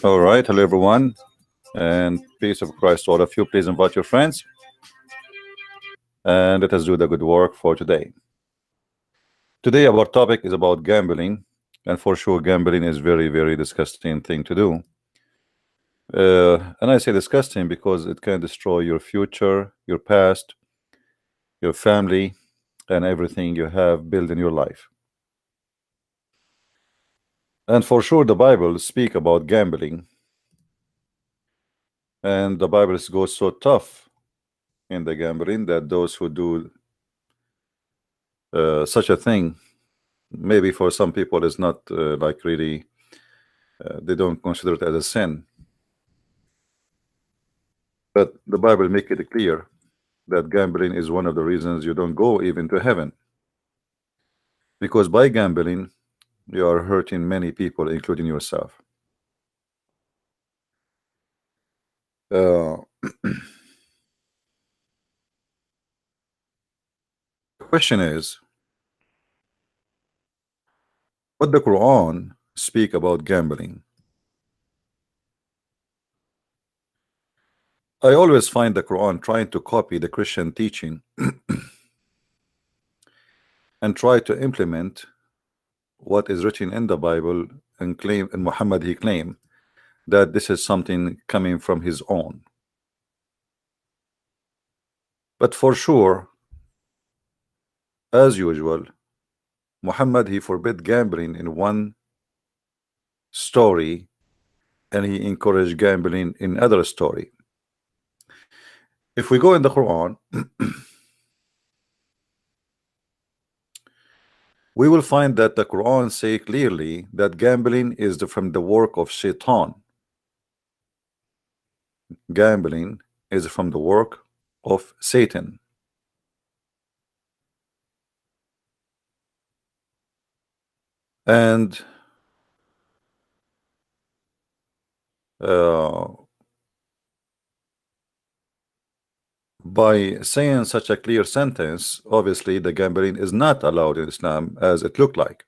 All right, hello everyone, and peace of Christ to all of you. Please invite your friends, and let us do the good work for today. Today, our topic is about gambling, and for sure, gambling is very, very disgusting thing to do. And I say disgusting because it can destroy your future, your past, your family, and everything you have built in your life. And for sure, the Bible speak about gambling, and the Bible goes so tough in the gambling that those who do such a thing, maybe for some people it's not like really they don't consider it as a sin, but the Bible make it clear that gambling is one of the reasons you don't go even to heaven, because by gambling you are hurting many people, including yourself. The question is, what the Quran speak about gambling? I always find the Quran trying to copy the Christian teaching and try to implement what is written in the Bible, and claim, and Muhammad he claimed that this is something coming from his own. But for sure, as usual, Muhammad he forbid gambling in one story, and he encouraged gambling in other story. If we go in the Quran, we will find that the Quran say clearly that gambling is from the work of Shaitan. Gambling is from the work of Satan. And by saying such a clear sentence, obviously the gambling is not allowed in Islam as it looked like,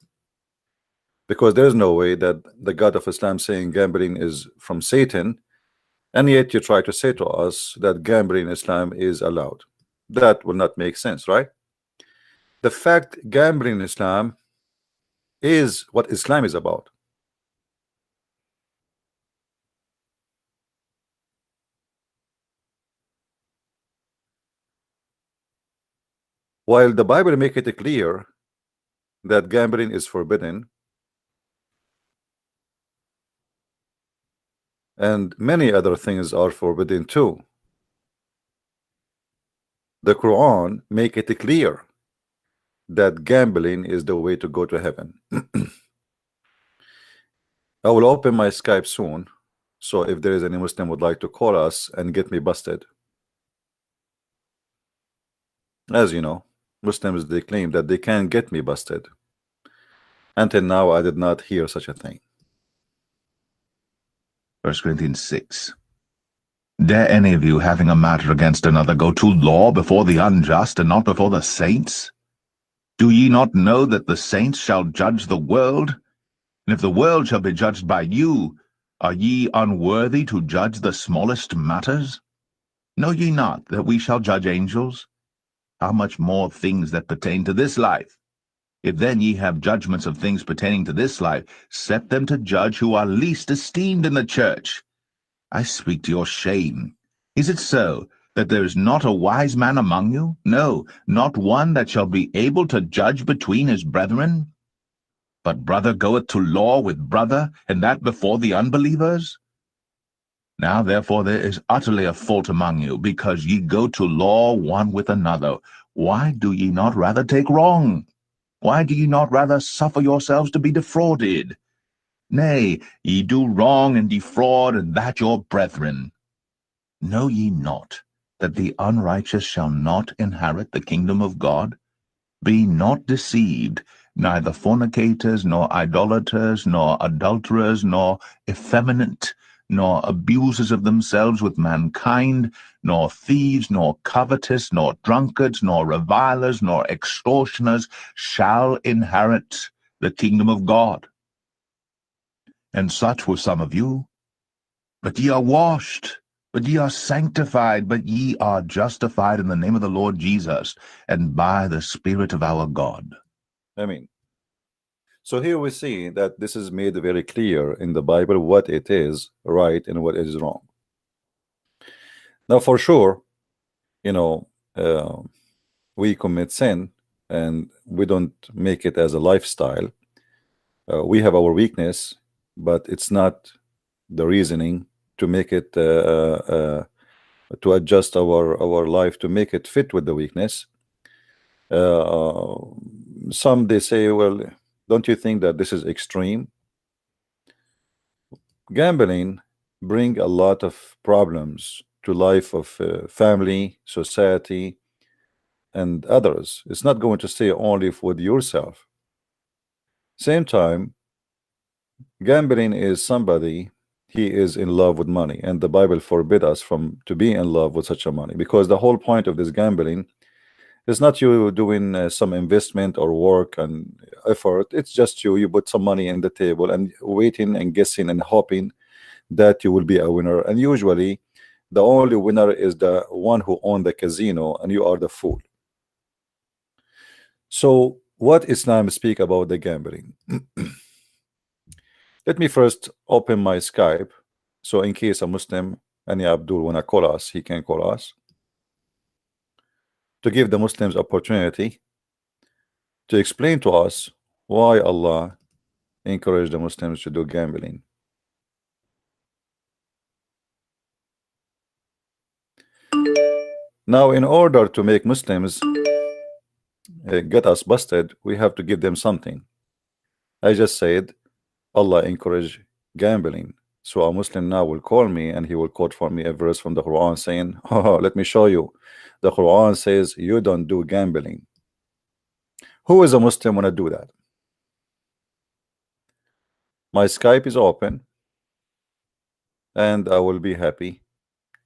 because there is no way that the God of Islam saying gambling is from Satan, and yet you try to say to us that gambling in Islam is allowed. That will not make sense, right? The fact gambling in Islam is what Islam is about. While the Bible make it clear that gambling is forbidden, and many other things are forbidden too, the Quran make it clear that gambling is the way to go to heaven. I will open my Skype soon, so if there is any Muslim would like to call us and get me busted. As you know, Muslims, they claim that they can get me busted. Until now, I did not hear such a thing. 1 Corinthians 6. Dare any of you, having a matter against another, go to law before the unjust and not before the saints? Do ye not know that the saints shall judge the world? And if the world shall be judged by you, are ye unworthy to judge the smallest matters? Know ye not that we shall judge angels? How much more things that pertain to this life? If then ye have judgments of things pertaining to this life, set them to judge who are least esteemed in the church. I speak to your shame. Is it so, that there is not a wise man among you? No, not one that shall be able to judge between his brethren? But brother goeth to law with brother, and that before the unbelievers? Now therefore there is utterly a fault among you, because ye go to law one with another. Why do ye not rather take wrong? Why do ye not rather suffer yourselves to be defrauded? Nay, ye do wrong and defraud, and that your brethren. Know ye not that the unrighteous shall not inherit the kingdom of God? Be not deceived, neither fornicators, nor idolaters, nor adulterers, nor effeminate, nor abusers of themselves with mankind, nor thieves, nor covetous, nor drunkards, nor revilers, nor extortioners shall inherit the kingdom of God. And such were some of you. But ye are washed, but ye are sanctified, but ye are justified in the name of the Lord Jesus, and by the Spirit of our God. I mean, so here we see that this is made very clear in the Bible what it is right and what is wrong. Now, for sure, you know, we commit sin and we don't make it as a lifestyle. We have our weakness, but it's not the reasoning to make it to adjust our life to make it fit with the weakness. Uh, some they say, well, don't you think that this is extreme? Gambling bring a lot of problems to life of family, society, and others. It's not going to stay only with yourself. Same time, gambling is somebody he is in love with money, and the Bible forbid us from to be in love with such a money, because the whole point of this gambling is not you doing some investment or work and effort. It's just you put some money in the table and waiting and guessing and hoping that you will be a winner, and usually the only winner is the one who owned the casino and you are the fool. So what Islam speak about the gambling? Let me first open my Skype, so in case a Muslim, any Abdul wanna call us, he can call us, to give the Muslims opportunity to explain to us why Allah encouraged the Muslims to do gambling. Now, in order to make Muslims get us busted, we have to give them something. I just said Allah encouraged gambling. So a Muslim now will call me and he will quote for me a verse from the Quran saying, oh, let me show you. The Quran says you don't do gambling. Who is a Muslim when I do that? My Skype is open and I will be happy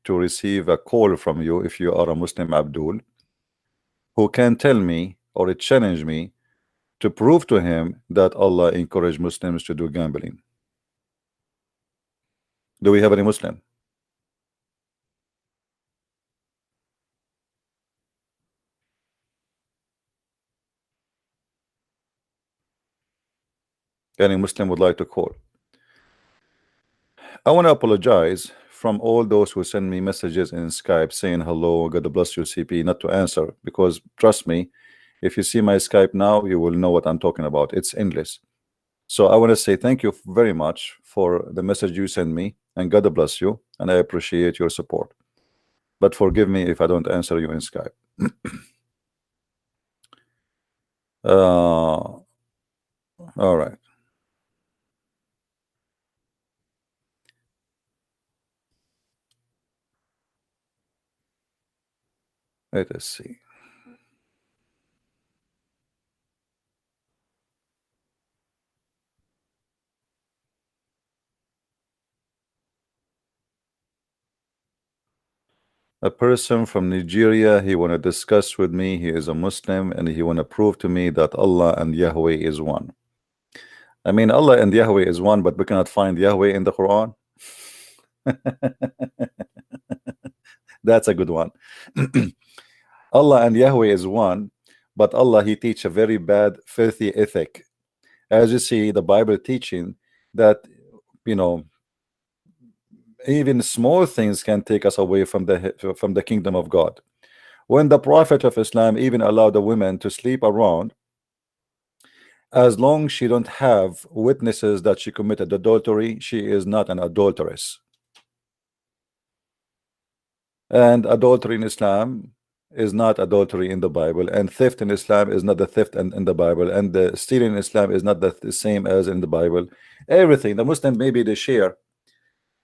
to receive a call from you if you are a Muslim Abdul who can tell me or challenge me to prove to him that Allah encouraged Muslims to do gambling. Do we have any Muslim? Any Muslim would like to call? I want to apologize from all those who send me messages in Skype saying hello, God bless you, CP, not to answer, because trust me, if you see my Skype now, you will know what I'm talking about. It's endless. So I want to say thank you very much for the message you send me, and God bless you, and I appreciate your support. But forgive me if I don't answer you in Skype. All right. Let us see. A person from Nigeria, he want to discuss with me. He is a Muslim and he want to prove to me that Allah and Yahweh is one. I mean, Allah and Yahweh is one, but we cannot find Yahweh in the Quran. That's a good one. Allah and Yahweh is one, but Allah, he teach a very bad, filthy ethic. As you see, the Bible teaching that, you know, even small things can take us away from the kingdom of God. When the Prophet of Islam even allowed the women to sleep around, as long as she don't have witnesses that she committed adultery, she is not an adulteress. And adultery in Islam is not adultery in the Bible, and theft in Islam is not the theft in the Bible, and the stealing in Islam is not the same as in the Bible. Everything, the Muslim, maybe they share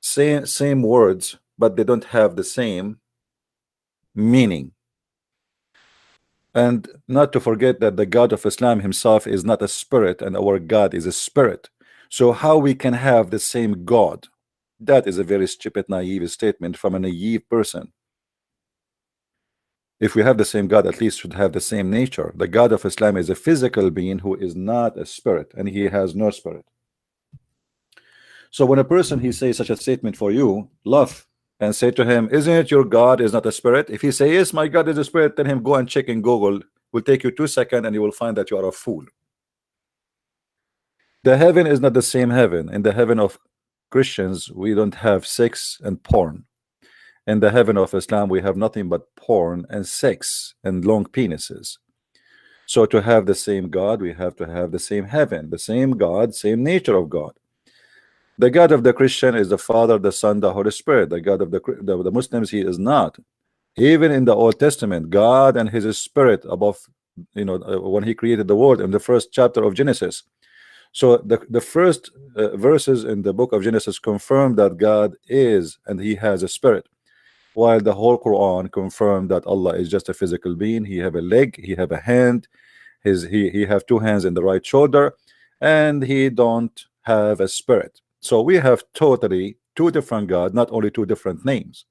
same words, but they don't have the same meaning. And not to forget that the God of Islam himself is not a spirit, and our God is a spirit. So how we can have the same God? That is a very stupid, naive statement from a naive person. If we have the same God, at least should have the same nature. The God of Islam is a physical being who is not a spirit, and he has no spirit. So when a person he says such a statement for you, laugh and say to him, isn't it your God is not a spirit? If he say yes, my God is a spirit, tell him go and check in Google. Will take you 2 seconds and you will find that you are a fool. The heaven is not the same heaven. In the heaven of Christians, we don't have sex and porn. In the heaven of Islam, we have nothing but porn and sex and long penises. So to have the same God, we have to have the same heaven, the same God, same nature of God. The God of the Christian is the Father, the Son, the Holy Spirit. The God of the Muslims, he is not. Even in the Old Testament, God and his spirit above, when he created the world in the first chapter of Genesis. So the first verses in the book of Genesis confirm that God is and he has a spirit, while the whole Quran confirmed that Allah is just a physical being. He have a leg, he have a hand, he have 2 hands in the right shoulder, and he don't have a spirit. So we have totally 2 different God, not only 2 different names.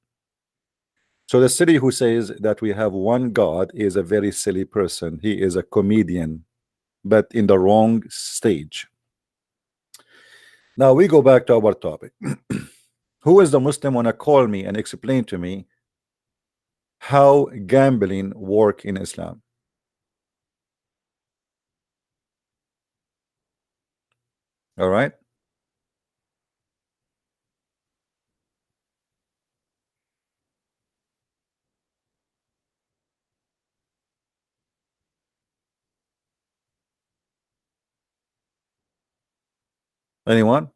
So the silly who says that we have one God is a very silly person. He is a comedian, but in the wrong stage. Now we go back to our topic. Who is the Muslim wanna call me and explain to me how gambling work in Islam? All right. Anyone?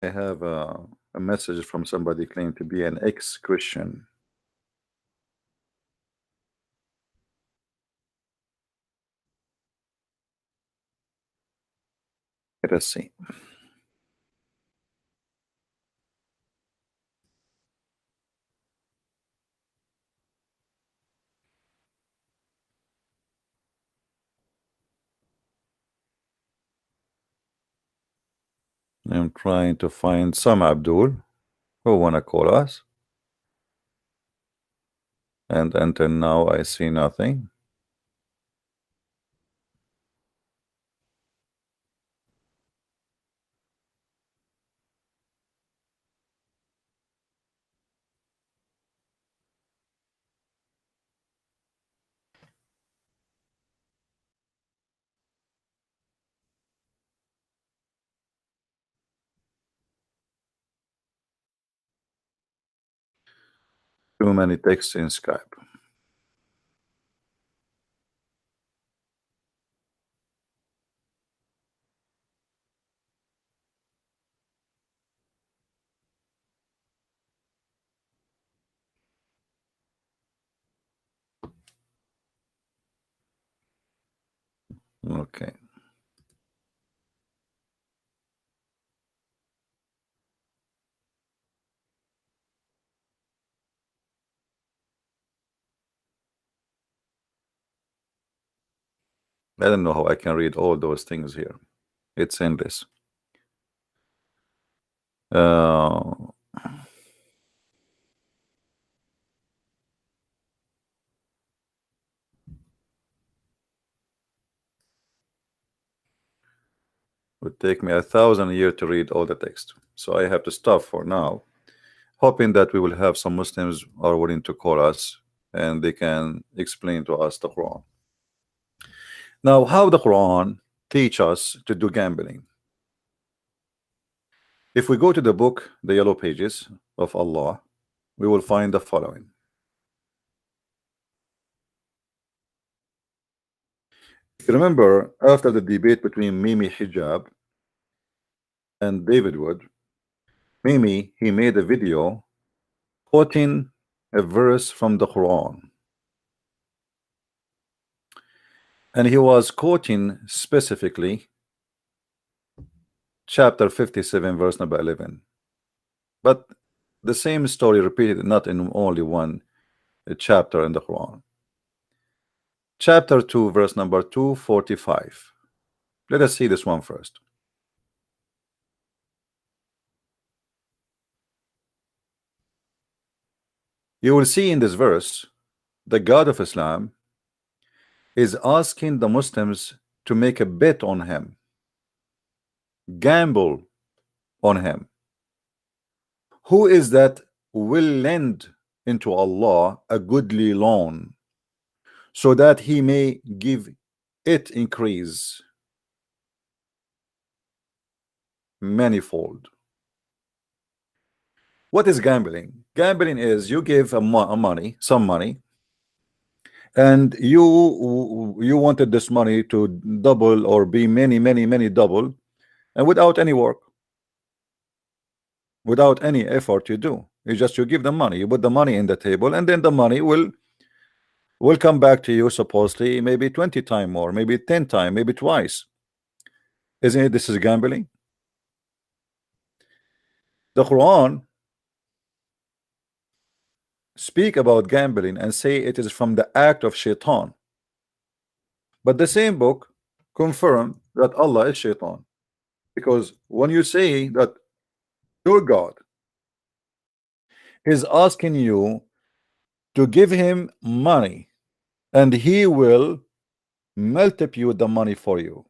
I have a message from somebody claiming to be an ex-Christian. Let us see. I'm trying to find some Abdul who wanna call us, and until now I see nothing. Too many texts in Skype. Okay. I don't know how I can read all those things here. It's endless. Uh, would take me 1,000 years to read all the text. So I have to stop for now, hoping that we will have some Muslims are willing to call us and they can explain to us the Quran. Now, how the Quran teach us to do gambling? If we go to the book, the yellow pages of Allah, we will find the following. If you remember, after the debate between Mimi Hijab and David Wood, Mimi, he made a video quoting a verse from the Quran. And he was quoting specifically chapter 57, verse number 11. But the same story repeated, not in only one chapter in the Quran. Chapter 2, verse number 245. Let us see this one first. You will see in this verse, the God of Islam is asking the Muslims to make a bet on him, gamble on him. Who is that will lend into Allah a goodly loan, so that he may give it increase manifold? What is gambling? Gambling is you give some money, and you wanted this money to double or be many double, and without any work, without any effort you do. You give the money, you put the money in the table, and then the money will come back to you supposedly maybe 20 times more, maybe 10 times, maybe twice. Isn't it? This is gambling. The Quran speak about gambling and say it is from the act of shaitan, but the same book confirm that Allah is shaitan, because when you say that your God is asking you to give him money and he will multiply the money for you.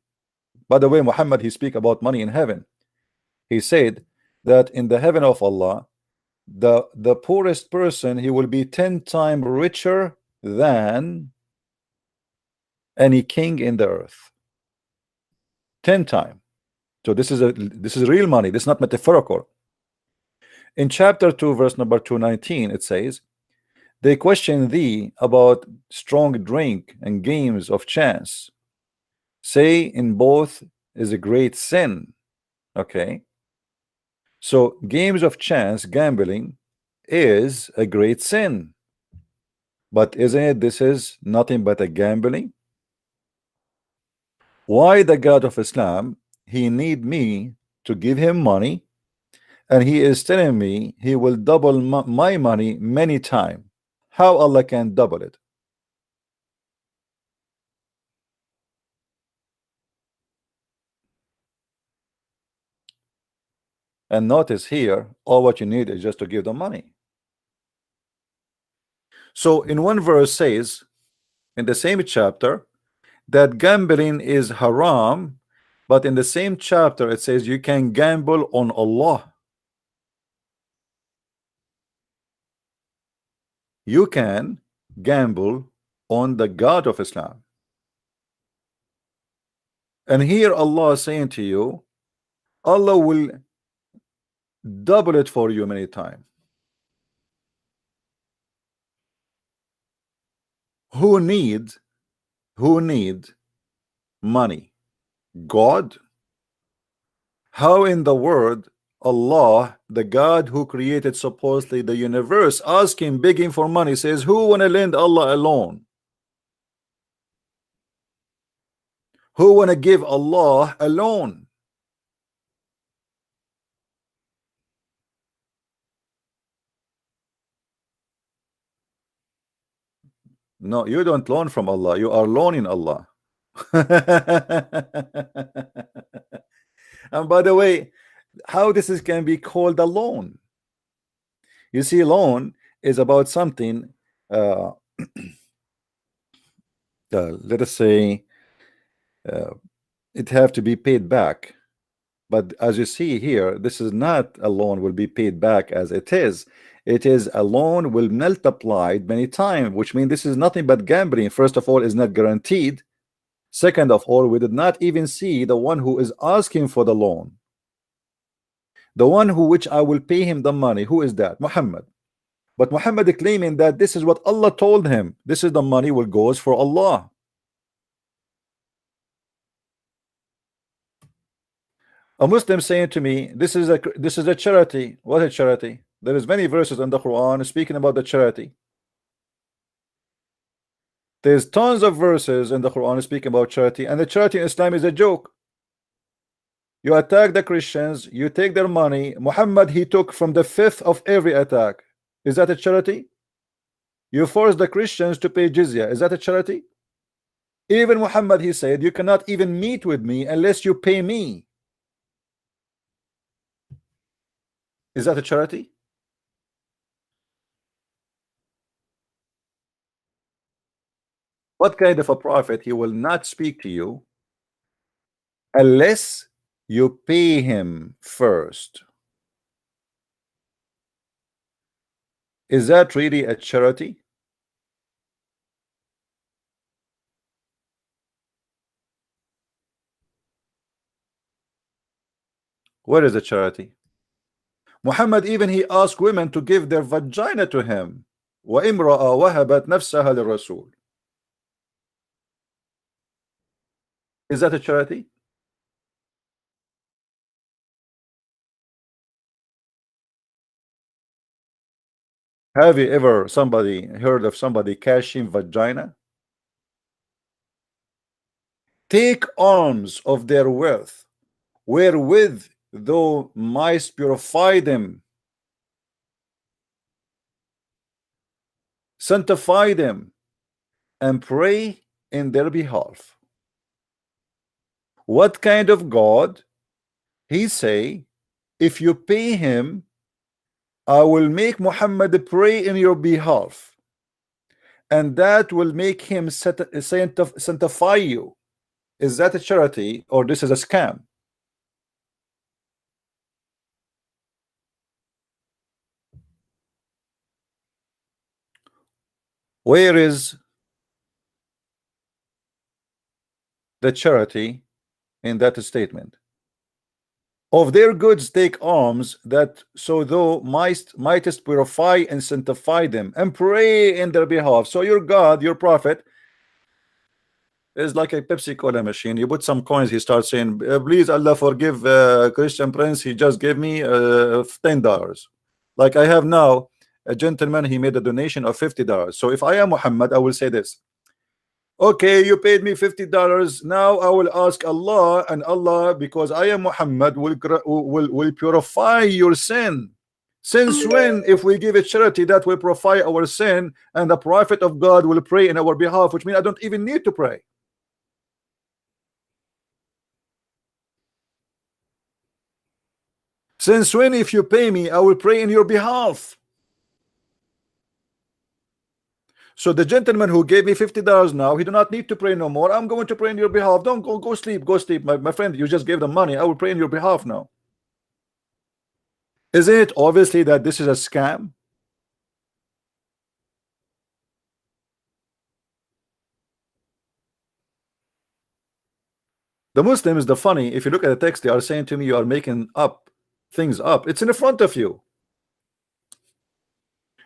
By the way, Muhammad, he speak about money in heaven. He said that in the heaven of Allah, the poorest person, he will be 10 times richer than any king in the earth. 10 times. So this is real money. This is not metaphorical. In chapter 2, verse number 219, it says, they question thee about strong drink and games of chance. Say in both is a great sin. Okay. So games of chance, gambling, is a great sin. But isn't it, this is nothing but a gambling? Why the God of Islam, he need me to give him money, and he is telling me he will double my money many times? How Allah can double it? And notice here, all what you need is just to give the money. So in one verse says, in the same chapter, that gambling is haram, but in the same chapter it says you can gamble on Allah. You can gamble on the God of Islam. And here Allah is saying to you, Allah will double it for you many times. Who need money? God? How in the world Allah, the God who created supposedly the universe, asking, begging for money, says, who wanna lend Allah alone? Who wanna give Allah alone? No, you don't loan from Allah, you are loaning Allah. And by the way, how this can be called a loan? You see, loan is about something, let us say, it have to be paid back. But as you see here, this is not a loan will be paid back as it is. It is a loan will multiplied many times, which means this is nothing but gambling. First of all, is not guaranteed. Second of all, we did not even see the one who is asking for the loan. The one who which I will pay him the money. Who is that? Muhammad. But Muhammad claiming that this is what Allah told him. This is the money will goes for Allah. A Muslim saying to me, this is a charity. What is charity? There is many verses in the Quran speaking about the charity. There's tons of verses in the Quran speaking about charity, and the charity in Islam is a joke. You attack the Christians, you take their money. Muhammad, he took from the fifth of every attack. Is that a charity? You force the Christians to pay jizya. Is that a charity? Even Muhammad, he said, you cannot even meet with me unless you pay me. Is that a charity? What kind of a prophet? He will not speak to you unless you pay him first. Is that really a charity? Where is the charity? Muhammad, even he asked women to give their vagina to him. وَإِمْرَأَ وَهَبَتْ نَفْسَهَا لِلرَّسُولِ. Is that a charity? Have you ever heard of somebody cashing vagina? Take alms of their wealth, wherewith thou mightst purify them, sanctify them, and pray in their behalf. What kind of God? He say, if you pay him, I will make Muhammad pray in your behalf, and that will make him sanctify you. Is that a charity, or this is a scam? Where is the charity in that statement? Of their goods take alms, that so thou mightest purify and sanctify them, and pray in their behalf. So your God, your prophet, is like a Pepsi Cola machine. You put some coins, he starts saying, please Allah forgive Christian Prince, he just gave me $10. Like I have now a gentleman, he made a donation of $50. So if I am Muhammad, I will say this: okay, you paid me $50. Now I will ask Allah, and Allah, because I am Muhammad, will purify your sin. Since when, if we give a charity that will purify our sin, and the prophet of God will pray in our behalf, which means I don't even need to pray. Since when, if you pay me, I will pray in your behalf. So the gentleman who gave me $50 now, he do not need to pray no more. I'm going to pray in your behalf. Don't go sleep. Go sleep. My friend, you just gave them money. I will pray in your behalf now. Isn't it obviously that this is a scam? The Muslims, the funny, if you look at the text, they are saying to me, you are making up things up. It's in front of you.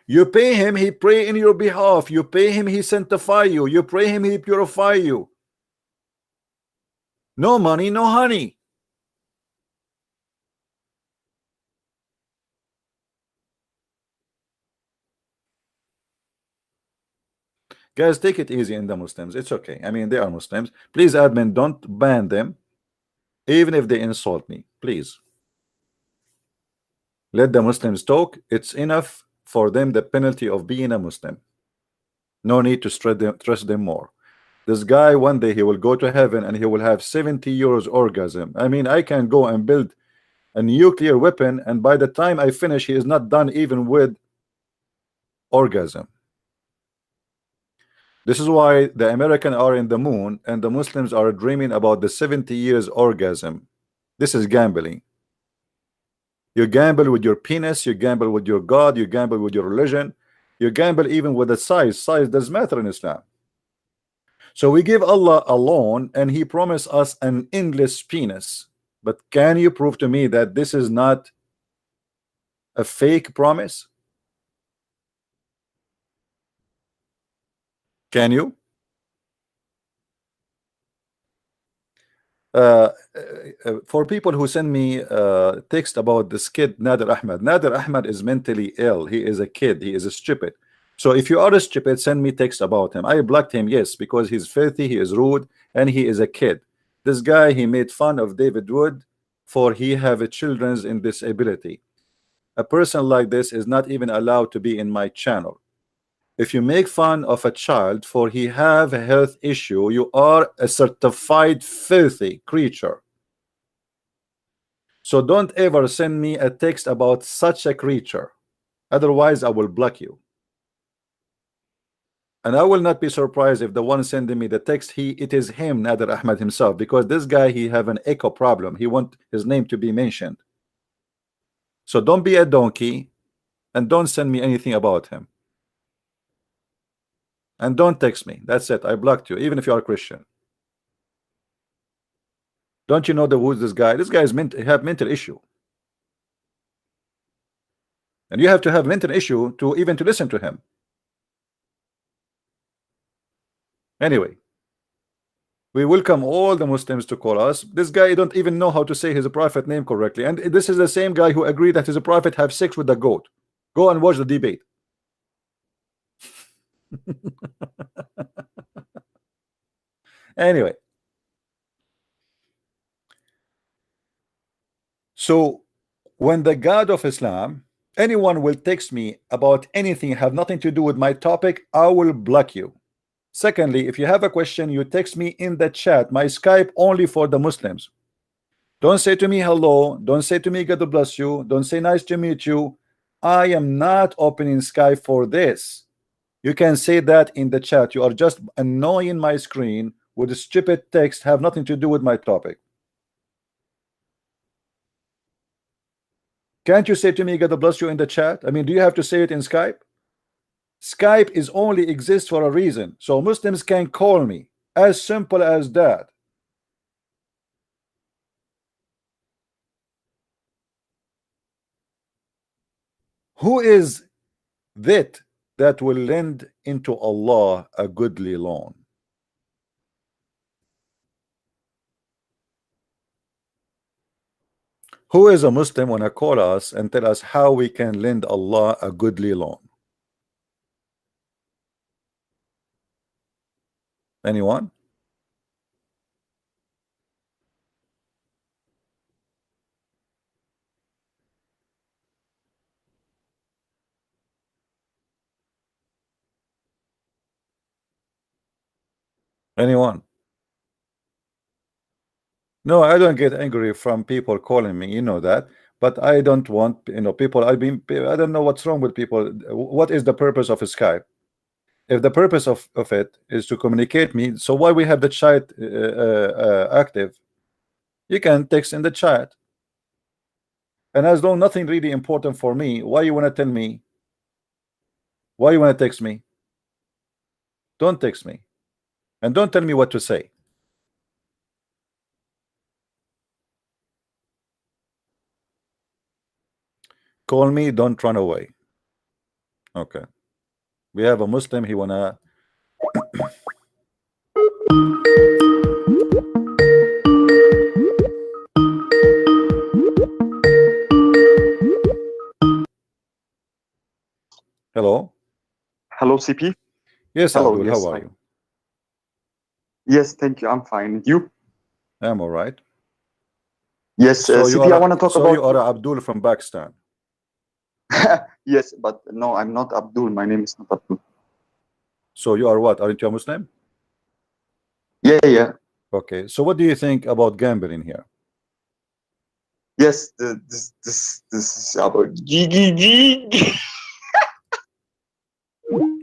You pay him, he pray in your behalf. You pay him, he sanctify you. You pray him, he purify you. No money, no honey. Guys, take it easy in the Muslims. It's okay. I mean, they are Muslims. Please, admin, don't ban them, even if they insult me. Please. Let the Muslims talk. It's enough for them, the penalty of being a Muslim. No need to stress them more. This guy, one day he will go to heaven and he will have 70 years orgasm. I mean, I can go and build a nuclear weapon, and by the time I finish, he is not done even with orgasm. This is why the Americans are in the moon and the Muslims are dreaming about the 70 years orgasm. This is gambling. You gamble with your penis, you gamble with your God, you gamble with your religion, you gamble even with the size. Size does matter in Islam. So we give Allah a loan and he promised us an endless penis. But can you prove to me that this is not a fake promise? Can you? For people who send me text about this kid Nader Ahmed is mentally ill. He is a kid, he is a stupid. So if you are a stupid, send me text about him. I blocked him, yes, because he's filthy, he is rude, and he is a kid. This guy, he made fun of David Wood for he have children's in disability. A person like this is not even allowed to be in my channel. If you make fun of a child for he have a health issue, you are a certified filthy creature. So don't ever send me a text about such a creature. Otherwise, I will block you. And I will not be surprised if the one sending me the text, it is him, Nader Ahmed himself, because this guy, he have an echo problem. He want his name to be mentioned. So don't be a donkey and don't send me anything about him. And don't text me. That's it. I blocked you, even if you are Christian. Don't you know who's this guy? This guy is have mental issue. And you have to have mental issue to even to listen to him. Anyway, we welcome all the Muslims to call us. This guy don't even know how to say his prophet name correctly. And this is the same guy who agreed that his prophet have sex with the goat. Go and watch the debate. Anyway. So when the God of Islam, anyone will text me about anything have nothing to do with my topic, I will block you. Secondly, if you have a question, you text me in the chat. My Skype only for the Muslims. Don't say to me hello. Don't say to me God bless you. Don't say nice to meet you. I am not opening Skype for this. You can say that in the chat. You are just annoying my screen with a stupid text have nothing to do with my topic. Can't you say to me God bless you in the chat? I mean, do you have to say it in Skype? Skype is only exists for a reason, so Muslims can call me. As simple as that. Who is that will lend into Allah a goodly loan? Who is a Muslim wanna call us and tell us how we can lend Allah a goodly loan? Anyone? Anyone? No, I don't get angry from people calling me, you know that. But I don't want, you know, people. I don't know what's wrong with people. What is the purpose of Skype? If the purpose of it is to communicate me, so why we have the chat active? You can text in the chat. And as though nothing really important for me, why you want to tell me? Why you want to text me? Don't text me. And don't tell me what to say. Call me, don't run away. Okay. We have a Muslim, he wanna Hello. Hello, CP. Yes, Hello, Abdul, yes, how are hi. you? Yes, thank you. I'm fine. You? I'm all right. Yes, So you CP, I are want to talk so you about. are Abdul from Pakistan. Yes, but no, I'm not Abdul. My name is not Abdul. So you are what? Aren't you a Muslim? Yeah, yeah. Okay. So what do you think about gambling here? Yes, this is about G.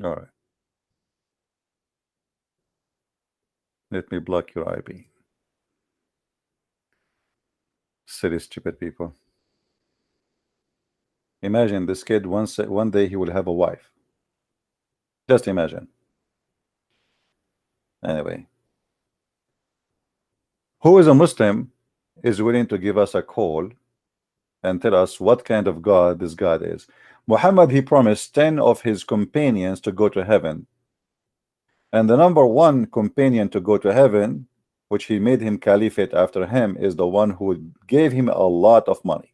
All right. Let me block your IP. Silly, stupid people. Imagine this kid one day he will have a wife. Just imagine. Anyway, who is a Muslim is willing to give us a call and tell us what kind of God this God is? Muhammad, he promised 10 of his companions to go to heaven. And the number one companion to go to heaven, which he made him caliphate after him, is the one who gave him a lot of money.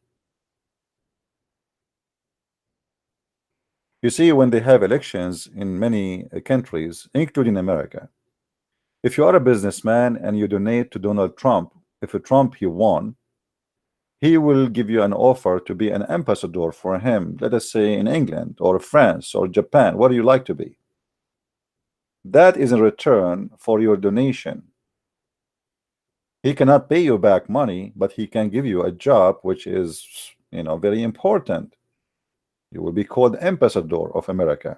You see, when they have elections in many countries, including America, if you are a businessman and you donate to Donald Trump, if Trump he won, he will give you an offer to be an ambassador for him, let us say in England or France or Japan. What do you like to be? That is in return for your donation. He cannot pay you back money, but he can give you a job which is, you know, very important. You will be called ambassador of America,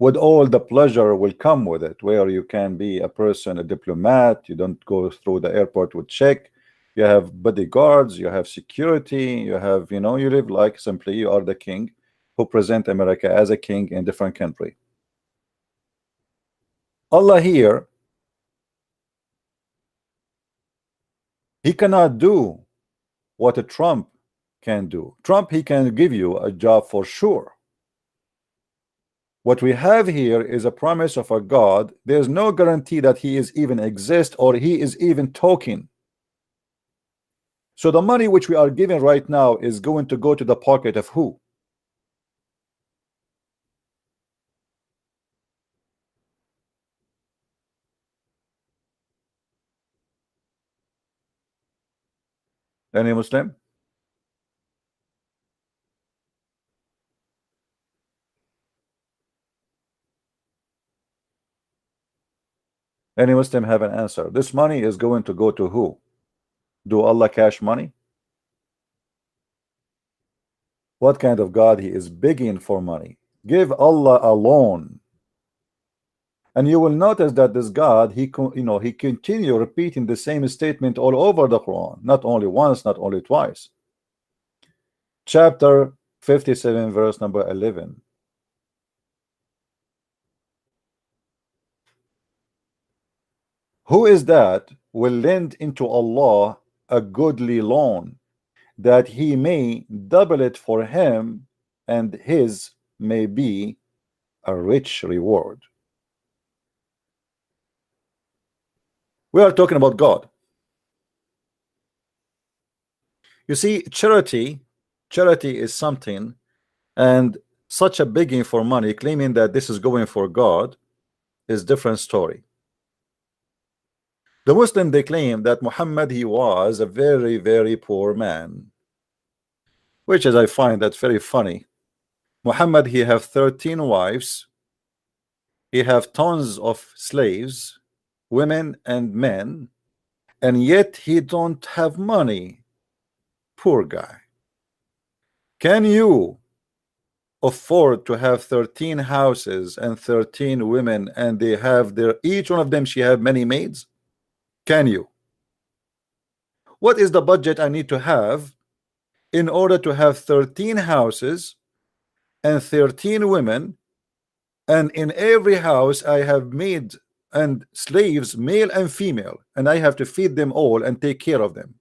with all the pleasure will come with it, where you can be a person, a diplomat. You don't go through the airport with check. You have bodyguards, you have security, you have, you know, you live like simply you are the king who present America as a king in different country. Allah here, he cannot do what a Trump can do. Trump, he can give you a job for sure. What we have here is a promise of a God. There's no guarantee that he is even exist or he is even talking. So the money which we are giving right now is going to go to the pocket of who? Any Muslim? Any Muslim have an answer? This money is going to go to who? Do Allah cash money? What kind of God he is begging for money? Give Allah a loan. And you will notice that this God, he continue repeating the same statement all over the Quran, not only once, not only twice. Chapter 57, verse number 11. Who is that will lend into Allah a goodly loan, that he may double it for him, and his may be a rich reward? We are talking about God. You see, charity is something, and such a begging for money, claiming that this is going for God, is different story. The Muslim, they claim that Muhammad, he was a very, very poor man, which is, I find that very funny. Muhammad, he have 13 wives, he have tons of slaves, women and men, and yet he don't have money. Poor guy. Can you afford to have 13 houses and 13 women, and they have their, each one of them, she have many maids? Can you? What is the budget I need to have in order to have 13 houses and 13 women, and in every house I have maids and slaves, male and female, and I have to feed them all and take care of them?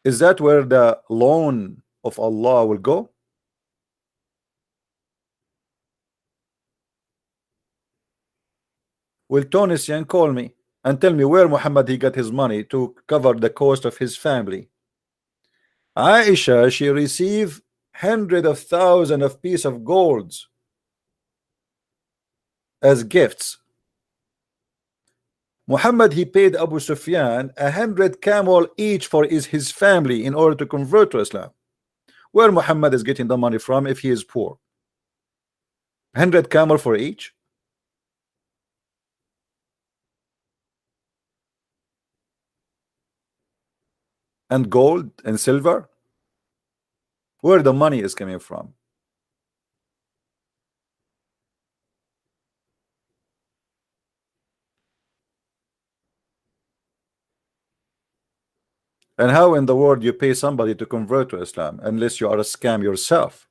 Is that where the loan of Allah will go? Will Tunisian call me and tell me where Muhammad he got his money to cover the cost of his family? Aisha, she received hundreds of thousands of pieces of gold as gifts. Muhammad, he paid Abu Sufyan 100 camel each for his family in order to convert to Islam. Where Muhammad is getting the money from if he is poor? 100 camel for each? And gold and silver? Where the money is coming from? And how in the world you pay somebody to convert to Islam unless you are a scam yourself?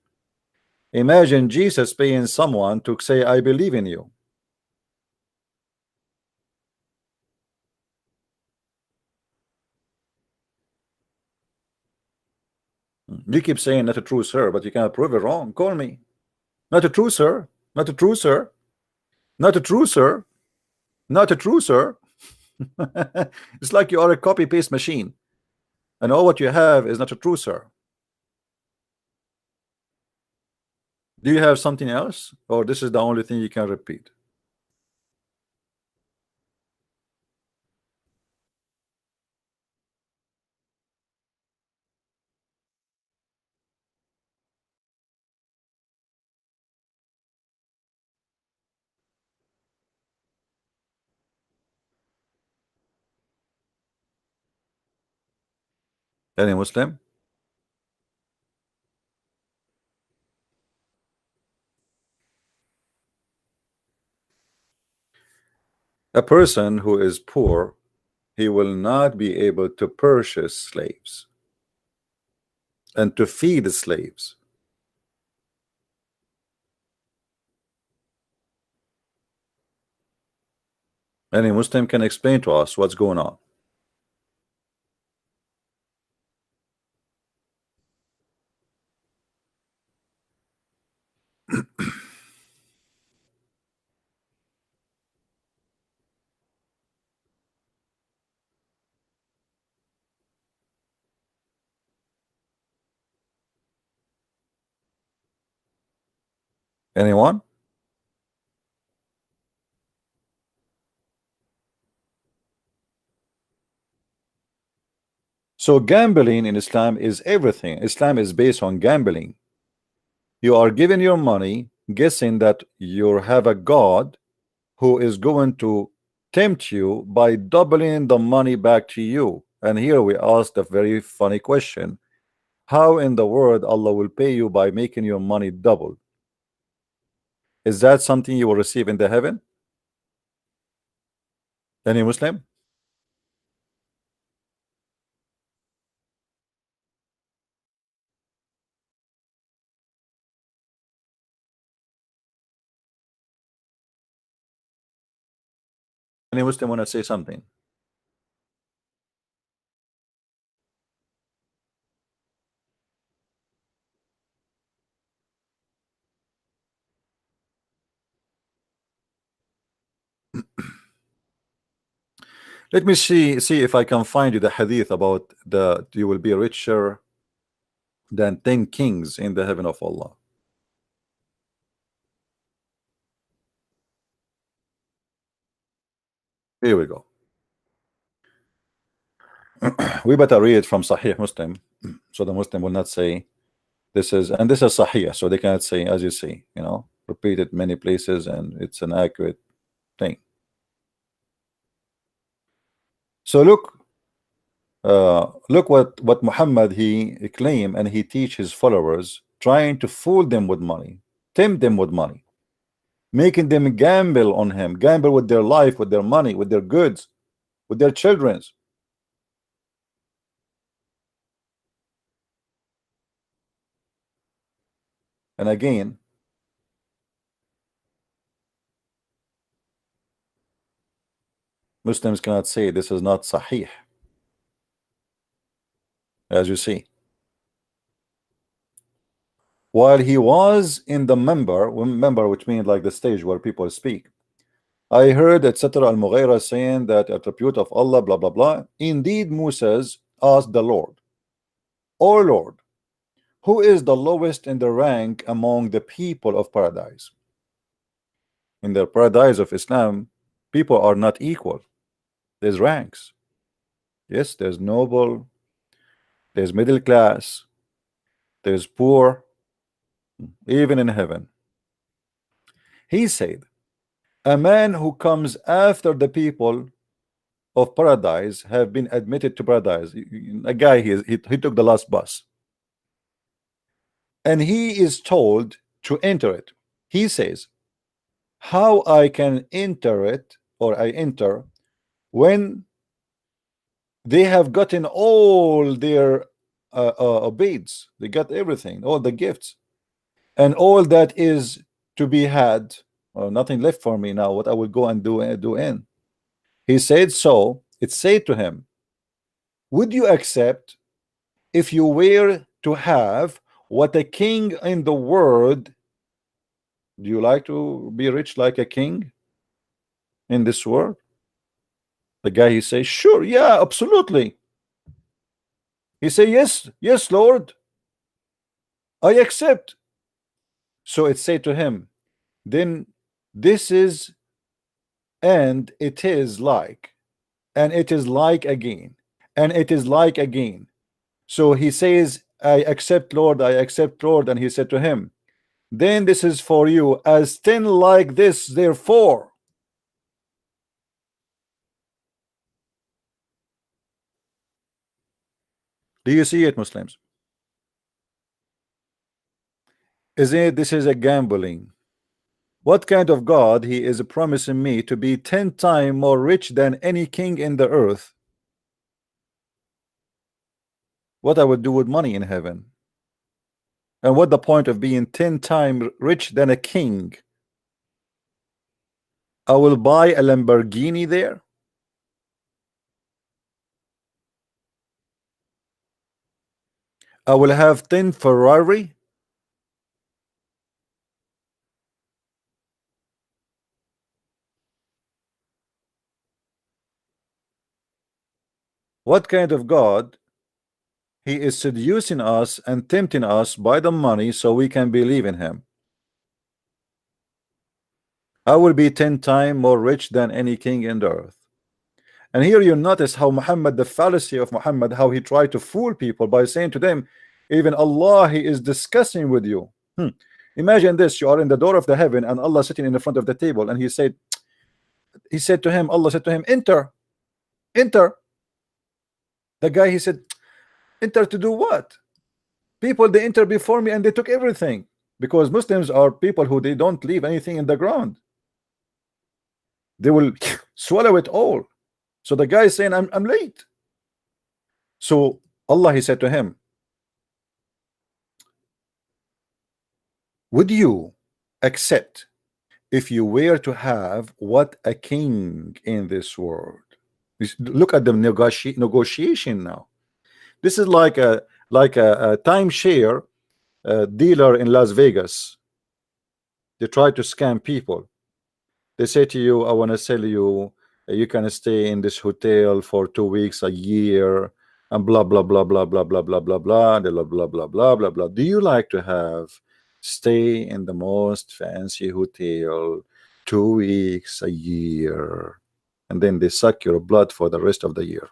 Imagine Jesus paying someone to say, I believe in you. You keep saying not a true sir, but you cannot prove it wrong. Call me. Not a true sir. Not a true sir. Not a true sir. Not a true sir. It's like you are a copy paste machine, and all what you have is not a true sir. Do you have something else, or this is the only thing you can repeat? Any Muslim? A person who is poor, he will not be able to purchase slaves and to feed the slaves. Any Muslim can explain to us what's going on. Anyone? So gambling in Islam is everything. Islam is based on gambling. You are giving your money, guessing that you have a God who is going to tempt you by doubling the money back to you. And here we ask the very funny question: how in the world Allah will pay you by making your money double? Is that something you will receive in the heaven? Any Muslim? Any Muslim want to say something? Let me see if I can find you the hadith about the you will be richer than 10 kings in the heaven of Allah. Here we go. We better read it from Sahih Muslim, so the Muslim will not say this is, and this is Sahih, so they cannot say, as you see, you know, repeat it many places and it's an accurate thing. So look what Muhammad he claim, and he teach his followers, trying to fool them with money, tempt them with money, making them gamble on him, gamble with their life, with their money, with their goods, with their children's. And again, Muslims cannot say this is not Sahih, as you see. While he was in the member, which means like the stage where people speak, I heard etc. Al-Mughira saying that attribute of Allah, blah blah blah. Indeed, Moses asked the Lord, "O Lord, who is the lowest in the rank among the people of paradise?" In the paradise of Islam, people are not equal. There's ranks. Yes, there's noble, there's middle class, there's poor, even in heaven. He said, a man who comes after the people of paradise have been admitted to paradise. A guy, he took the last bus, and he is told to enter it. He says, how I can enter it, or I enter, when they have gotten all their beads, they got everything, all the gifts, and all that is to be had, nothing left for me now, what I will go and do in. He said, so it said to him, would you accept if you were to have what a king in the world? Do you like to be rich like a king in this world? The guy, he says, sure, yeah, absolutely. He say, yes, yes, Lord, I accept. So it said to him, then this is, and it is like, and it is like again, and it is like again. So he says, I accept, Lord, I accept, Lord. And he said to him, then this is for you as 10 like this, therefore. Do you see it, Muslims? Isn't it? This is a gambling. What kind of God he is promising me to be 10 times more rich than any king in the earth? What I would do with money in heaven? And what the point of being 10 times rich than a king? I will buy a Lamborghini there. I will have 10 Ferrari. What kind of God? He is seducing us and tempting us by the money so we can believe in him. I will be 10 times more rich than any king in the earth. And here you notice how Muhammad, the fallacy of Muhammad, how he tried to fool people by saying to them, even Allah, he is discussing with you. Imagine this, you are in the door of the heaven and Allah sitting in the front of the table, and he said to him, Allah said to him, enter, enter. The guy, he said, enter to do what? People, they enter before me and they took everything, because Muslims are people who they don't leave anything in the ground. They will swallow it all. So the guy is saying, I'm late. So Allah, he said to him, would you accept if you were to have what a king in this world? Look at the negotiation now. This is like a timeshare dealer in Las Vegas. They try to scam people. They say to you, I want to sell you, you can stay in this hotel for 2 weeks, a year, and blah blah blah blah blah blah blah blah blah blah blah blah blah blah blah. Do you like to have stay in the most fancy hotel 2 weeks, a year, and then they suck your blood for the rest of the year?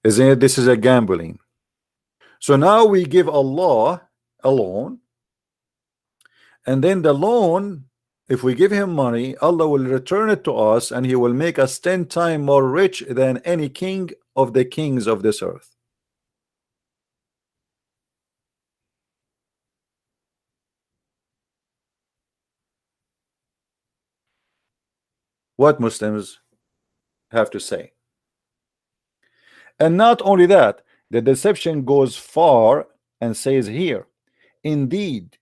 Isn't it? This is a gambling. So now we give Allah a loan, and then the loan, if we give him money, Allah will return it to us, and he will make us 10 times more rich than any king of the kings of this earth. What Muslims have to say? And not only that, the deception goes far and says here, indeed,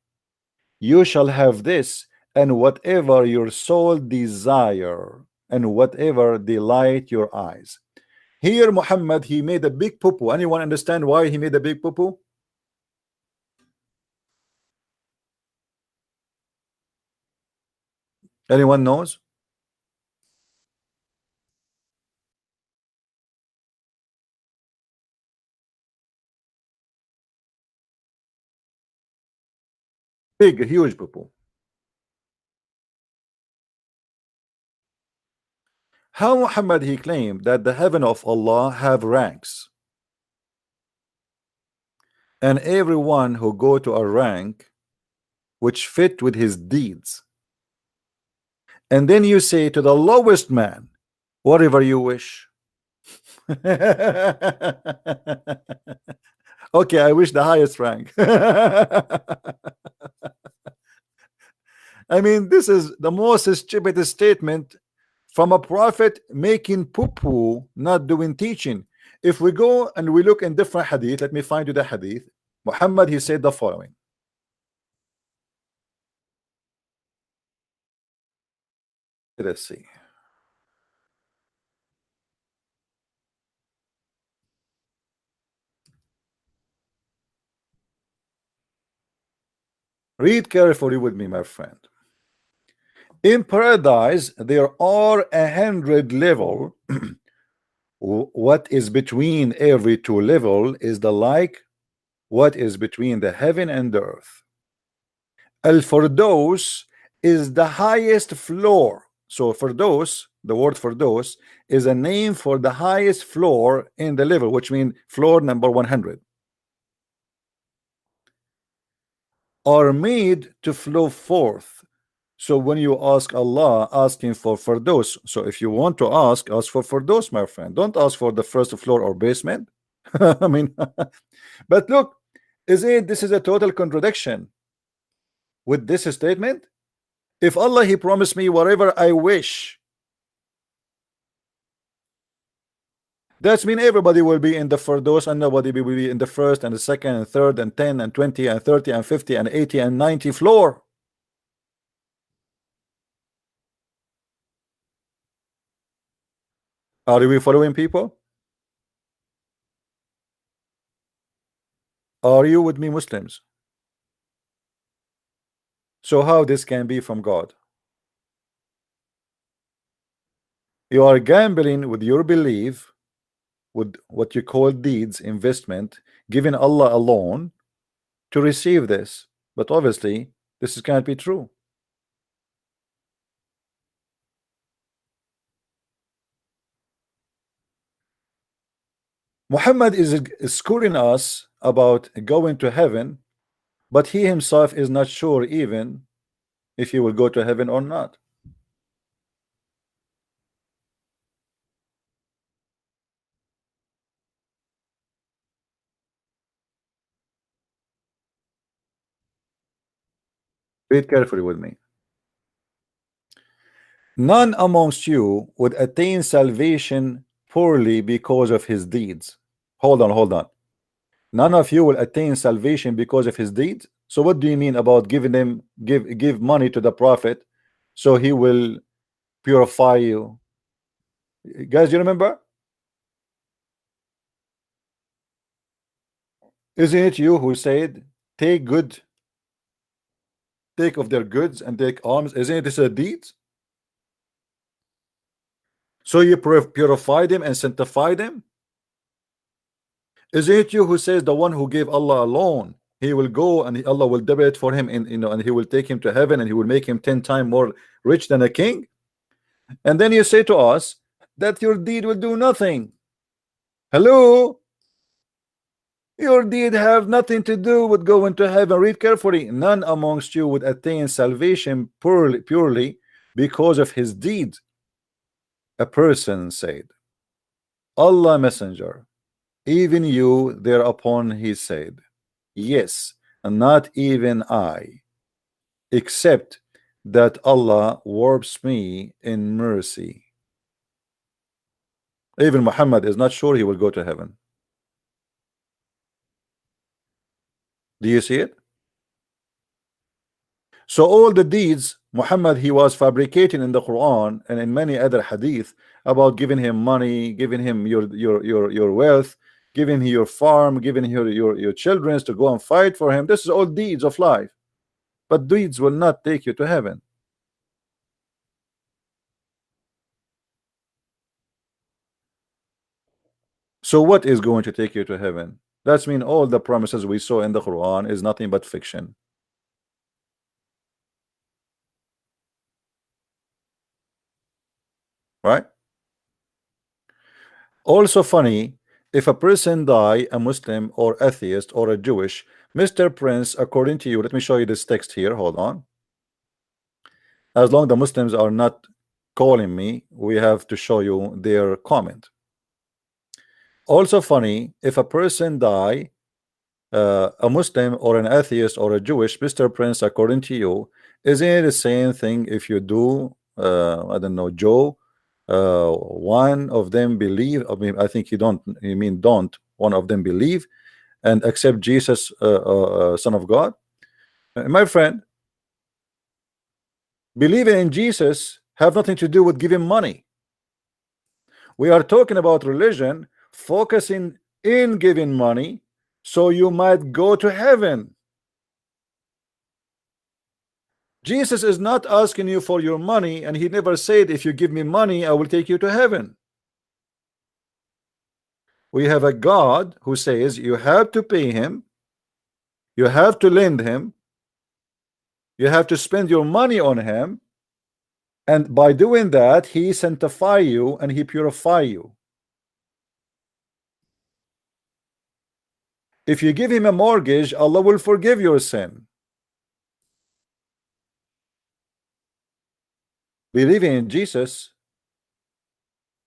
you shall have this, and whatever your soul desire, and whatever delight your eyes. Here Muhammad, he made a big poo-poo. Anyone understand why he made a big poo-poo? Anyone knows? Big, huge poo-poo. How Muhammad, he claimed that the heaven of Allah have ranks, and everyone who go to a rank which fit with his deeds, and then you say to the lowest man, whatever you wish. Okay, I wish the highest rank. I mean, this is the most stupid statement from a prophet making poo-poo, not doing teaching. If we go and we look in different hadith, let me find you the hadith. Muhammad, he said the following. Let's see. Read carefully with me, my friend. In paradise, there are 100 levels. What is between every 2 levels is the like what is between the heaven and the earth. Al-Firdaus is the highest floor. So Firdaus, the word Firdaus, is a name for the highest floor in the level, which means floor number 100. Are made to flow forth So when you ask Allah, asking for Firdaus. So if you want to ask for Firdaus, my friend. Don't ask for the first floor or basement. I mean, but look, this is a total contradiction with this statement. If Allah, He promised me whatever I wish, that means everybody will be in the Firdaus and nobody will be in the first and the second and third and 10 and 20 and 30 and 50 and 80 and 90 floor. Are we following, people? Are you with me, Muslims? So how this can be from God? You are gambling with your belief, with what you call deeds, investment, giving Allah alone to receive this. But obviously, this can't be true. Muhammad is schooling us about going to heaven, but he himself is not sure even if he will go to heaven or not. Read carefully with me. None amongst you would attain salvation poorly because of his deeds. Hold on, hold on. None of you will attain salvation because of his deeds. So what do you mean about giving them give money to the prophet so he will purify you? Guys, you remember? Isn't it you who said take of their goods and take alms? Isn't this a deed? So you purify them and sanctify them? Is it you who says the one who gave Allah alone, he will go and Allah will debit for him in, and he will take him to heaven and he will make him 10 times more rich than a king? And then you say to us that your deed will do nothing. Hello? Your deed have nothing to do with going to heaven. Read carefully. None amongst you would attain salvation purely because of his deed. A person said, Allah messenger, even you thereupon he said, yes, and not even I, except that Allah warps me in mercy. Even Muhammad is not sure he will go to heaven. Do you see it? So all the deeds Muhammad he was fabricating in the Quran and in many other hadith about giving him money, giving him your wealth, giving him your farm, giving your children to go and fight for him. This is all deeds of life, but deeds will not take you to heaven. So what is going to take you to heaven? That's mean all the promises we saw in the Quran is nothing but fiction. Right? Also funny, if a person die, a Muslim or atheist or a Jewish, Mr. Prince, according to you, let me show you this text here. Hold on. As long the Muslims are not calling me, we have to show you their comment. Also funny, if a person die, a Muslim or an atheist or a Jewish, Mr. Prince, according to you, isn't it the same thing if you do, I don't know, Joe, one of them believe, I mean, I think you mean don't, one of them believe and accept Jesus, Son of God? My friend, believing in Jesus have nothing to do with giving money. We are talking about religion, focusing in giving money so you might go to heaven. Jesus is not asking you for your money, and he never said if you give me money I will take you to heaven. We have a God who says you have to pay him, you have to lend him, you have to spend your money on him, and by doing that he sanctify you and he purify you. If you give him a mortgage, Allah will forgive your sin. Believing in Jesus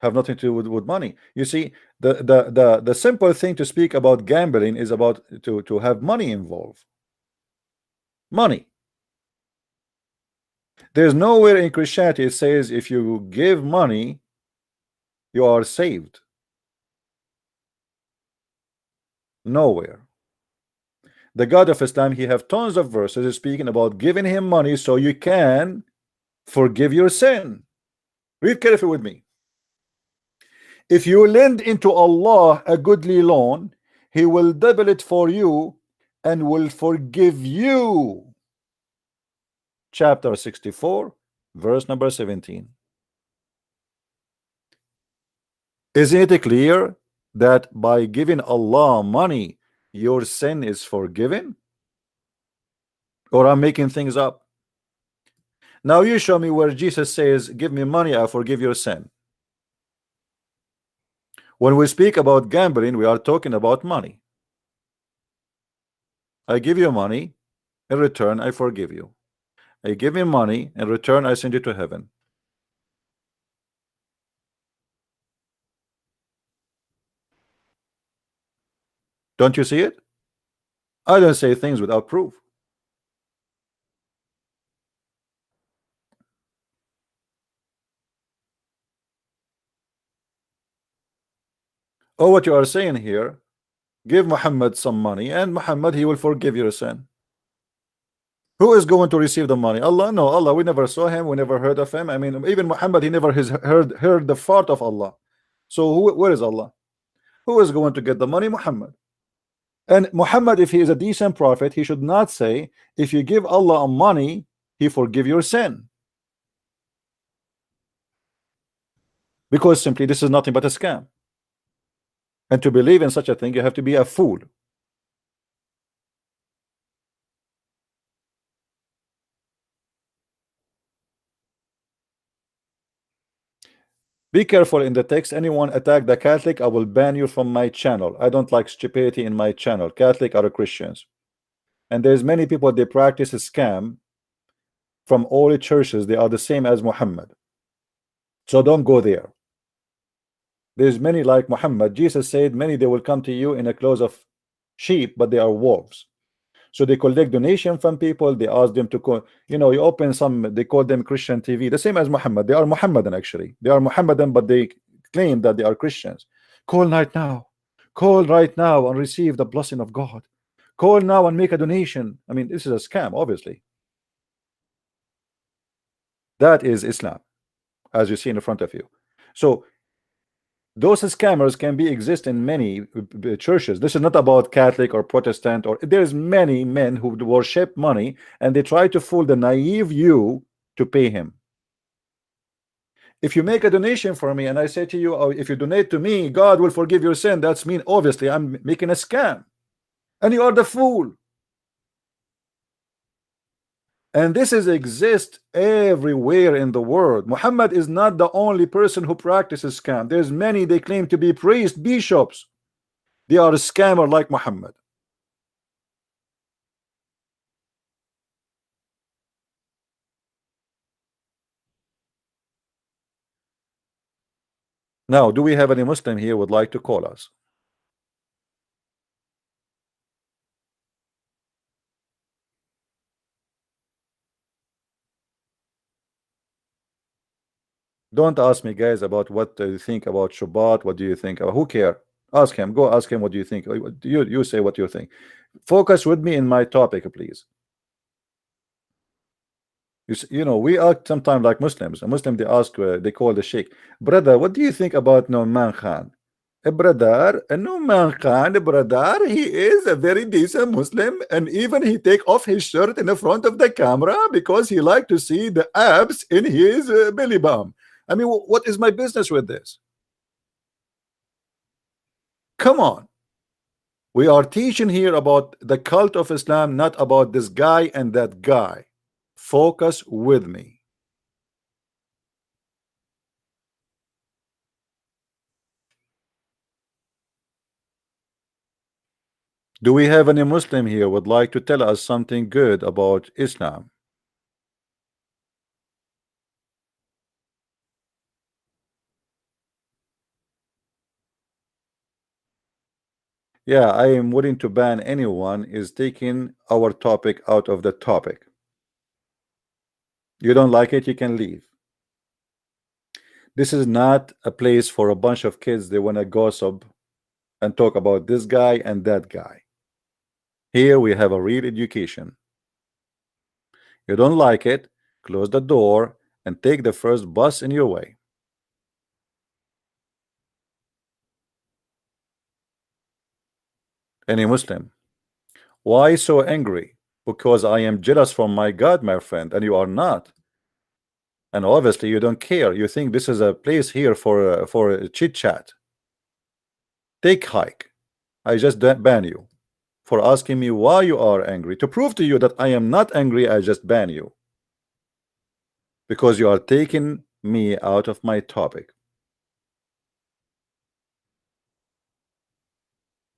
have nothing to do with money. You see, the simple thing to speak about gambling is about to have money involved. Money. There's nowhere in Christianity it says if you give money, you are saved. Nowhere. The God of Islam, he have tons of verses speaking about giving him money so you can forgive your sin. Read carefully with me. If you lend into Allah a goodly loan, he will double it for you and will forgive you. Chapter 64, verse number 17. Isn't it clear that by giving Allah money, your sin is forgiven? Or I'm making things up? Now you show me where Jesus says, give me money, I forgive your sin. When we speak about gambling, we are talking about money. I give you money, in return I forgive you. I give you money, in return I send you to heaven. Don't you see it? I don't say things without proof. Oh, what you are saying here, give Muhammad some money and Muhammad, he will forgive your sin. Who is going to receive the money? Allah? No, Allah, we never saw him, we never heard of him. I mean, even Muhammad, he never has heard the fart of Allah. So where is Allah? Who is going to get the money? Muhammad. And Muhammad, if he is a decent prophet, he should not say, if you give Allah money, he forgive your sin. Because simply this is nothing but a scam. And to believe in such a thing, you have to be a fool. Be careful in the text. Anyone attack the Catholic, I will ban you from my channel. I don't like stupidity in my channel. Catholic are Christians. And there's many people, they practice a scam from all the churches. They are the same as Muhammad. So don't go there. There's many like Muhammad. Jesus said, many they will come to you in a clothes of sheep, but they are wolves. So they collect donation from people. They ask them to call, you know, you open some, they call them Christian TV, the same as Muhammad. They are Muhammadan actually. They are Muhammadan, but they claim that they are Christians. Call right now. Call right now and receive the blessing of God. Call now and make a donation. I mean, this is a scam, obviously. That is Islam, as you see in front of you. So those scammers can be exist in many churches. This is not about Catholic or Protestant, or there's many men who worship money and they try to fool the naive you to pay him. If you make a donation for me and I say to you, oh, if you donate to me, God will forgive your sin, that's mean obviously I'm making a scam and you are the fool. And this is exist everywhere in the world. Muhammad is not the only person who practices scam. There's many, they claim to be priests, bishops. They are a scammer like Muhammad. Now, do we have any Muslim here would like to call us? Don't ask me, guys, about what do you think about Shabbat. What do you think about? Who care? Ask him. Go ask him what do you think. You say what you think. Focus with me in my topic, please. You know, we are sometimes like Muslims. A Muslim, they ask, they call the sheikh, brother, what do you think about Nu'man Khan? Brother, Nu'man Khan, brother, he is a very decent Muslim, and even he take off his shirt in the front of the camera because he like to see the abs in his belly bump. I mean, what is my business with this? Come on. We are teaching here about the cult of Islam, not about this guy and that guy. Focus with me. Do we have any Muslim here would like to tell us something good about Islam? Yeah, I am willing to ban anyone is taking our topic out of the topic. You don't like it, you can leave. This is not a place for a bunch of kids. They want to gossip and talk about this guy and that guy. Here we have a real education. You don't like it, close the door and take the first bus in your way. Any Muslim, why so angry? Because I am jealous from my God, my friend, and you are not. And obviously you don't care. You think this is a place here for a chit chat. Take hike. I just ban you for asking me why you are angry. To prove to you that I am not angry, I just ban you because you are taking me out of my topic.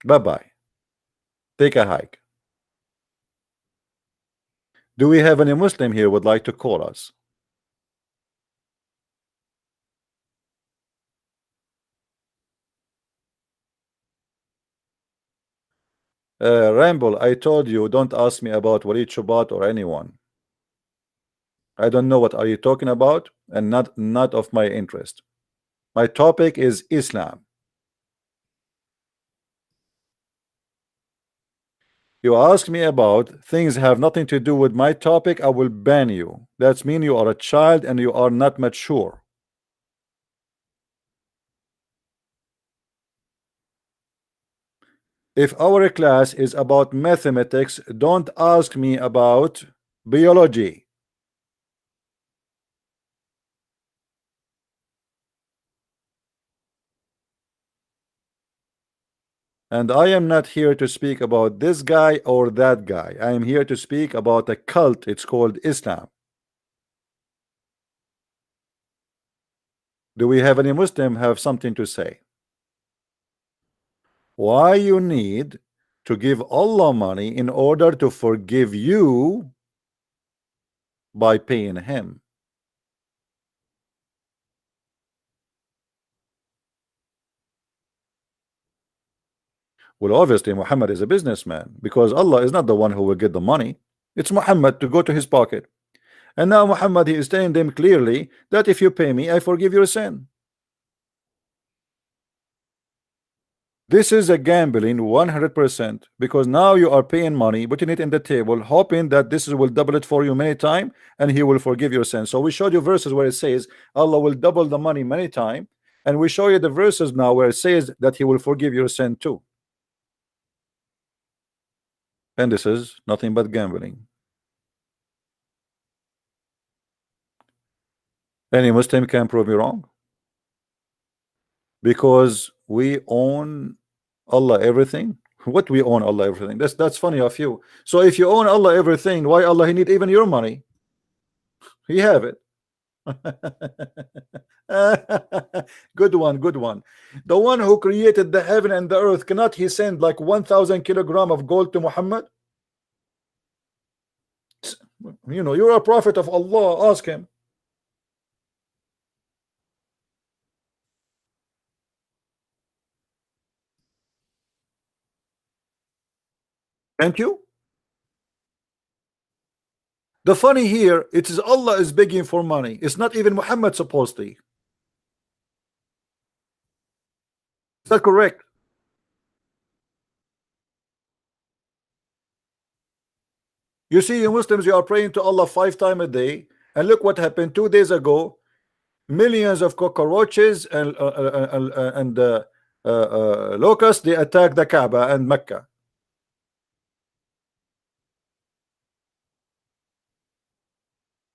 Bye bye. Take a hike. Do we have any Muslim here would like to call us? Ramble, I told you don't ask me about Walid Shubat or anyone. I don't know what are you talking about, and not of my interest. My topic is Islam. You ask me about things have nothing to do with my topic, I will ban you. That's mean you are a child and you are not mature. If our class is about mathematics, don't ask me about biology. And I am not here to speak about this guy or that guy. I am here to speak about a cult. It's called Islam. Do we have any Muslim have something to say? Why you need to give Allah money in order to forgive you by paying him? Well, obviously Muhammad is a businessman because Allah is not the one who will get the money. It's Muhammad to go to his pocket. And now Muhammad, he is telling them clearly that if you pay me, I forgive your sin. This is a gambling 100% because now you are paying money, putting it in the table, hoping that this will double it for you many times and he will forgive your sin. So we showed you verses where it says Allah will double the money many times, and we show you the verses now where it says that he will forgive your sin too. And this is nothing but gambling. Any Muslim can prove me wrong because we own Allah everything. What we own Allah everything? That's funny of you. So if you own Allah everything, why Allah he need even your money? He have it. Good one, good one. The one who created the heaven and the earth, cannot he send like 1,000 kilogram of gold to Muhammad? You know, you're a prophet of Allah, ask him. Thank you. The funny here, it is Allah is begging for money. It's not even Muhammad supposedly. Is that correct? You see, you Muslims, you are praying to Allah 5 times a day, and look what happened 2 days ago. Millions of cockroaches and locusts, they attacked the Kaaba and Mecca.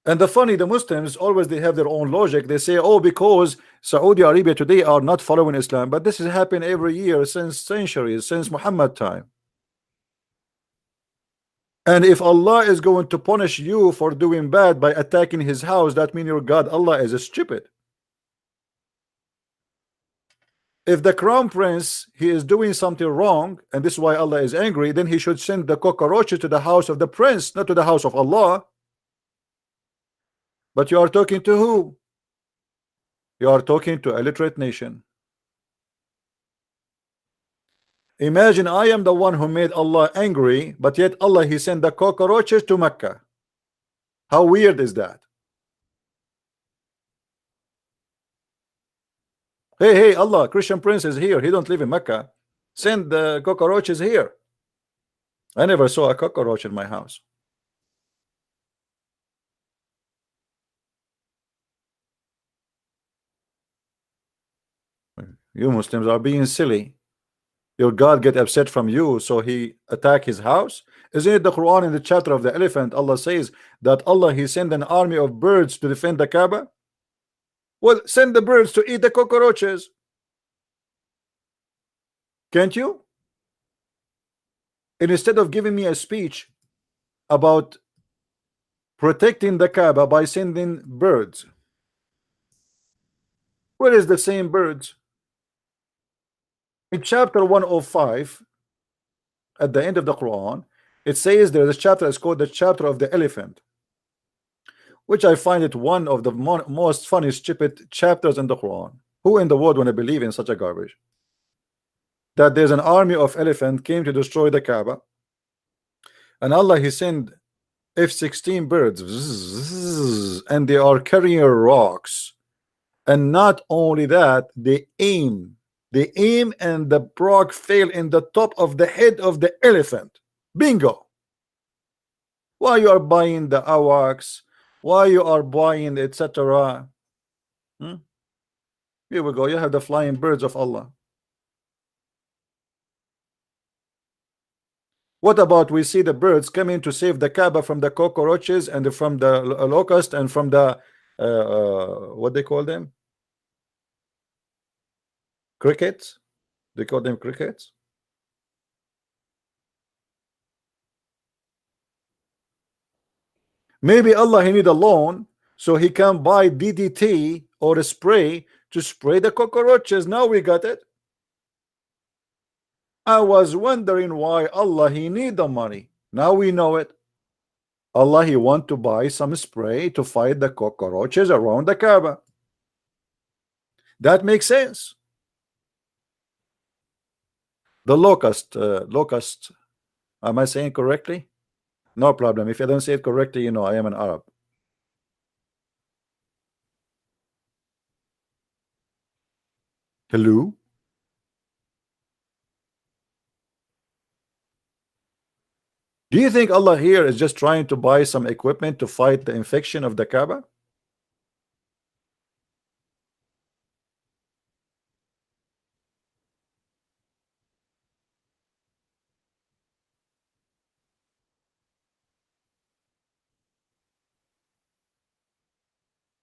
And the funny, the Muslims always they have their own logic. They say, oh, because Saudi Arabia today are not following Islam, but this has happened every year since centuries, since Muhammad time. And if Allah is going to punish you for doing bad by attacking his house, that means your God Allah is stupid. If the crown prince he is doing something wrong, and this is why Allah is angry, then he should send the cockroaches to the house of the prince, not to the house of Allah. But you are talking to who? You are talking to a illiterate nation. Imagine I am the one who made Allah angry, but yet Allah he sent the cockroaches to Mecca. How weird is that? Hey, Allah, Christian Prince is here. He don't live in Mecca. Send the cockroaches here. I never saw a cockroach in my house. You Muslims are being silly. Your God get upset from you, so he attack his house. Isn't it the Quran in the chapter of the elephant? Allah says that Allah he sent an army of birds to defend the Kaaba. Well, send the birds to eat the cockroaches. Can't you? And instead of giving me a speech about protecting the Kaaba by sending birds, where is the same birds? In chapter 105, at the end of the Quran, it says there's a chapter is called the chapter of the elephant, which I find it one of the most funny, stupid chapters in the Quran. Who in the world want to believe in such a garbage? That there's an army of elephant came to destroy the Kaaba, and Allah he sent F-16 birds, and they are carrying rocks. And not only that, they aim, and the rock fell in the top of the head of the elephant. Bingo. Why you are buying the AWACS? Why you are buying etc.? Here we go. You have the flying birds of Allah. What about we see the birds coming to save the Kaaba from the cockroaches and from the locust and from the what they call them? Crickets? They call them crickets? Maybe Allah he need a loan so he can buy DDT or a spray to spray the cockroaches. Now we got it. I was wondering why Allah he need the money. Now we know it. Allah he want to buy some spray to fight the cockroaches around the Kaaba. That makes sense. The locust, am I saying correctly? No problem. If I don't say it correctly, you know I am an Arab. Hello? Do you think Allah here is just trying to buy some equipment to fight the infection of the Kaaba?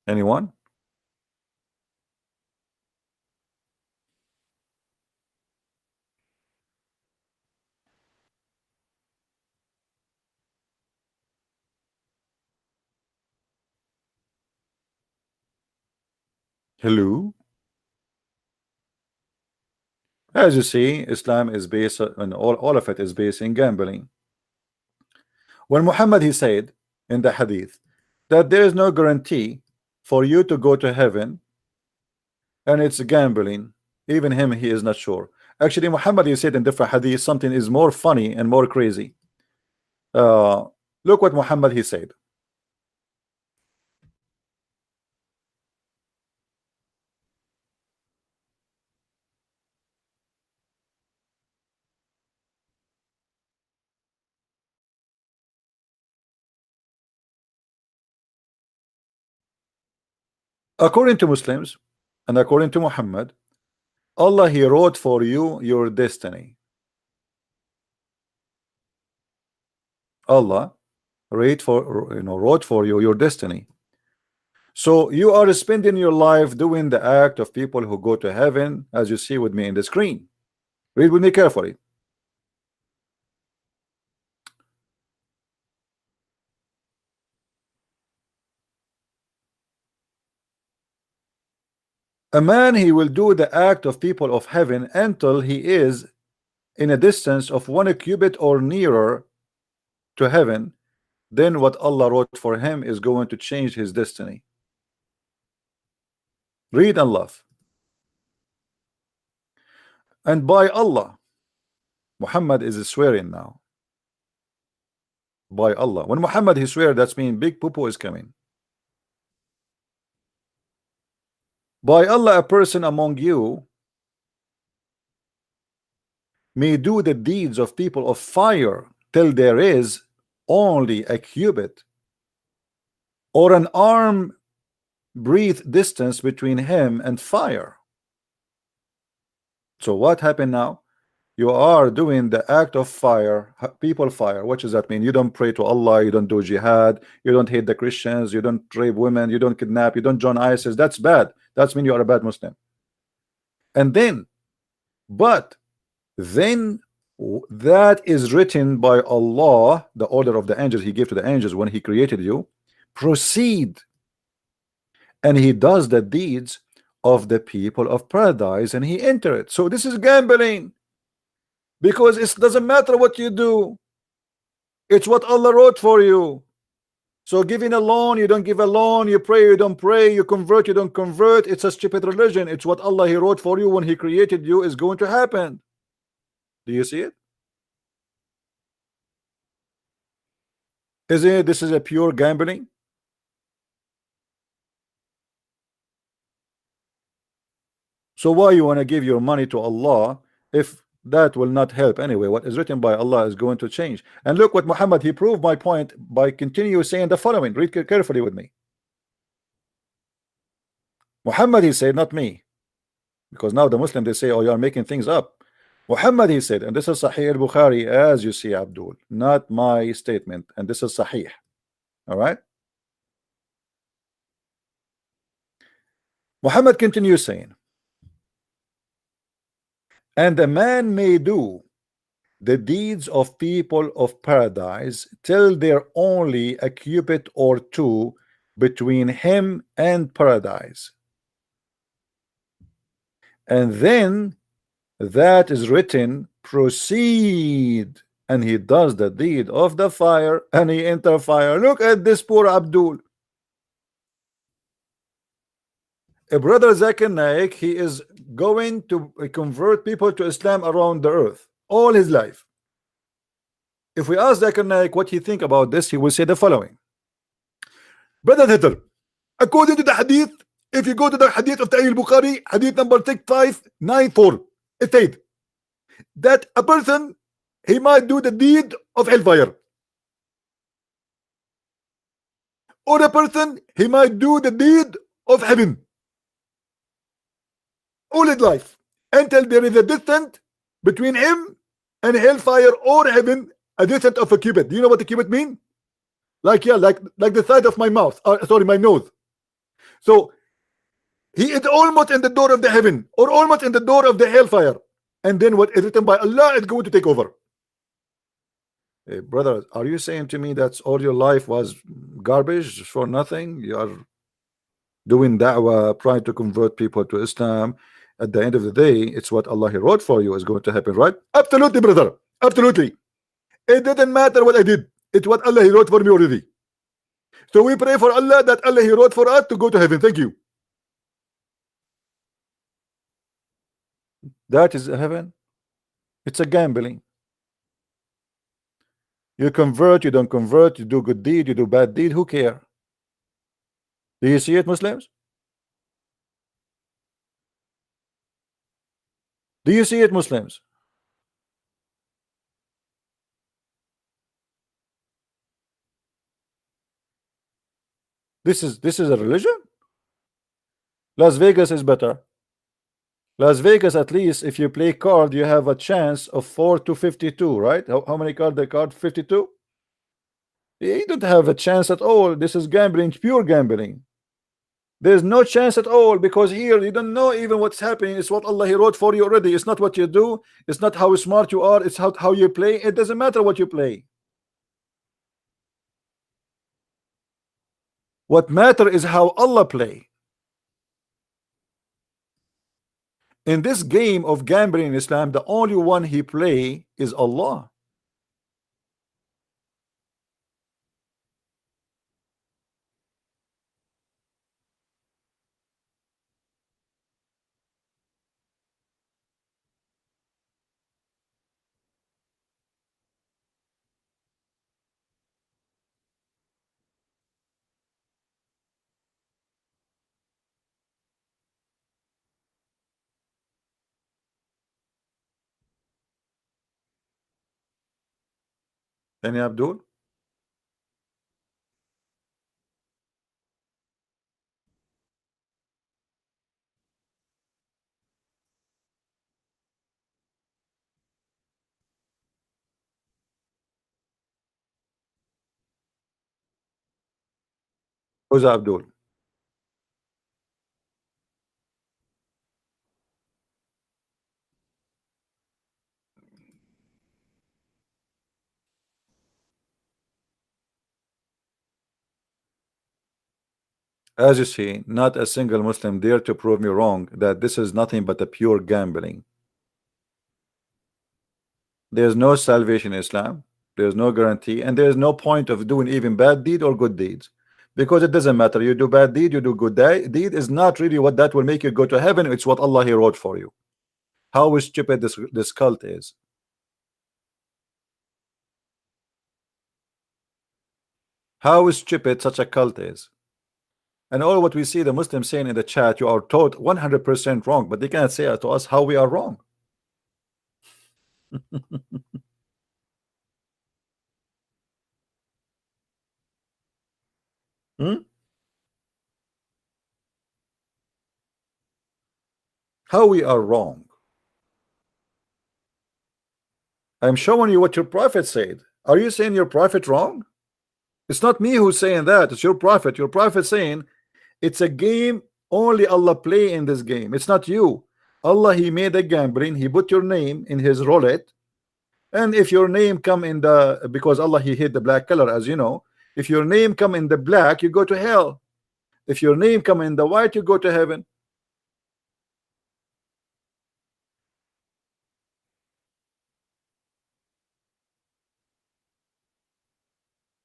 Anyone? Hello? As you see, Islam is based on all of it is based in gambling. When Muhammad he said in the hadith that there is no guarantee for you to go to heaven, and it's gambling, even him he is not sure. Actually, Muhammad he said in different hadith something is more funny and more crazy. Look what Muhammad he said. According to Muslims and according to Muhammad, Allah he wrote for you your destiny. Allah wrote for you your destiny. So you are spending your life doing the act of people who go to heaven, as you see with me in the screen. Read with me carefully. A man he will do the act of people of heaven until he is in a distance of 1 cubit or nearer to heaven. Then what Allah wrote for him is going to change his destiny. Read and love. And by Allah, Muhammad is swearing now by Allah. When Muhammad he swear, that's mean big poo is coming. By Allah, a person among you may do the deeds of people of fire till there is only a cubit or an arm breadth distance between him and fire. So what happened now? You are doing the act of fire, people fire. What does that mean? You don't pray to Allah, you don't do jihad, you don't hate the Christians, you don't rape women, you don't kidnap, you don't join ISIS. That's bad. That's mean you are a bad Muslim. And then, but then that is written by Allah, the order of the angels he gave to the angels when he created you. Proceed, and he does the deeds of the people of paradise, and he enter it. So this is gambling, because it doesn't matter what you do, it's what Allah wrote for you. So giving a loan, you don't give a loan, you pray, you don't pray, you convert, you don't convert, it's a stupid religion. It's what Allah he wrote for you when he created you is going to happen. Do you see it? Isn't it? This is a pure gambling. So why you want to give your money to Allah if that will not help anyway? What is written by Allah is going to change. And look what Muhammad, he proved my point by continue saying the following. Read carefully with me. Muhammad, he said, not me, because now the Muslim they say, oh, you are making things up. Muhammad, he said, and this is Sahih al-Bukhari, as you see, Abdul, not my statement, and this is Sahih. All right. Muhammad continues saying, and a man may do the deeds of people of paradise till there only a cubit or two between him and paradise, and then that is written, proceed, and he does the deed of the fire, and he enter fire. Look at this poor Abdul. A brother Zakir Naik, he is going to convert people to Islam around the earth all his life. If we ask Zakir Naik what he think about this, he will say the following. Brother Hitler, according to the hadith, if you go to the hadith of Sahih al-Bukhari, hadith number 6594, it said that a person, he might do the deed of hellfire, or a person, he might do the deed of heaven all his life until there is a distance between him and hellfire or heaven, a distance of a cubit. Do you know what a cubit mean? Like, yeah, like the side of my mouth, sorry, my nose. So he is almost in the door of the heaven or almost in the door of the hellfire, and then what is written by Allah is going to take over. Hey, brother, are you saying to me that all your life was garbage for nothing? You are doing da'wah, trying to convert people to Islam. At the end of the day, it's what Allah he wrote for you is going to happen, right? Absolutely, brother. Absolutely. It doesn't matter what I did. It's what Allah he wrote for me already. So we pray for Allah that Allah he wrote for us to go to heaven. Thank you. That is heaven. It's a gambling. You convert, you don't convert, you do good deed, you do bad deed, who care? Do you see it, Muslims? Do you see it, Muslims? This is a religion. Las Vegas is better. Las Vegas, at least if you play card, you have a chance of 4 to 52, right? How many card the card? 52. You don't have a chance at all. This is gambling, pure gambling. There's no chance at all, because here you don't know even what's happening. It's what Allah he wrote for you already. It's not what you do, it's not how smart you are, it's how you play. It doesn't matter what you play. What matter is how Allah play. In this game of gambling in Islam, the only one he play is Allah. Any Abdul? Who's Abdul? As you see, not a single Muslim dare to prove me wrong that this is nothing but a pure gambling. There's no salvation in Islam. There's no guarantee, and there's no point of doing even bad deed or good deeds, because it doesn't matter. You do bad deed, you do good deed is not really what that will make you go to heaven. It's what Allah He wrote for you. How stupid this cult is. How stupid such a cult is. And all what we see the Muslims saying in the chat, you are taught 100% wrong, but they cannot say to us how we are wrong. Hmm? How we are wrong. I'm showing you what your prophet said. Are you saying your prophet wrong? It's not me who's saying that. It's your prophet. Your prophet saying it's a game. Only Allah play in this game. It's not you. Allah He made a gambling. He put your name in His roulette. And if your name come in the, because Allah He hid the black color, as you know, if your name come in the black, you go to hell. If your name come in the white, you go to heaven.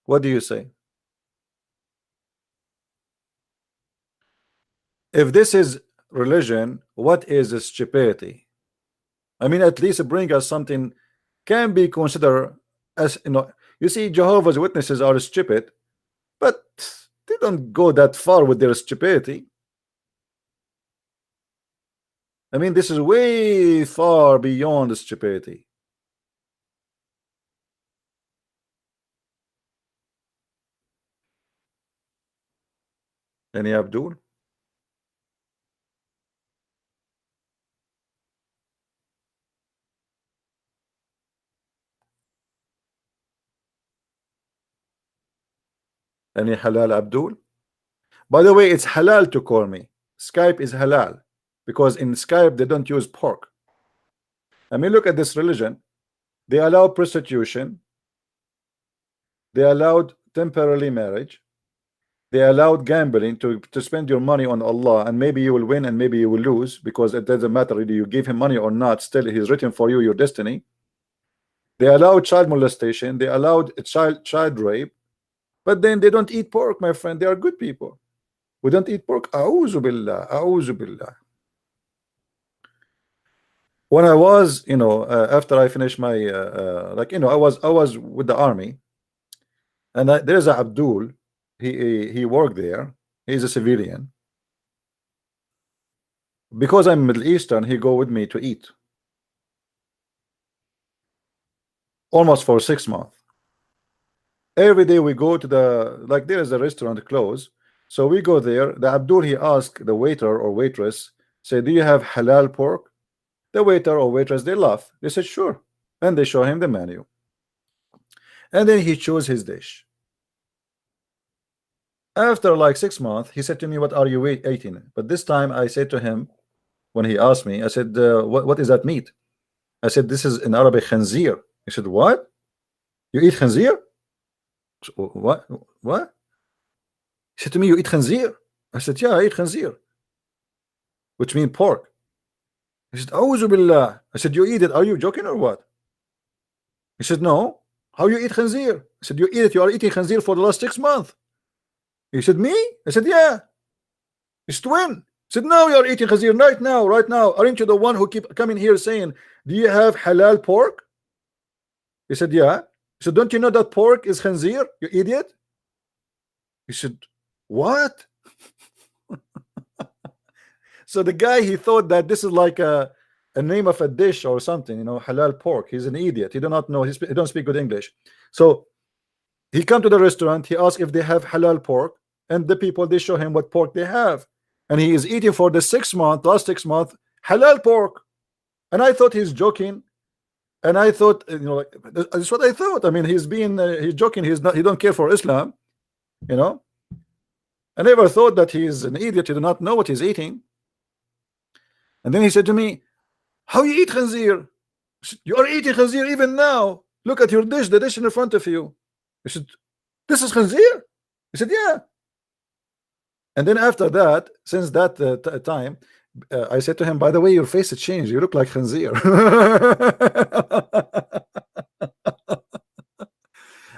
What do you say? If this is religion, what is stupidity? I mean, at least bring us something can be considered as, you know. You see, Jehovah's Witnesses are stupid, but they don't go that far with their stupidity. I mean, this is way far beyond stupidity. Any Abdul? Any halal Abdul? By the way, it's halal to call me. Skype is halal because in Skype they don't use pork. I mean, look at this religion. They allow prostitution. They allowed temporary marriage. They allowed gambling to spend your money on Allah, and maybe you will win and maybe you will lose, because it doesn't matter whether you give him money or not, still he's written for you your destiny. They allowed child molestation. They allowed child rape. But then they don't eat pork, my friend. They are good people. We don't eat pork. A'udhu billah. A'udhu billah. When I was, you know, after I finished my, like, you know, I was with the army, and there's a Abdul. He worked there. He's a civilian. Because I'm Middle Eastern, he go with me to eat. Almost for 6 months. Every day we go to the, like, there is a restaurant close, so we go there. The Abdul, he asked the waiter or waitress, say, do you have halal pork? The waiter or waitress, they laugh. They said sure, and they show him the menu, and then he chose his dish. After like 6 months, he said to me, what are you eating? But this time I said to him, when he asked me, I said, what is that meat? I said, this is in Arabic khanzir. He said, what? You eat khanzir? What? What? He said to me, you eat khanzir? I said, yeah, I eat khanzir, which means pork. He said, Auzu billah. I said, you eat it. Are you joking or what? He said, no. How you eat khanzir? I said, you eat it. You are eating khanzir for the last 6 months. He said, me? I said, yeah. It's twin. He said, no, you are eating khanzir right now, right now. Aren't you the one who keep coming here saying, do you have halal pork? He said, yeah. He said, don't you know that pork is khanzir, you idiot? He said, what? So the guy, he thought that this is like a name of a dish or something, you know, halal pork. He's an idiot. He do not know. He don't speak good English. So He come to the restaurant, he asked if they have halal pork, and the people, they show him what pork they have, and he is eating for the 6 month, last 6 months, halal pork. And I thought he's joking, and I thought, you know, like, that's what I thought. I mean, he's being he's joking, he's not, he don't care for Islam, you know. I never thought that he's an idiot, he do not know what he's eating. And then he said to me, how you eat khanzir? You are eating khanzir even now. Look at your dish, the dish in front of you. I said, this is khanzir? He said, yeah. And then after that, since that time, I said to him, by the way, your face has changed. You look like khanzir.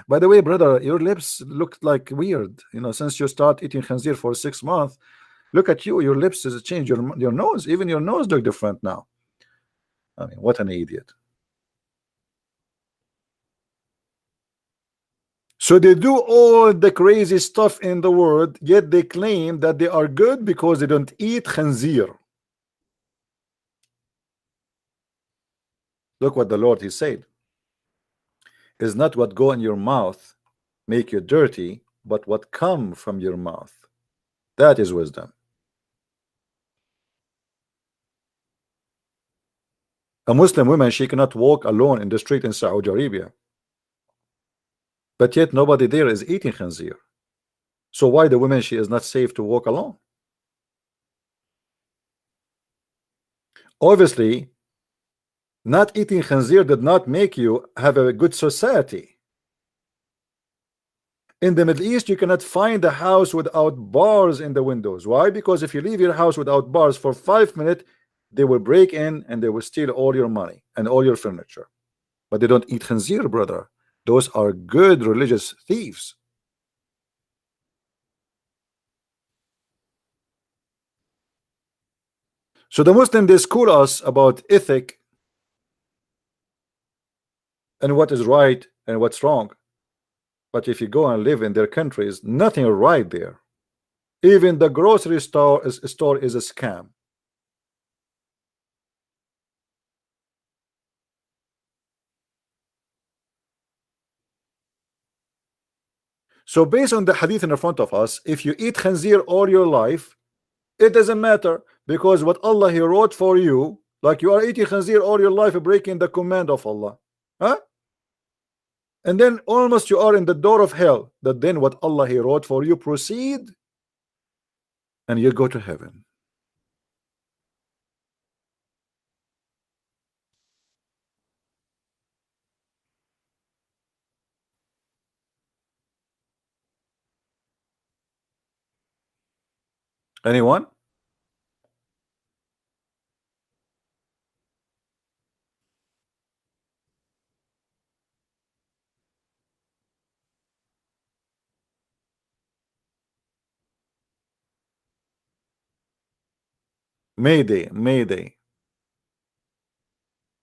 By the way, brother, your lips look like weird. You know, since you start eating khanzir for 6 months, look at you. Your lips has changed. Your nose, even your nose look different now. I mean, what an idiot. So they do all the crazy stuff in the world, yet they claim that they are good because they don't eat khanzir. Look what the Lord he said. Is not what go in your mouth make you dirty, but what come from your mouth. That is wisdom. A Muslim woman, she cannot walk alone in the street in Saudi Arabia, but yet nobody there is eating khanzir. So why the woman, she is not safe to walk alone? Obviously, not eating khanzir did not make you have a good society. In the Middle East, you cannot find a house without bars in the windows. Why? Because if you leave your house without bars for 5 minutes, they will break in and they will steal all your money and all your furniture. But they don't eat khanzir, brother. Those are good religious thieves. So the Muslim, they school us about ethic and what is right and what's wrong. But if you go and live in their countries, nothing right there. Even the grocery store is a scam. So based on the hadith in front of us, if you eat khanzir all your life, it doesn't matter, because what Allah he wrote for you, like you are eating khanzir all your life, breaking the command of Allah, huh? And then almost you are in the door of hell. That then what Allah he wrote for you proceed, and you go to heaven. Anyone? Mayday, Mayday.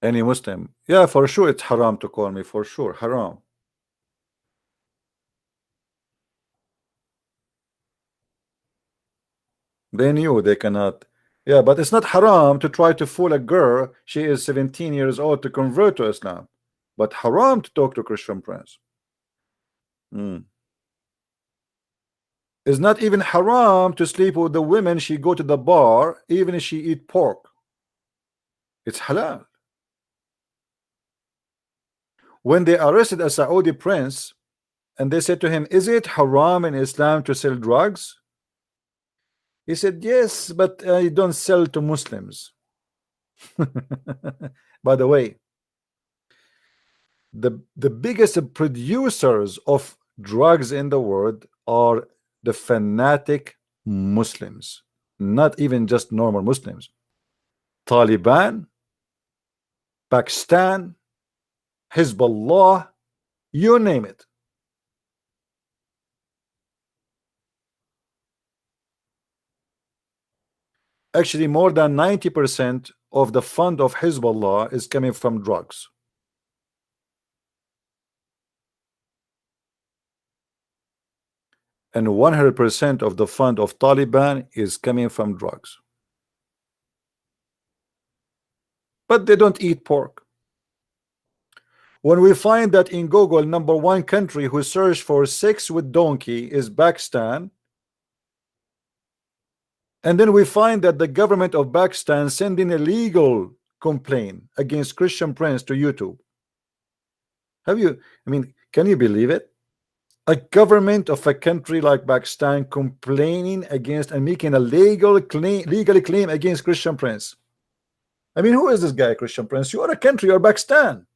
Any Muslim? Yeah, for sure it's haram to call me, for sure, haram. They knew they cannot. Yeah, but it's not haram to try to fool a girl. She is 17 years old to convert to Islam, but haram to talk to Christian prince. It's not even haram to sleep with the women. She go to the bar even if she eat pork. It's halal. When they arrested a Saudi prince and they said to him, is it haram in Islam to sell drugs? He said, yes, but I don't sell to Muslims. By the way, the biggest producers of drugs in the world are the fanatic Muslims, not even just normal Muslims. Taliban, Pakistan, Hezbollah, you name it. Actually, more than 90% of the fund of Hezbollah is coming from drugs. And 100% of the fund of Taliban is coming from drugs. But they don't eat pork. When we find that in Google, #1 country who search for sex with donkey is Pakistan, and then we find that the government of Pakistan sending a legal complaint against Christian Prince to YouTube. Have you, I mean, can you believe it? A government of a country like Pakistan complaining against and making a legally claim against Christian Prince. I mean, who is this guy, Christian Prince? You are a country, you're Pakistan.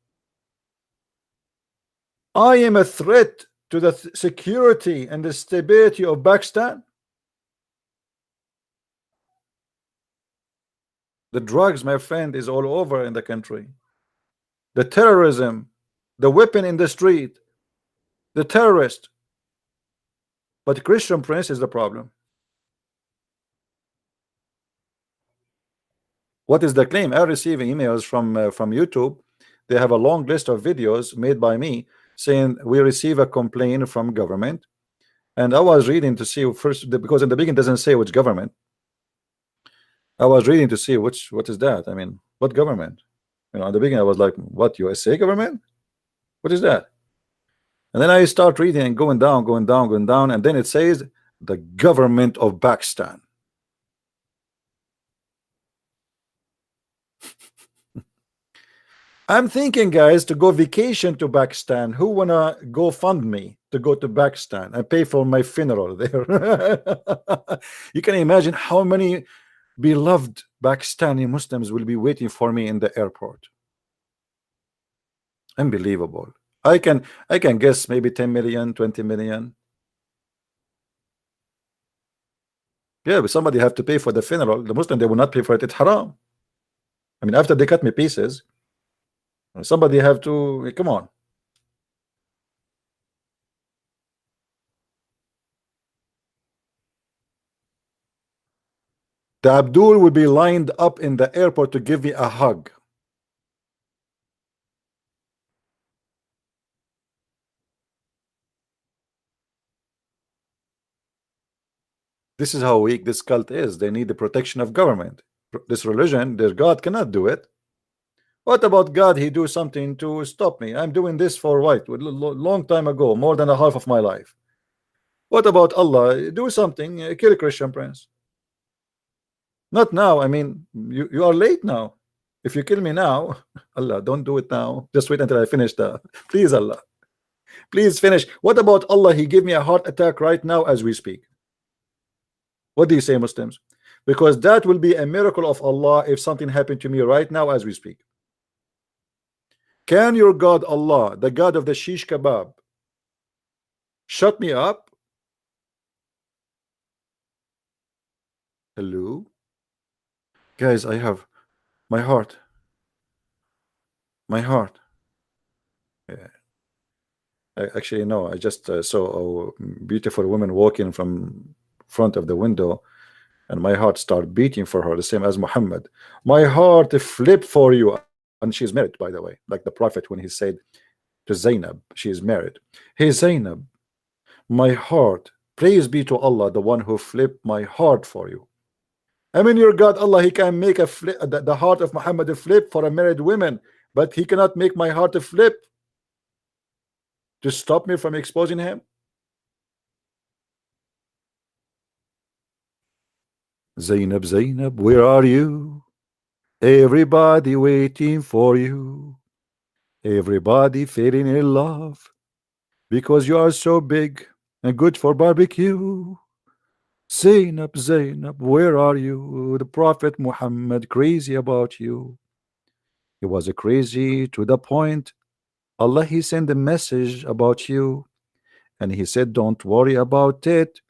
I am a threat to the security and the stability of Pakistan. The drugs, my friend, is all over in the country. The terrorism, the weapon in the street, the terrorist. But Christian Prince is the problem. What is the claim? I receive emails from YouTube. They have a long list of videos made by me saying we receive a complaint from government. And I was reading to see first, because in the beginning it doesn't say which government. I was reading to see what is that. I mean, what government? You know, in the beginning I was like, what, USA government? What is that? And then I start reading and going down, and then it says the government of Pakistan. I'm thinking, guys, to go vacation to Pakistan. Who wanna go fund me to go to Pakistan and pay for my funeral there? You can imagine how many beloved Pakistani Muslims will be waiting for me in the airport. Unbelievable. I can guess maybe 10 million, 20 million. Yeah, but somebody have to pay for the funeral. The Muslim, they will not pay for it. It's haram. I mean, after they cut me pieces, somebody have to, come on. The Abdul will be lined up in the airport to give me a hug. This is how weak this cult is. They need the protection of government. This religion, their God cannot do it. What about God? He do something to stop me. I'm doing this for what? Long time ago, more than a half of my life. What about Allah? Do something, kill Christian Prince. Not now. I mean, you are late now. If you kill me now, Allah, don't do it now. Just wait until I finish the. Please, Allah, please finish. What about Allah? He gave me a heart attack right now as we speak. What do you say, Muslims? Because that will be a miracle of Allah if something happened to me right now as we speak. Can your God Allah, the God of the shish kebab, shut me up? Hello? Guys, I have my heart. My heart. Yeah. Actually, no, I just saw a beautiful woman walking from front of the window, and my heart started beating for her, the same as Muhammad. My heart flipped for you. And she's married, by the way, like the Prophet when he said to Zainab, she is married. Hey, Zainab, my heart, praise be to Allah, the one who flipped my heart for you. I mean, your God, Allah, He can make a flip, the heart of Muhammad a flip for a married woman, but He cannot make my heart a flip to stop me from exposing him. Zainab, Zainab, where are you? Everybody waiting for you. Everybody falling in love because you are so big and good for barbecue. Zainab, Zainab, where are you? The Prophet Muhammad crazy about you. He was crazy to the point Allah He sent a message about you, and He said, don't worry about it.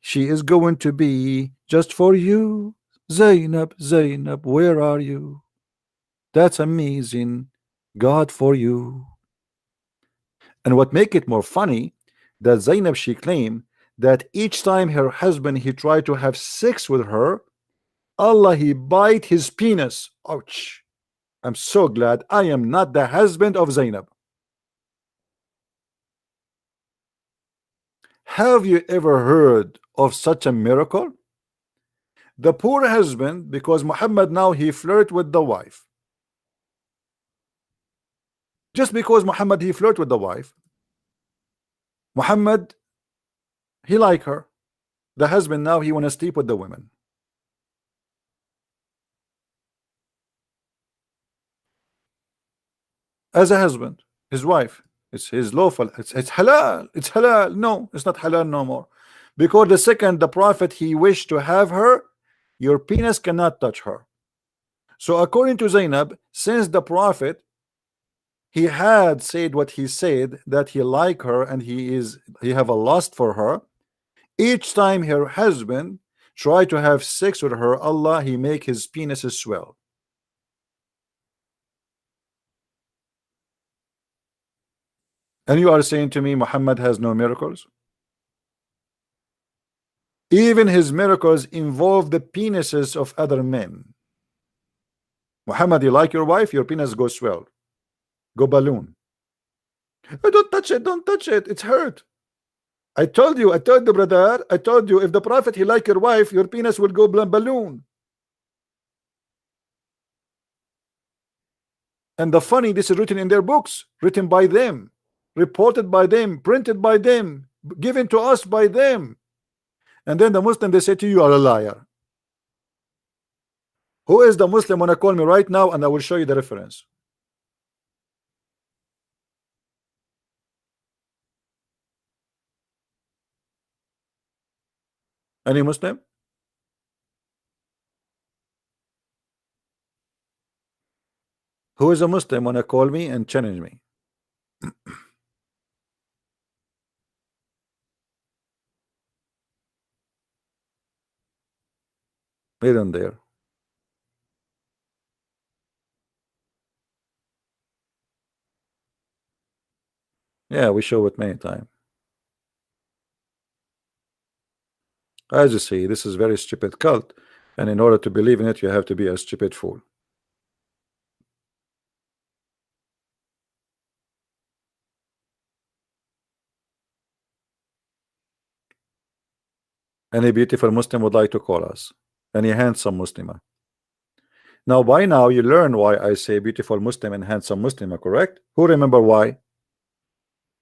She is going to be just for you. Zainab, Zainab, where are you? That's amazing. God for you. And what make it more funny, that Zainab, she claimed that each time her husband he tried to have sex with her, Allah He bite his penis. Ouch. I'm so glad I am not the husband of Zainab. Have you ever heard of such a miracle? The poor husband, because Muhammad now he flirt with the wife. Just because Muhammad he flirt with the wife, Muhammad he like her, the husband now he want to sleep with the women. As a husband, his wife, it's his lawful, it's halal, it's halal. No, it's not halal no more, because the second the prophet he wished to have her, your penis cannot touch her. So according to Zainab, since the prophet he had said what he said, that he like her and he have a lust for her, each time her husband try to have sex with her, Allah he make his penis swell. And you are saying to me Muhammad has no miracles? Even his miracles involve the penises of other men. Muhammad, you like your wife, your penis go swell, go balloon. Oh, don't touch it, don't touch it, it's hurt. I told you, I told the brother, I told you, if the prophet he like your wife, your penis will go balloon. And the funny, this is written in their books, written by them, reported by them, printed by them, given to us by them. And then the Muslim they say to you, you are a liar. Who is the Muslim? Wanna call me right now and I will show you the reference. Any Muslim? Who is a Muslim wanna call me and challenge me? They don't dare. Yeah, we show it many times. As you see, this is very stupid cult, and in order to believe in it, you have to be a stupid fool. Any beautiful Muslim would like to call us? Any handsome Muslimah? Now, by now, you learn why I say beautiful Muslim and handsome Muslimah, correct? Who remember why?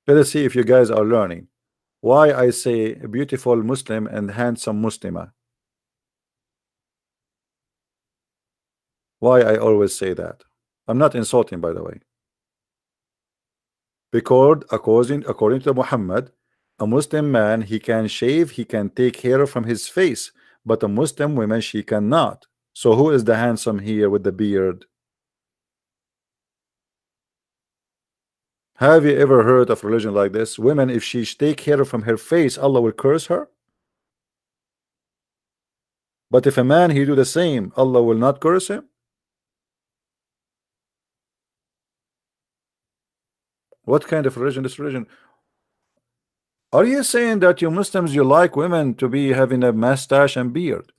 Let us see if you guys are learning why I say beautiful Muslim and handsome Muslimah. Why I always say that. I'm not insulting, by the way. Because according to Muhammad, a Muslim man he can shave, he can take hair from his face, but a Muslim woman she cannot. So who is the handsome here with the beard? Have you ever heard of religion like this? Women, if she take hair from her face, Allah will curse her. But if a man he do the same, Allah will not curse him. What kind of religion this religion? Are you saying that you Muslims you like women to be having a mustache and beard?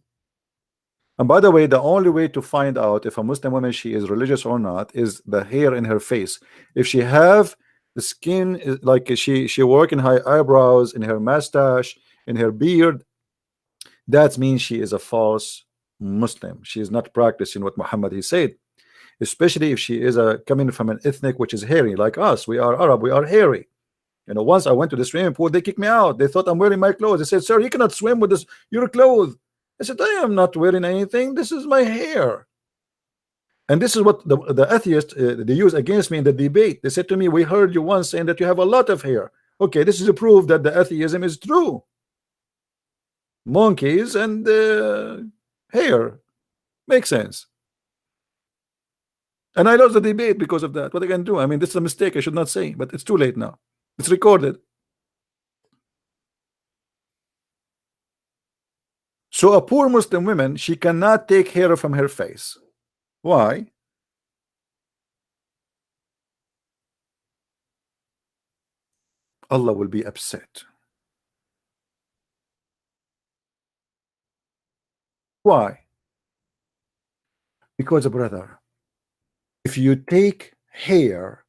And by the way, the only way to find out if a Muslim woman she is religious or not is the hair in her face. If she have the skin like she work in high eyebrows, in her mustache, in her beard, that means she is a false Muslim. She is not practicing what Muhammad he said. Especially if she is coming from an ethnic which is hairy like us. We are Arab, we are hairy. You know, once I went to the swimming pool, they kicked me out. They thought I'm wearing my clothes. They said, sir, you cannot swim with this your clothes. I said, I am not wearing anything. This is my hair. And this is what the atheists they use against me in the debate. They said to me, we heard you once saying that you have a lot of hair. Okay, this is a proof that the atheism is true. Monkeys and hair makes sense. And I lost the debate because of that. What I can do? I mean, this is a mistake. I should not say, but it's too late now. It's recorded. So a poor Muslim woman, she cannot take hair from her face. Why? Allah will be upset. Why? Because, brother, if you take hair,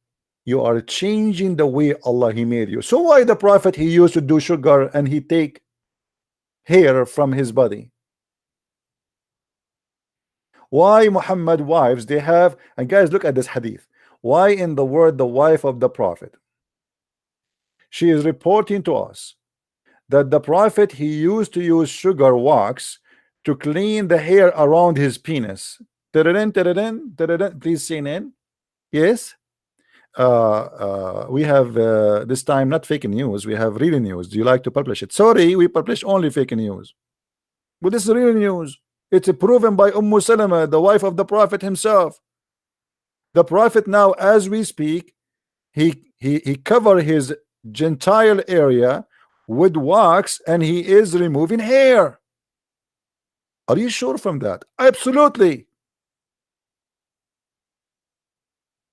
you are changing the way Allah he made you. So why the prophet he used to do sugar and he take hair from his body? Why Muhammad wives they have, and guys look at this hadith, Why in the word the wife of the prophet? She is reporting to us that the prophet, he used to use sugar wax to clean the hair around his penis. Please CNN. Yes. We have this time not fake news, we have real news. Do you like to publish it? Sorry, we publish only fake news, but this is real news. It's proven by Salama, the wife of the prophet himself. The prophet now, as we speak, he cover his gentile area with wax, and he is removing hair. Are you sure from that? Absolutely.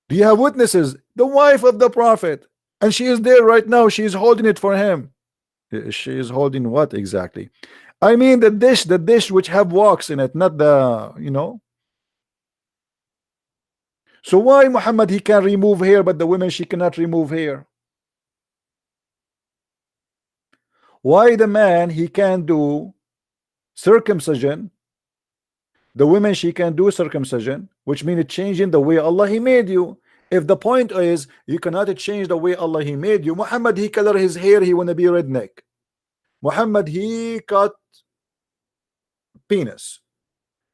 Do you have witnesses? The wife of the prophet, and she is there right now. She is holding it for him. She is holding what exactly? I mean the dish which have wax in it, not the, you know. So why Muhammad, he can remove hair, but the women, she cannot remove hair? Why the man, he can do circumcision, the women, she can do circumcision, which means changing the way Allah he made you. If the point is you cannot change the way Allah he made you, Muhammad, he color his hair, he wanna be redneck. Muhammad, he cut penis.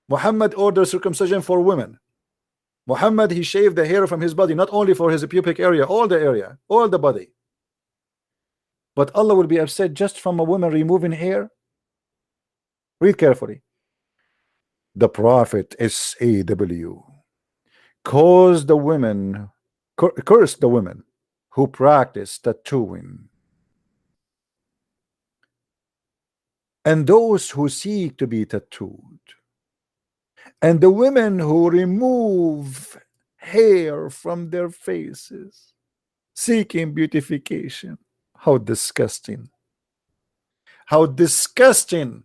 Muhammad ordered circumcision for women. Muhammad, he shaved the hair from his body, not only for his pubic area, all the area, all the body. But Allah will be upset just from a woman removing hair? Read carefully. The Prophet SAW cursed the women who practice tattooing and those who seek to be tattooed, and the women who remove hair from their faces seeking beautification. How disgusting. How disgusting.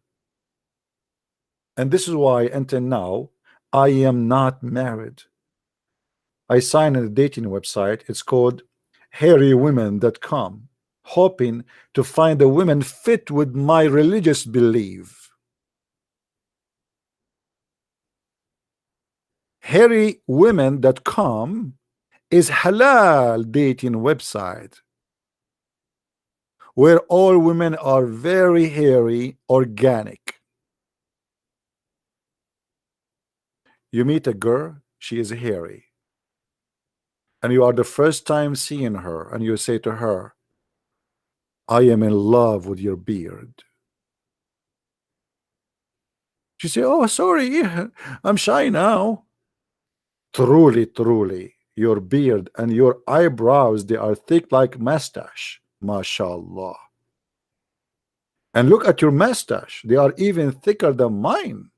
And this is why until now I am not married. I signed a dating website. It's called hairywomen.com, hoping to find a woman fit with my religious belief. Hairywomen.com is halal dating website where all women are very hairy, organic. You meet a girl, she is hairy, and you are the first time seeing her, and you say to her, I am in love with your beard. She say, oh, sorry, I'm shy now. Truly, truly, your beard and your eyebrows, they are thick like mustache. MashaAllah. And look at your mustache. They are even thicker than mine.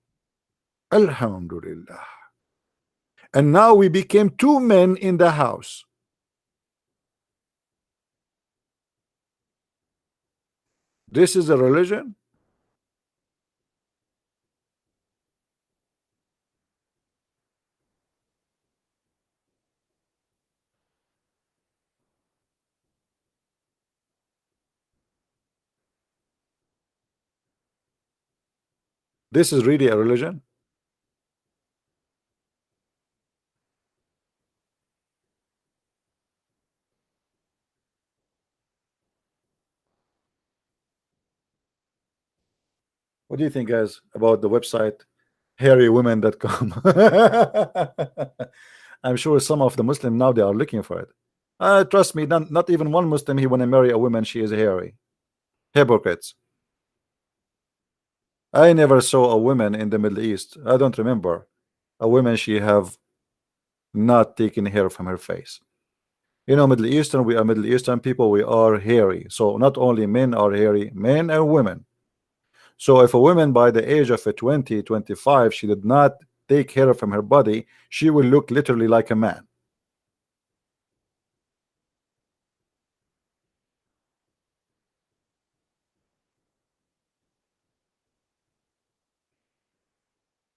Alhamdulillah. And now we became two men in the house. This is a religion? This is really a religion? What do you think, guys, about the website hairywomen.com? I'm sure some of the Muslims now, they are looking for it. Trust me, not even one Muslim he want to marry a woman she is hairy. Hypocrites. I never saw a woman in the Middle East, I don't remember a woman she have not taken hair from her face. You know, Middle Eastern, we are Middle Eastern people, we are hairy. So not only men are hairy, men and women. So if a woman by the age of 20, 25, she did not take hair from her body, she will look literally like a man.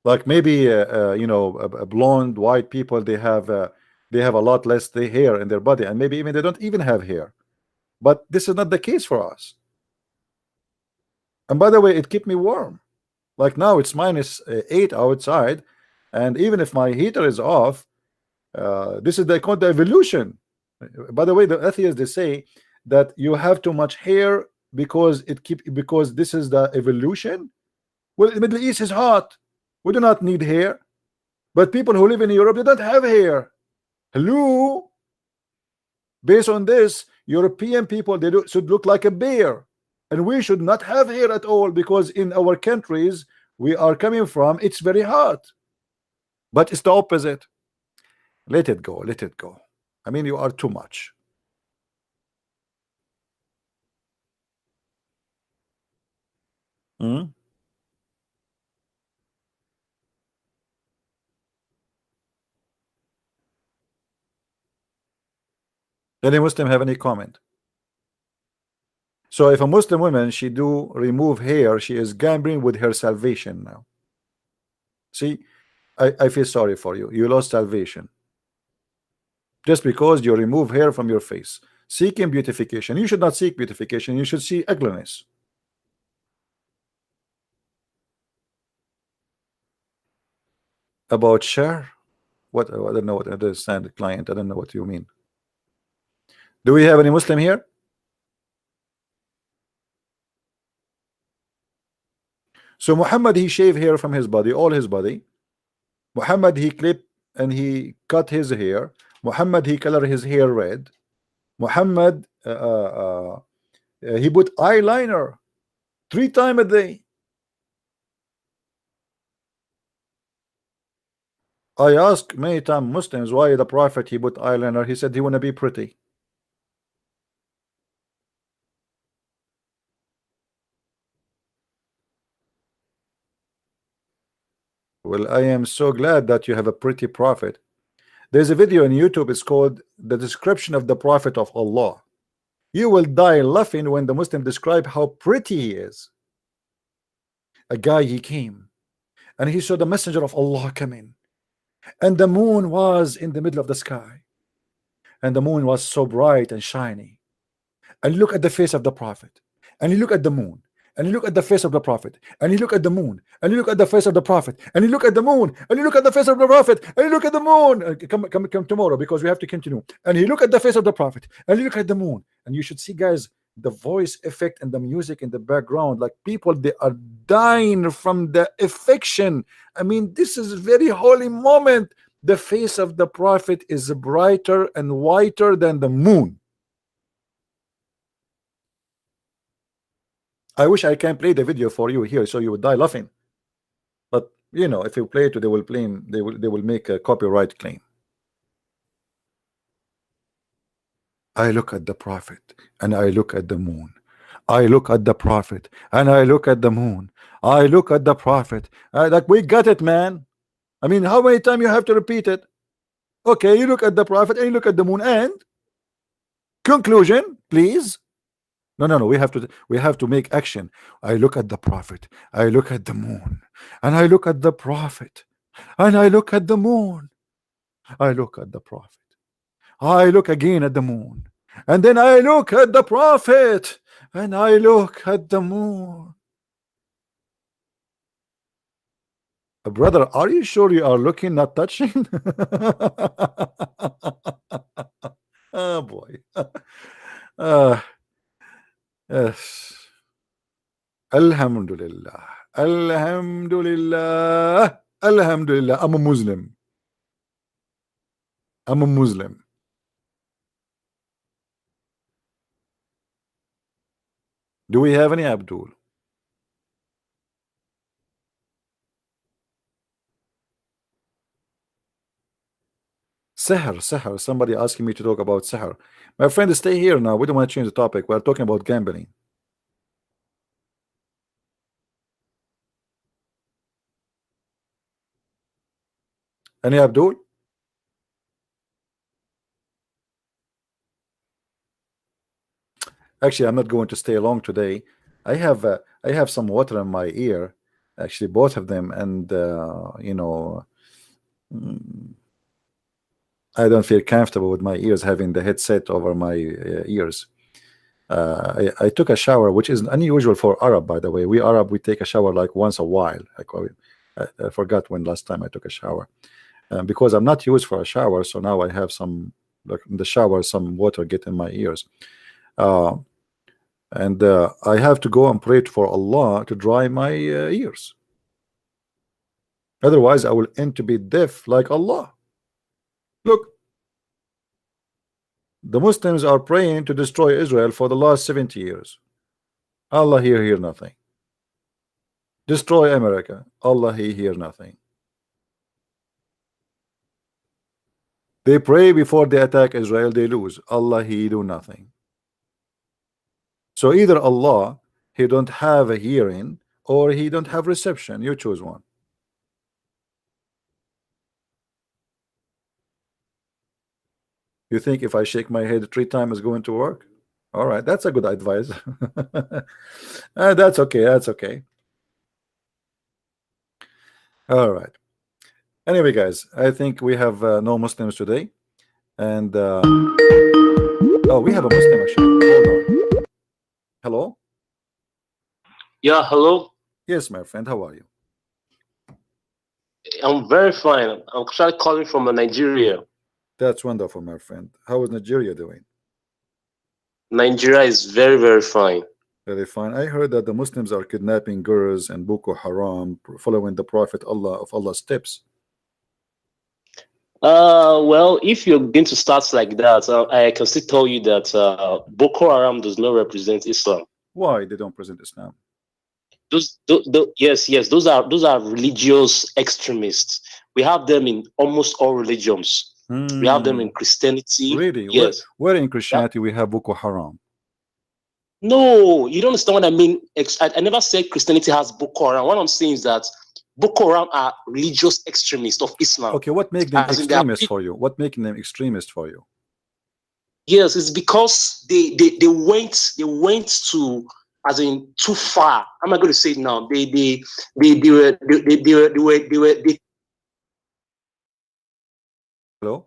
Like maybe you know, blonde white people, they have a lot less the hair in their body, and maybe even they don't even have hair. But this is not the case for us. And by the way, it kept me warm. Like now it's -8 outside, and even if my heater is off, This is called the evolution. By the way, the atheists, they say that you have too much hair because this is the evolution. Well, the Middle East is hot. We do not need hair. But people who live in Europe, they don't have hair. Hello. Based on this, European people, should look like a bear, and we should not have hair at all, because in our countries we are coming from, it's very hot. But it's the opposite. Let it go. Let it go. I mean, you are too much. Hmm? Any Muslim have any comment? So if a Muslim woman, she do remove hair, she is gambling with her salvation now. See, I feel sorry for you. You lost salvation just because you remove hair from your face, seeking beautification. You should not seek beautification. You should see ugliness. About share? What? I don't know what I understand the client. I don't know what you mean. Do we have any Muslim here? So Muhammad, he shaved hair from his body, all his body. Muhammad, he clipped and he cut his hair. Muhammad, he colored his hair red. Muhammad, he put eyeliner 3 times a day. I asked many times Muslims why the Prophet he put eyeliner. He said he want to be pretty. Well, I am so glad that you have a pretty prophet. There's a video on YouTube. It's called The Description of the Prophet of Allah. You will die laughing when the Muslim describe how pretty he is. A guy, he came and he saw the messenger of Allah coming, and the moon was in the middle of the sky, and the moon was so bright and shiny. And look at the face of the Prophet, and you look at the moon, and you look at the face of the Prophet, and you look at the moon, and you look at the face of the Prophet, and you look at the moon, and you look at the face of the Prophet, and you look at the moon. Come tomorrow, because we have to continue. And you look at the face of the Prophet, and you look at the moon, and you should see, guys, the voice effect and the music in the background, like people, they are dying from the affection. I mean, this is a very holy moment. The face of the Prophet is brighter and whiter than the moon. I wish I can play the video for you here so you would die laughing. But you know, if you play it, they will make a copyright claim. I look at the Prophet and I look at the moon. I look at the Prophet and I look at the moon. I look at the Prophet. Like, we got it, man. I mean, how many times you have to repeat it? Okay, you look at the Prophet and you look at the moon, and conclusion, please. No. We have to make action. I look at the Prophet. I look at the moon, and I look at the Prophet, and I look at the moon. I look at the Prophet. I look again at the moon, and then I look at the Prophet, and I look at the moon. Brother, are you sure you are looking, not touching? Oh boy. Yes. Alhamdulillah. Alhamdulillah. Alhamdulillah. I'm a Muslim. I'm a Muslim. Do we have any Abdul? Sihr. Somebody asking me to talk about Sihr. My friend, stay here now. We don't want to change the topic. We're talking about gambling. Any Abdul? Actually, I'm not going to stay long today. I have some water in my ear, actually both of them, and you know, I don't feel comfortable with my ears having the headset over my ears. I took a shower, which is unusual for Arab, by the way. We Arab, we take a shower like once a while. I forgot when last time I took a shower. because I'm not used for a shower, so now I have some, like in the shower, some water get in my ears, and I have to go and pray for Allah to dry my ears. Otherwise, I will end to be deaf like Allah. Look, the Muslims are praying to destroy Israel for the last 70 years. Allah hear nothing. Destroy America. Allah he hear nothing. They pray before they attack Israel, they lose. Allah he do nothing. So either Allah he don't have a hearing or he don't have reception. You choose one. You think if I shake my head 3 times it's going to work? All right, that's a good advice. That's okay. That's okay. All right. Anyway, guys, I think we have no Muslims today, and oh, we have a Muslim actually. Hold on. Hello. Yeah, hello. Yes, my friend. How are you? I'm very fine. I'm actually calling from Nigeria. That's wonderful, my friend. How is Nigeria doing? Nigeria is very, very fine. Very fine. I heard that the Muslims are kidnapping girls and Boko Haram, following the Prophet Allah's steps. Well, if you're going to start like that, I can still tell you that Boko Haram does not represent Islam. Why they don't present Islam? Yes, those are religious extremists. We have them in almost all religions. We have them in Christianity. Really? Yes. Where in Christianity we have Boko Haram? No, you don't understand what I mean. I never said Christianity has Boko Haram. What I'm saying is that Boko Haram are religious extremists of Islam. Okay, what makes them extremists for you? What making them extremists for you? Yes, it's because they went to, as in, too far. I'm not going to say it now. They were. Hello?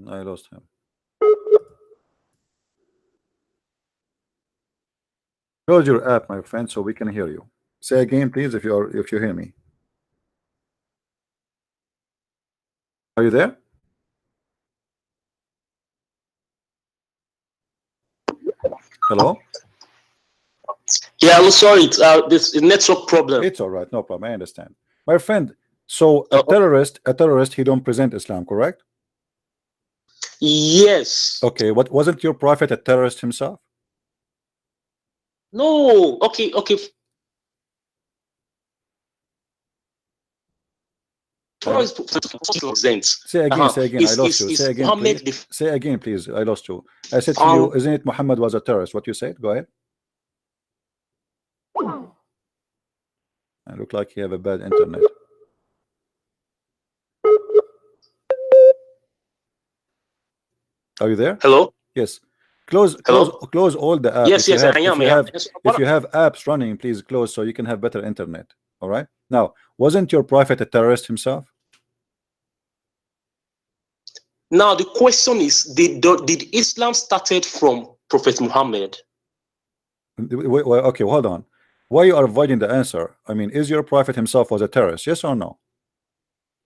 I lost him. Close your app, my friend, so we can hear you. Say again, please, if you hear me. Are you there? Hello? Yeah, I'm sorry. This network problem. It's all right, no problem. I understand, my friend. So a terrorist, he don't present Islam, correct? Yes. Okay. What wasn't your prophet a terrorist himself? No. Okay. Say again. Say again. I lost you. Say again, please. Say again, please. I lost you. I said to you, isn't it Muhammad was a terrorist? What you said? Go ahead. I look like you have a bad internet. Are you there? Hello. Yes. Close all the apps. Yes, I am. If you have apps running, please close so you can have better internet. All right. Now, wasn't your prophet a terrorist himself? Now the question is, did Islam started from Prophet Muhammad? Okay, hold on. Why you are avoiding the answer? I mean, is your prophet himself was a terrorist? Yes or no?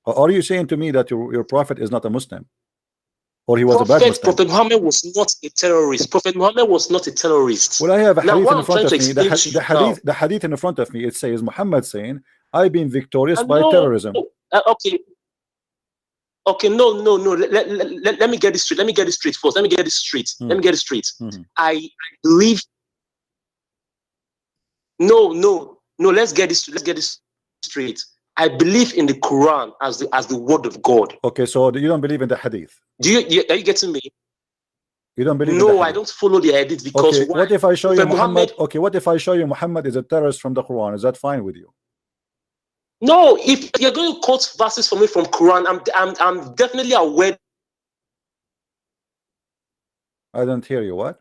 Or are you saying to me that your prophet is not a Muslim? Or he was a bad Muslim? Prophet Muhammad was not a terrorist. Prophet Muhammad was not a terrorist. Well, I have a hadith in front of me. The hadith in front of me, it says Muhammad saying, I've been victorious by terrorism. Okay, no. Let me get this straight. Let me get this straight. I believe. No. Let's get this straight. I believe in the Quran as the word of God. Okay, so you don't believe in the hadith? Are you getting me? You don't believe? No, I don't follow the hadith because. Okay, what if I show you Muhammad? Okay, what if I show you Muhammad is a terrorist from the Quran? Is that fine with you? No, if you're going to quote verses for me from Quran, I'm definitely aware. I don't hear you. What?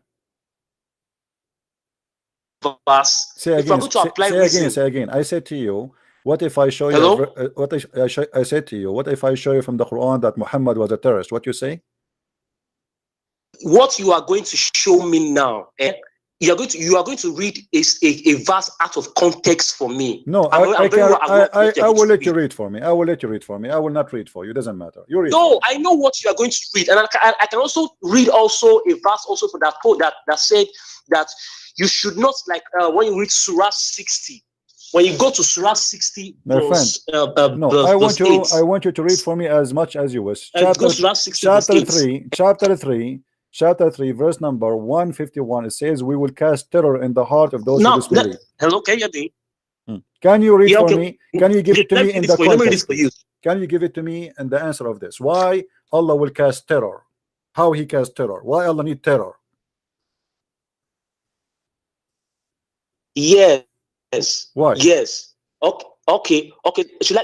Verse. Say again. I said to you, what if I show Hello? you? I said to you, what if I show you from the Quran that Muhammad was a terrorist? What you say? What you are going to show me now you are going to read a verse out of context for me. No, I will let you read for me. I will let you read for me. I will not read for you. It doesn't matter. You read. No, I know what you are going to read, and I can also read also a verse also for that quote that said that you should not, like when you read Surah 60. When you go to Surah 60, my verse, friend, no, verse, I want you to read for me as much as you wish. Chapter 60, chapter 3, verse number 151. It says, "We will cast terror in the heart of those who disbelieve." Hello, can you hear me? Can you read for me? Can you give it to me in the context? Let me read it for you. Can you give it to me in the answer of this? Why Allah will cast terror? How He cast terror? Why Allah need terror? Yes. Why? Yes. Okay. Should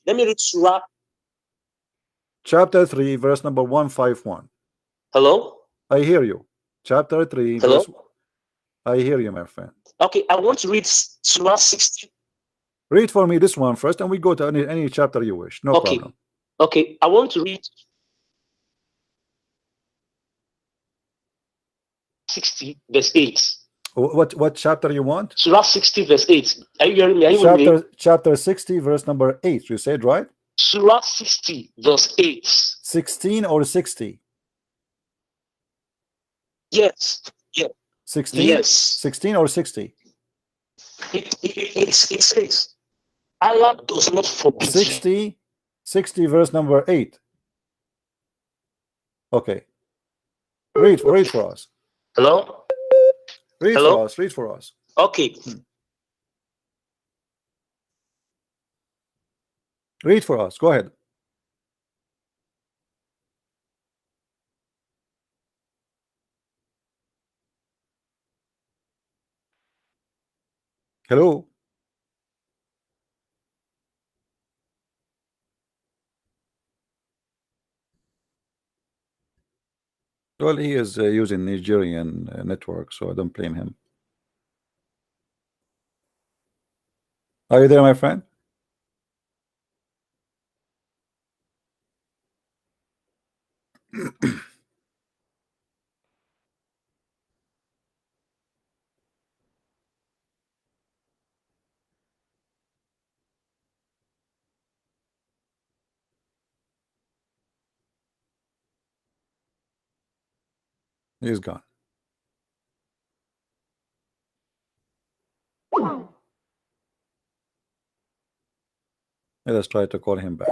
let me read Surah chapter 3, verse number 151. Hello? I hear you. Chapter 3, Hello? verse. I hear you, my friend. Okay, I want to read Surah 60. Read for me this one first, and we go to any chapter you wish. No problem. Okay, I want to read 60, verse 8. What chapter you want? Surah 60, verse 8. Are you hearing me? Are you chapter 60, verse number 8. You said, right? Surah 60, verse 8. 16 or 60? Yes. Yeah. 16? Yes. 16 or 60? It says, Allah does not forbid 60, verse number 8. Okay. Read for us. Hello? Read for us. Okay. Read for us. Go ahead. Hello. Well, he is using Nigerian network, so I don't blame him. Are you there, my friend? He's gone. Let us try to call him back.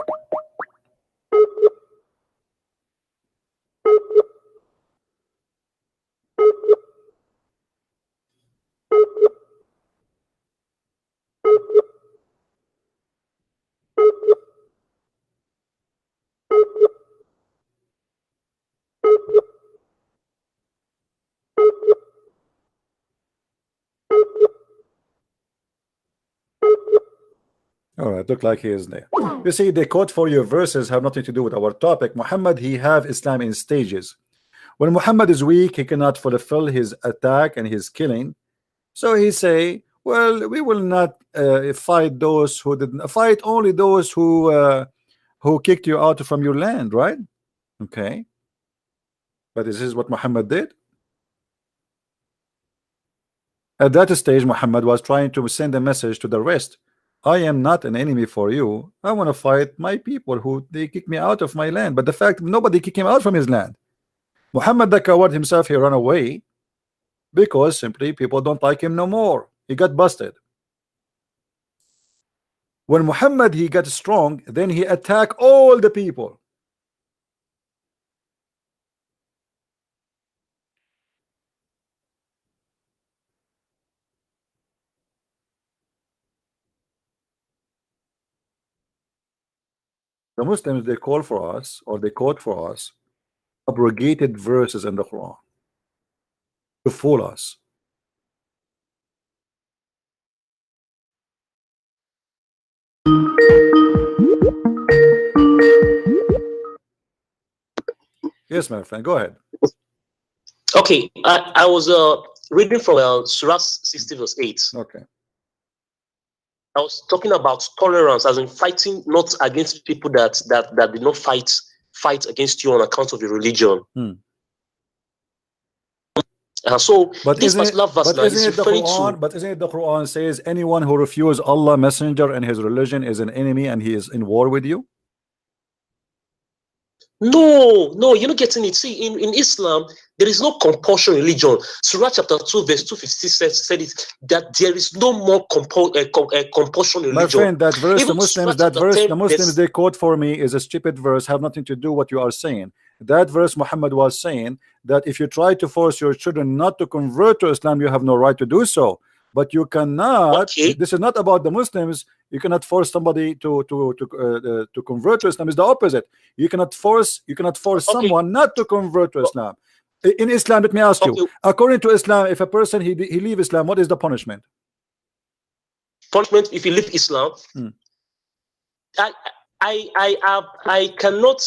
All right, look like he is there. You see, the quote for your verses have nothing to do with our topic. Muhammad, he have Islam in stages. When Muhammad is weak, he cannot fulfill his attack and his killing. So he say, well, we will not fight those who didn't fight, only those who kicked you out from your land, right? Okay. But this is what Muhammad did. At that stage, Muhammad was trying to send a message to the rest. I am not an enemy for you. I want to fight my people who they kick me out of my land. But the fact nobody kicked him out from his land. Muhammad the coward himself, he ran away because simply people don't like him no more. He got busted. When Muhammad he got strong, then he attacked all the people. The Muslims, they call for us, or they quote for us abrogated verses in the Quran to fool us. Yes, my friend, go ahead. Okay, I was reading from Surah 60 verse 8. Okay. I was talking about tolerance, as in fighting not against people that did not fight against you on account of your religion. So But this isn't it, particular verse but now is isn't it the referring Quran? to But isn't it the Quran says anyone who refuses Allah messenger and his religion is an enemy and he is in war with you? no, you're not getting it. See, in Islam, there is no compulsion religion. Surah chapter 2, verse 256 said it that there is no more compulsion My religion. friend, that verse, Even the Muslims, Surah that chapter verse, 10, the Muslims verse they quote for me is a stupid verse, have nothing to do what you are saying. That verse, Muhammad was saying that if you try to force your children not to convert to Islam, you have no right to do so. But you cannot. okay, This is not about the Muslims. You cannot force somebody to convert to Islam. It's the opposite. You cannot force. You cannot force okay, someone not to convert to Islam. In Islam, let me ask you. okay. According to Islam, if a person he leave Islam, what is the punishment? Punishment if you leave Islam. Hmm. I cannot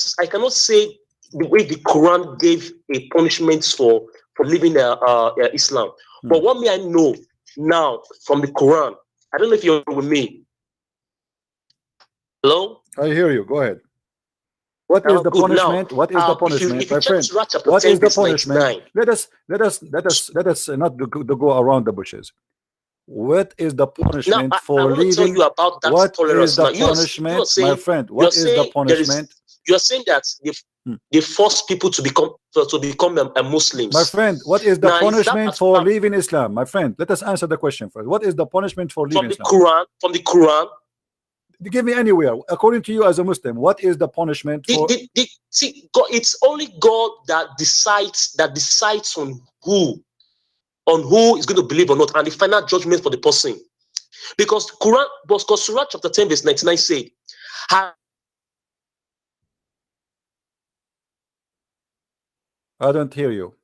say the way the Quran gave a punishment for leaving Islam. But what may I know now from the Quran? I don't know if you're with me. Hello? I hear you. Go ahead. What is the Good. Now, punishment? What is the if you punishment, my check friend? Surah chapter What 10, is the verse punishment? 99, Let us not to go around the bushes. What is the now punishment I for want to tell leaving? you about that What is tolerance. the Now, you're punishment, my saying friend? you're What is the saying there is punishment? you're saying that Hmm. they force people to become My Muslims. friend, what is the Now, if that punishment for particular leaving Islam? My friend, let us answer the question first. What is the punishment for leaving Islam? from the Quran, Give me anywhere. According to you as a Muslim, what is the punishment for? see, God, it's only God that decides on who is going to believe or not, and the final judgment for the person. Because Surah chapter 10, verse 99 said, I don't hear you.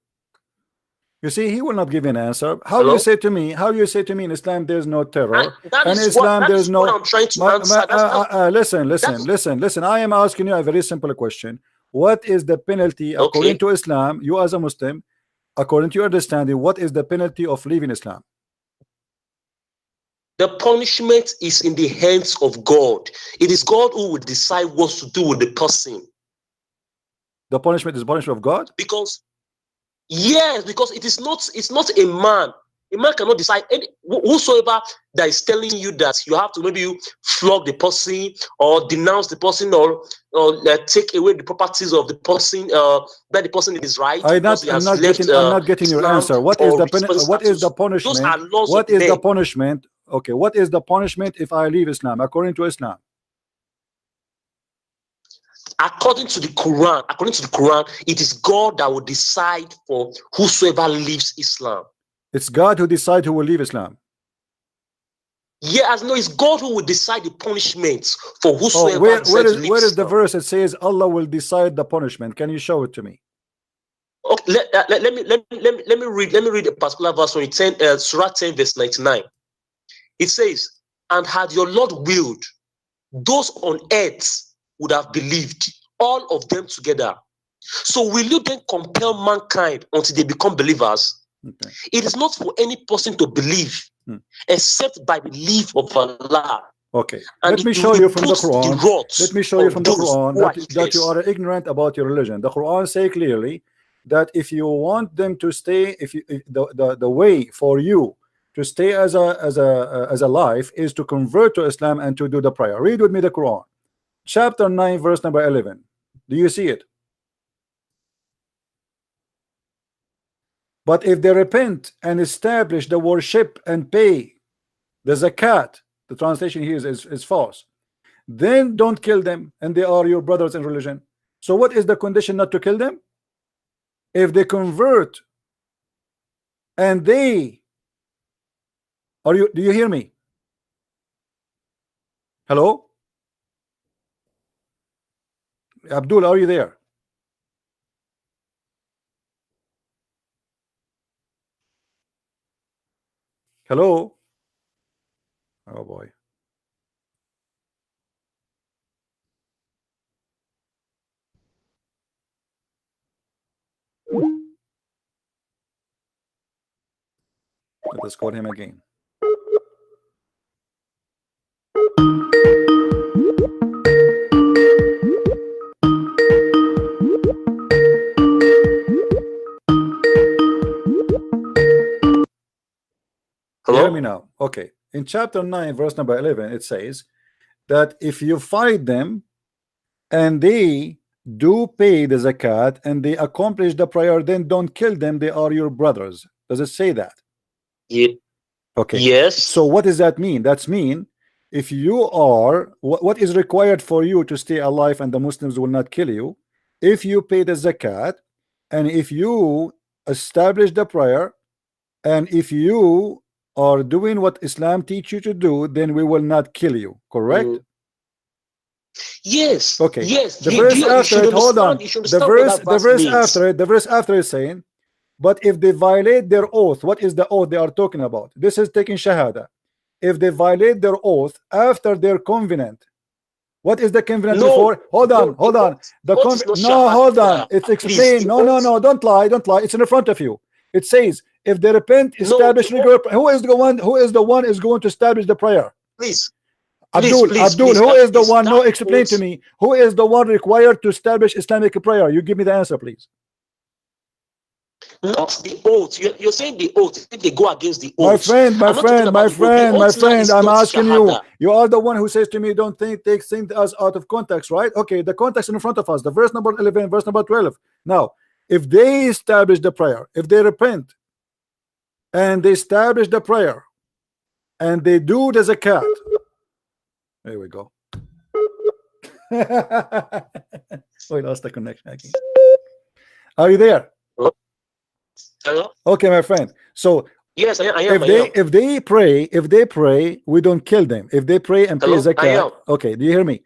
You see, he will not give an answer. How hello? you say to me? How you say to me in Islam there's no terror? That In is Islam there's what no. I'm trying to answer. Listen. I am asking you a very simple question. What is the penalty according Okay. to Islam? You as a Muslim, according to your understanding, what is the penalty of leaving Islam? The punishment is in the hands of God. It is God who will decide what to do with the person. The punishment is punishment of God? Because it's not a man. A man cannot decide. Whosoever that is telling you that you have to maybe flog the person or denounce the person or take away the properties of the person, that the person is right because he has left I'm not getting your Islam answer. What is the punishment? Those are laws What of is the men. punishment? Okay, what is the punishment if I leave Islam according to Islam? According to the Quran, it is God that will decide for whosoever leaves Islam. It's God who decides who will leave Islam. Yeah, as no, it's God who will decide the punishments for Oh, whosoever where decides to leave is the Islam. verse? It says Allah will decide the punishment. Can you show it to me? Okay, let me read a particular verse from Surah 10, verse 99. It says, "And had your Lord willed, those on earth would have believed, all of them together. So will you then compel mankind until they become believers? Okay. It is not for any person to believe except by the leave of Allah." Okay. And Let me show you from the puts the Quran. wrath Let me show you of from the those Quran who are that you heedless. are ignorant about your religion. The Quran say clearly that if you want them to stay, if the way for you to stay as a life is to convert to Islam and to do the prayer. Read with me the Quran, chapter 9, verse number 11. Do you see it? But if they repent and establish the worship and pay the zakat, the translation here is false, then don't kill them, and they are your brothers in religion. So what is the condition not to kill them? If they convert and they do you hear me? Hello? Abdul, are you there? Hello? Oh boy. Let us call him again. Okay, in chapter 9 verse number 11 it says that if you fight them and they do pay the zakat and they accomplish the prayer, then don't kill them, they are your brothers. Does it say that? Yeah. Okay. Yes. So what does that mean? That's mean if you are what is required for you to stay alive and the Muslims will not kill you, if you pay the zakat and if you establish the prayer and if you are doing what Islam teach you to do, then we will not kill you, correct? Yes. Okay. Yes. The verse after it, hold on. The verse after is saying, but if they violate their oath, what is the oath they are talking about? This is taking shahada. If they violate their oath after their covenant, what is the covenant before? Hold on. The no, hold on. It's explained. No, don't lie. It's in the front of you. It says, if they repent, establish regular. Who is the one is going to establish the prayer? Please. Abdul, who is the one? No, explain to me. Who is the one required to establish Islamic prayer? You give me the answer, please. Not the oath. You're saying the oath. If they go against the oath. My friend, I'm asking you. You are the one who says to me, don't take things as out of context, right? Okay, the context in front of us. The verse number 11, verse number 12. Now, if they establish the prayer, if they repent, and they establish the prayer, and they do the zakat. There we go. We lost the connection again. Are you there? Hello? Okay, my friend. So yes, I am. If they pray, we don't kill them. If they pray and pay zakat. Okay, do you hear me?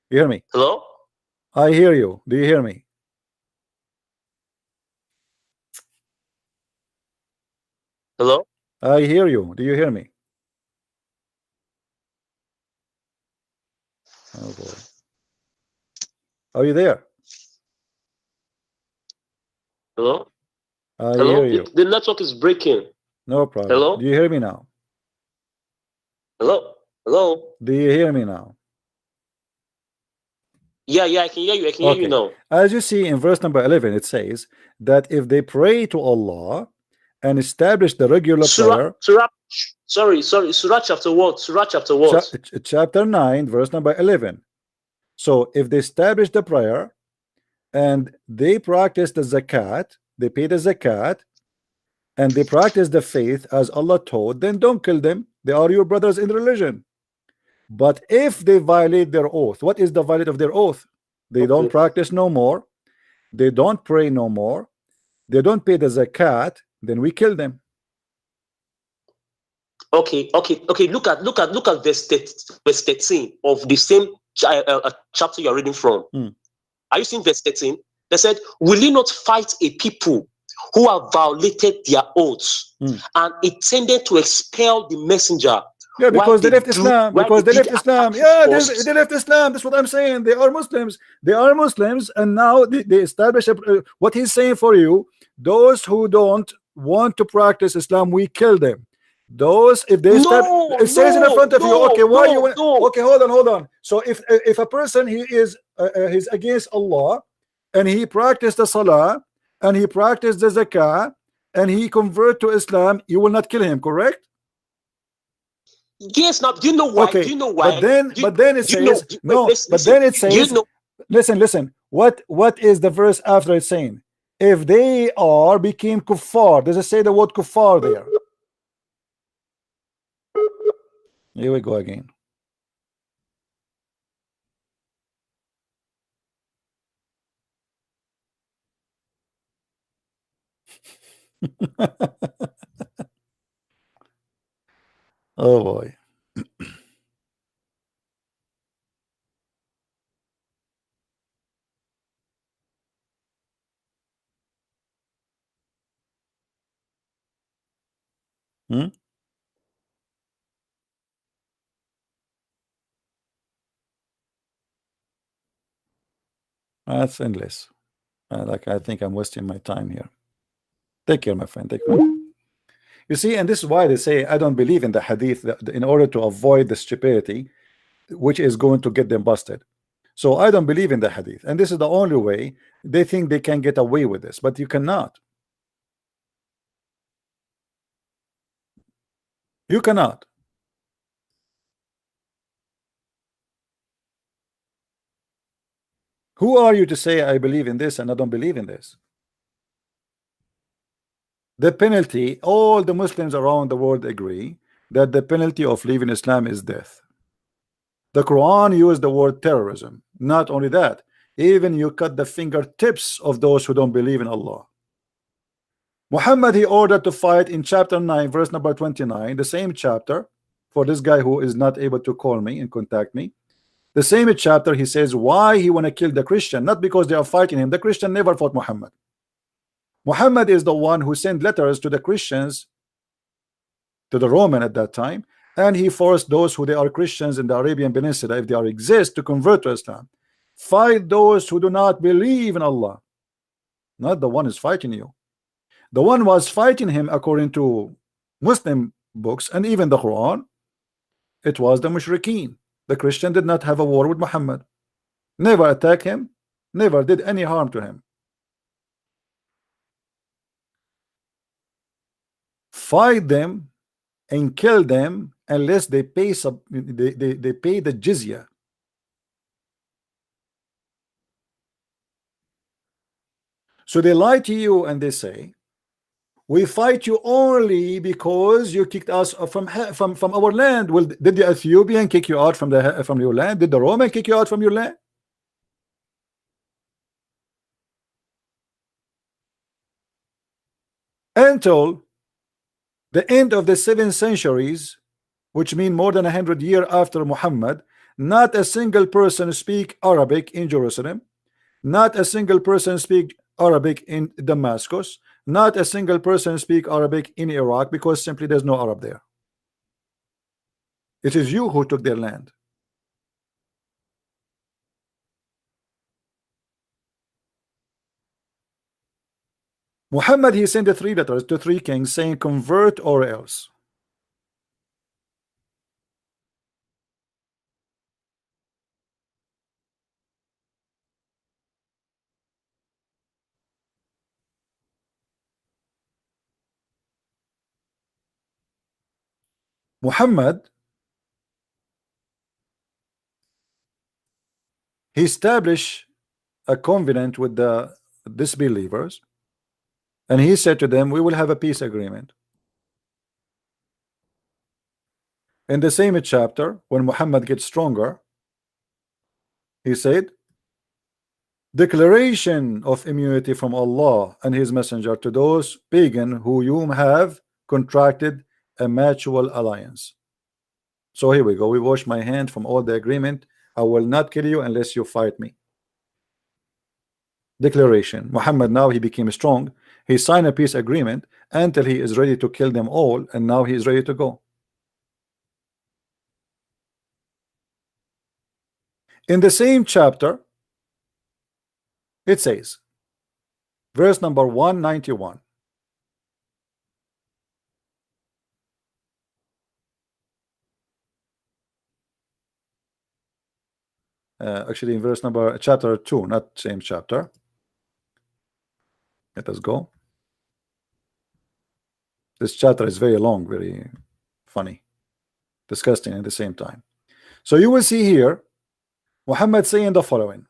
You hear me? Hello? I hear you. Do you hear me? Hello? I hear you. Do you hear me? Oh boy. Are you there? Hello? I hear you. The network is breaking. No problem. Hello? Do you hear me now? Hello? Hello? Do you hear me now? Yeah, I can hear you. I can hear you now. As you see in verse number 11, it says that if they pray to Allah and establish the regular prayer. Surah chapter what? Surah chapter what? Chapter 9, verse number 11. So if they establish the prayer and they practice the zakat, they pay the zakat, and they practice the faith as Allah taught, then don't kill them. They are your brothers in religion. But if they violate their oath, what is the violate of their oath? They don't practice no more. They don't pray no more. They don't pay the zakat. Then we kill them. Okay. Look at verse 13 of the same chapter you're reading from. Are you seeing verse 13? They said, will you not fight a people who have violated their oaths and intended to expel the messenger? Yeah, because they left Islam. Because they left Islam. Yeah, they left Islam. That's what I'm saying. They are Muslims. They are Muslims, and now they establish what he's saying for you. Those who don't want to practice Islam, we kill them. Those, if they it says in front of you. Okay, why you? Okay, hold on. So if a person he's against Allah, and he practiced the salah, and he practiced the zakah, and he convert to Islam, you will not kill him, correct? Yes. Now, do you know why? Okay. Do you know why? But then it says no. But then it says, listen. What is the verse after it saying? If they became kuffar, does it say the word kuffar there? Here we go again. Oh boy. That's endless. I think I'm wasting my time here. Take care, my friend. Take care. You see, and this is why they say I don't believe in the hadith in order to avoid the stupidity which is going to get them busted. So I don't believe in the hadith, and this is the only way they think they can get away with this, but you cannot. You cannot. Who are you to say I believe in this and I don't believe in this? The penalty, all the Muslims around the world agree that the penalty of leaving Islam is death. The Quran used the word terrorism. Not only that, even you cut the fingertips of those who don't believe in Allah. Muhammad, he ordered to fight in chapter 9 verse number 29, the same chapter, for this guy who is not able to call me and contact me. The same chapter, he says why he want to kill the Christian, not because they are fighting him. The Christian never fought Muhammad. Muhammad is the one who sent letters to the Christians, to the Roman at that time, and he forced those who they are Christians in the Arabian Peninsula, if they are exist, to convert to Islam. Fight those who do not believe in Allah, not the one who's fighting you. The one was fighting him according to Muslim books and even the Quran, it was the mushrikeen. The Christian did not have a war with Muhammad, never attack him, never did any harm to him. Fight them and kill them unless they pay they pay the jizya. So they lie to you and they say, we fight you only because you kicked us from our land. Well, did the Ethiopian kick you out from your land? Did the Roman kick you out from your land? Until the end of the 7 centuries, which mean more than 100 years after Muhammad, not a single person speak Arabic in Jerusalem, not a single person speak Arabic in Damascus, not a single person speak Arabic in Iraq, because simply there's no Arab there. It is you who took their land. Muhammad, he sent the 3 letters to 3 kings saying convert or else. Muhammad, he established a covenant with the disbelievers, and he said to them, we will have a peace agreement. In the same chapter, when Muhammad gets stronger, he said, declaration of immunity from Allah and his messenger to those pagan who you have contracted a mutual alliance. So here we go, we wash my hand from all the agreement. I will not kill you unless you fight me. Declaration. Muhammad, now he became strong, he signed a peace agreement until he is ready to kill them all, and now he is ready to go. In the same chapter, it says, verse number 191, actually in verse number chapter 2, not same chapter. Let us go. This chapter is very long, very funny, disgusting at the same time. So you will see here Muhammad saying the following.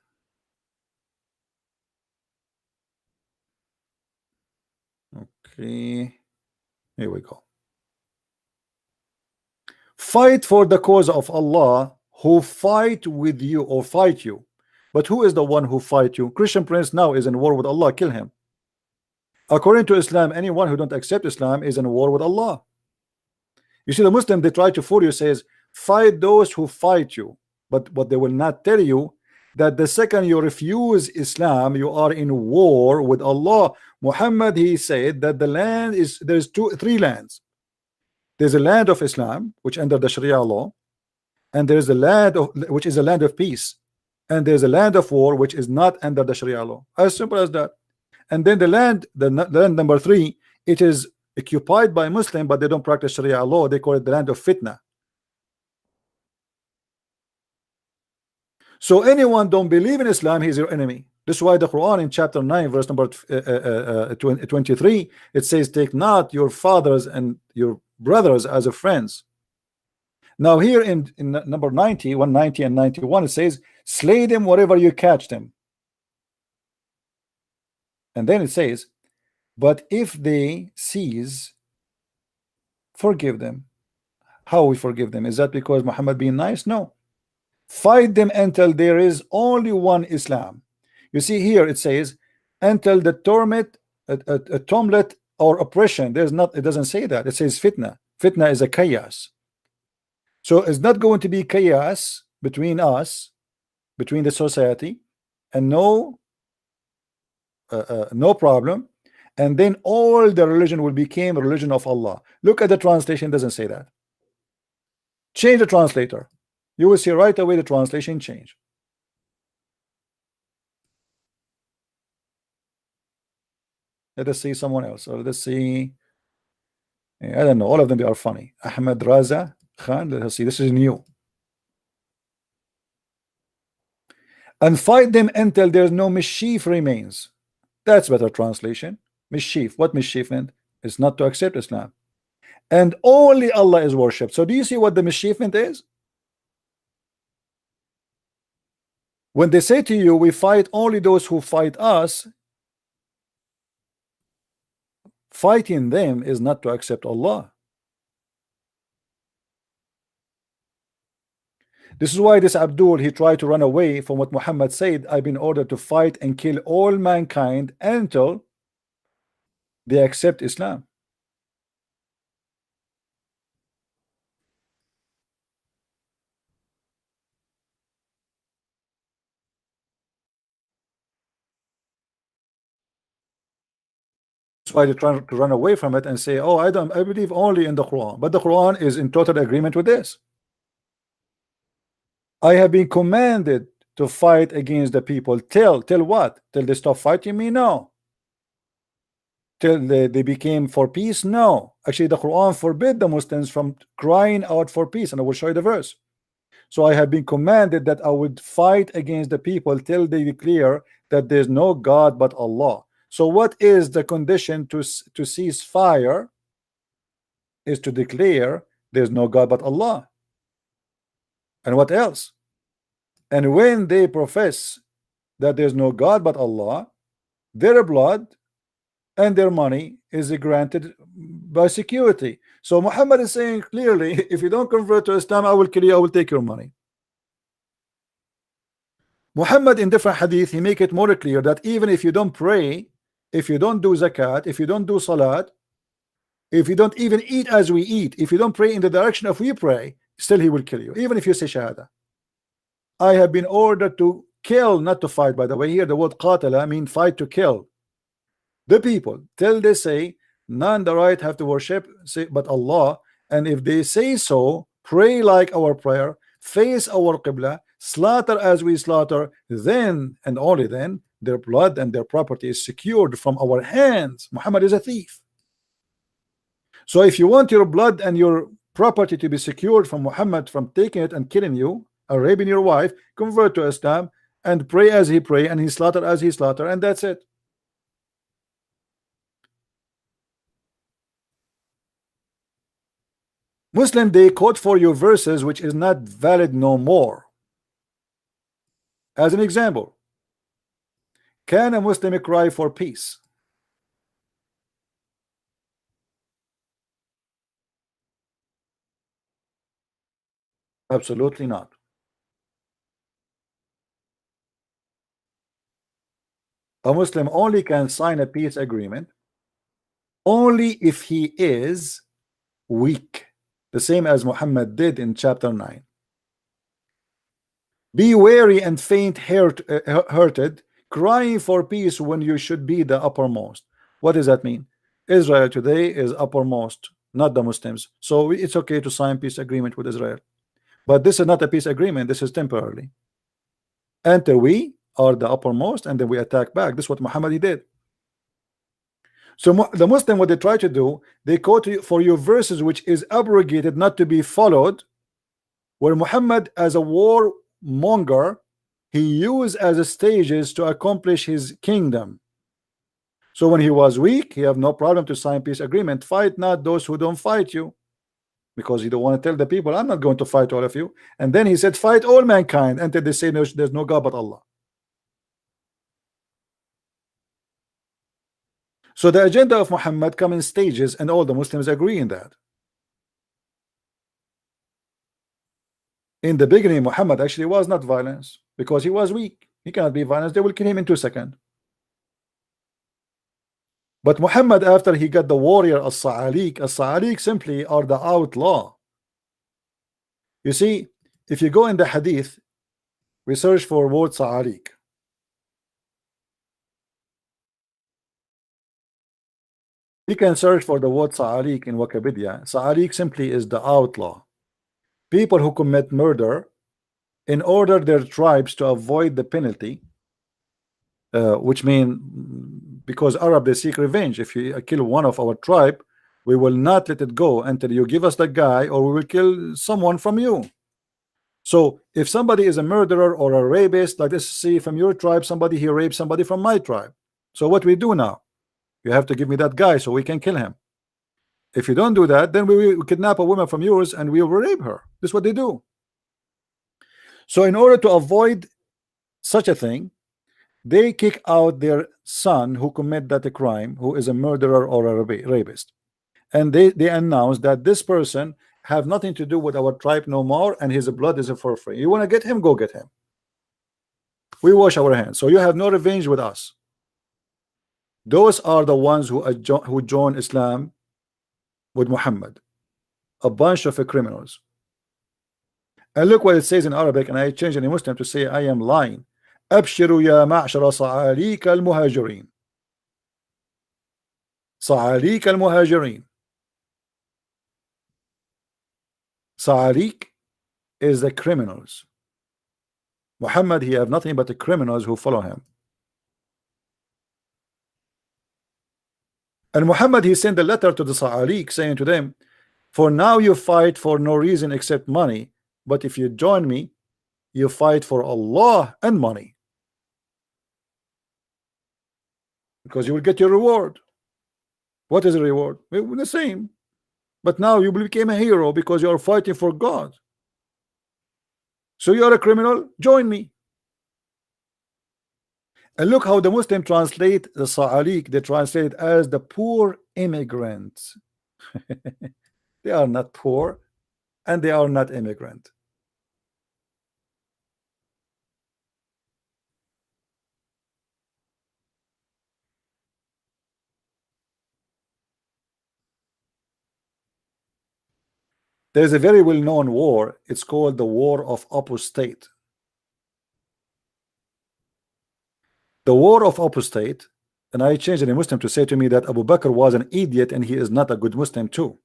Okay, here we go. Fight for the cause of Allah who fight with you or fight you. But who is the one who fight you? Christian prince now is in war with Allah, kill him. According to Islam, anyone who don't accept Islam is in war with Allah. You see, the Muslim, they try to fool you, says fight those who fight you, but what they will not tell you, that the second you refuse Islam, you are in war with Allah. Muhammad, he said that the land is, there's 3 lands. There's a land of Islam, which under the Sharia law, and there's a land of, which is a land of peace, and there's a land of war, which is not under the Sharia law. As simple as that. And then the land number 3, it is occupied by Muslim, but they don't practice Sharia law. They call it the land of fitna. So anyone don't believe in Islam, he's your enemy. This is why the Quran in chapter 9 verse number 23, it says, take not your fathers and your brothers as a friends. Now here in number 90, 190 and 91, it says, slay them wherever you catch them. And then it says, but if they cease, forgive them. How we forgive them? Is that because Muhammad being nice? No. Fight them until there is only one Islam. You see here it says until the torment, a tumult or oppression. There's not, it doesn't say that. It says fitna. Fitna is a chaos. So it's not going to be chaos between us, between the society, and no problem. And then all the religion will become a religion of Allah. Look at the translation, doesn't say that. Change the translator. You will see right away the translation change. Let us see someone else. Or let us see. I don't know. All of them, they are funny. Ahmed Raza Khan. Let us see. This is new. And fight them until there's no mischief remains. That's better translation. Mischief. What mischief meant? It's not to accept Islam. And only Allah is worshipped. So do you see what the mischievement is? When they say to you, we fight only those who fight us, fighting them is not to accept Allah. This is why this Abdul, he tried to run away from what Muhammad said. I've been ordered to fight and kill all mankind until they accept Islam. That's why they're trying to run away from it and say, oh, I believe only in the Quran. But the Quran is in total agreement with this. I have been commanded to fight against the people. Till what? Till they stop fighting me? No. Till they became for peace? No. Actually, the Quran forbid the Muslims from crying out for peace, and I will show you the verse. So I have been commanded that I would fight against the people till they declare that there's no God but Allah. So what is the condition to cease fire? Is to declare there's no God but Allah. And what else? And when they profess that there's no God but Allah, their blood and their money is granted by security. So Muhammad is saying clearly, if you don't convert to Islam, I will kill you, I will take your money. Muhammad in different hadith, he make it more clear that even if you don't pray, if you don't do zakat, if you don't do salat, if you don't even eat as we eat, if you don't pray in the direction of we pray, still he will kill you, even if you say shahada. I have been ordered to kill, not to fight. By the way, here the word qatala mean fight, to kill the people till they say none the right have to worship but Allah. And if they say so, pray like our prayer, face our qibla, slaughter as we slaughter, then and only then their blood and their property is secured from our hands. Muhammad is a thief. So if you want your blood and your property to be secured from Muhammad, from taking it and killing you or raping your wife, convert to Islam and pray as he pray and he slaughter as he slaughter, and that's it. Muslim, they quote for you verses which is not valid no more. As an example, can a Muslim cry for peace? Absolutely not. A Muslim only can sign a peace agreement only if he is weak, the same as Muhammad did in chapter 9. Be weary and faint-hearted, crying for peace when you should be the uppermost. What does that mean? Israel today is uppermost, not the Muslims. So it's okay to sign peace agreement with Israel. But this is not a peace agreement. This is temporarily. Until we are the uppermost, and then we attack back. This is what Muhammad did. So the Muslim, what they try to do, they quote for you verses which is abrogated, not to be followed, where Muhammad as a war monger, he used as a stages to accomplish his kingdom. So when he was weak, he have no problem to sign peace agreement. Fight not those who don't fight you, because you don't want to tell the people, I'm not going to fight all of you. And then he said, fight all mankind until they say there's no God but Allah. So the agenda of Muhammad come in stages, and all the Muslims agree in that. In the beginning, Muhammad actually was not violence because he was weak. He cannot be violence. They will kill him in 2 seconds. But Muhammad, after he got the warrior as-Sa'alik simply are the outlaw. You see, if you go in the hadith, we search for word Sa'alik. You can search for the word Sa'alik in Wikipedia. Sa'alik simply is the outlaw. People who commit murder in order their tribes to avoid the penalty, which mean because Arab they seek revenge. If you kill one of our tribe, we will not let it go until you give us the guy, or we will kill someone from you. So if somebody is a murderer or a rapist, like this, see from your tribe, somebody he raped somebody from my tribe. So what we do now? You have to give me that guy so we can kill him. If you don't do that, then we will kidnap a woman from yours and we will rape her. This is what they do. So in order to avoid such a thing, they kick out their son who commit that crime, who is a murderer or a rapist, and they announce that this person have nothing to do with our tribe no more, and his blood is for free. You want to get him, go get him. We wash our hands, so you have no revenge with us. Those are the ones who join Islam with Muhammad, a bunch of criminals. And look what it says in Arabic, and I change any Muslim to say I am lying. أبشروا يا معشر صعاليك المهاجرين. صعاليك المهاجرين. Sa'alik is the criminals. Muhammad, he have nothing but the criminals who follow him. And Muhammad, he sent a letter to the Sa'alik saying to them, for now you fight for no reason except money, but if you join me, you fight for Allah and money, because you will get your reward. What is the reward? Well, the same, but now you became a hero because you are fighting for God. So you are a criminal, join me. And look how the Muslim translate the Sa'alik. They translate it as the poor immigrants. They are not poor and they are not immigrant. There is a very well-known war. It's called the War of Apostate. The War of Apostate, and I changed any Muslim to say to me that Abu Bakr was an idiot and he is not a good Muslim too.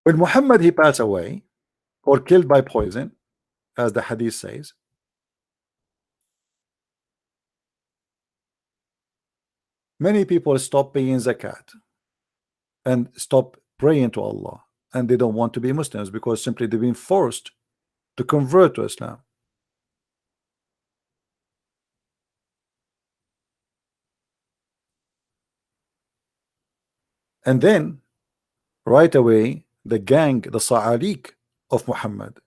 When Muhammad he passed away or killed by poison, as the hadith says, many people stop paying zakat and stop praying to Allah, and they don't want to be Muslims because simply they've been forced to convert to Islam. And then right away the gang, the Sa'alik of Muhammad,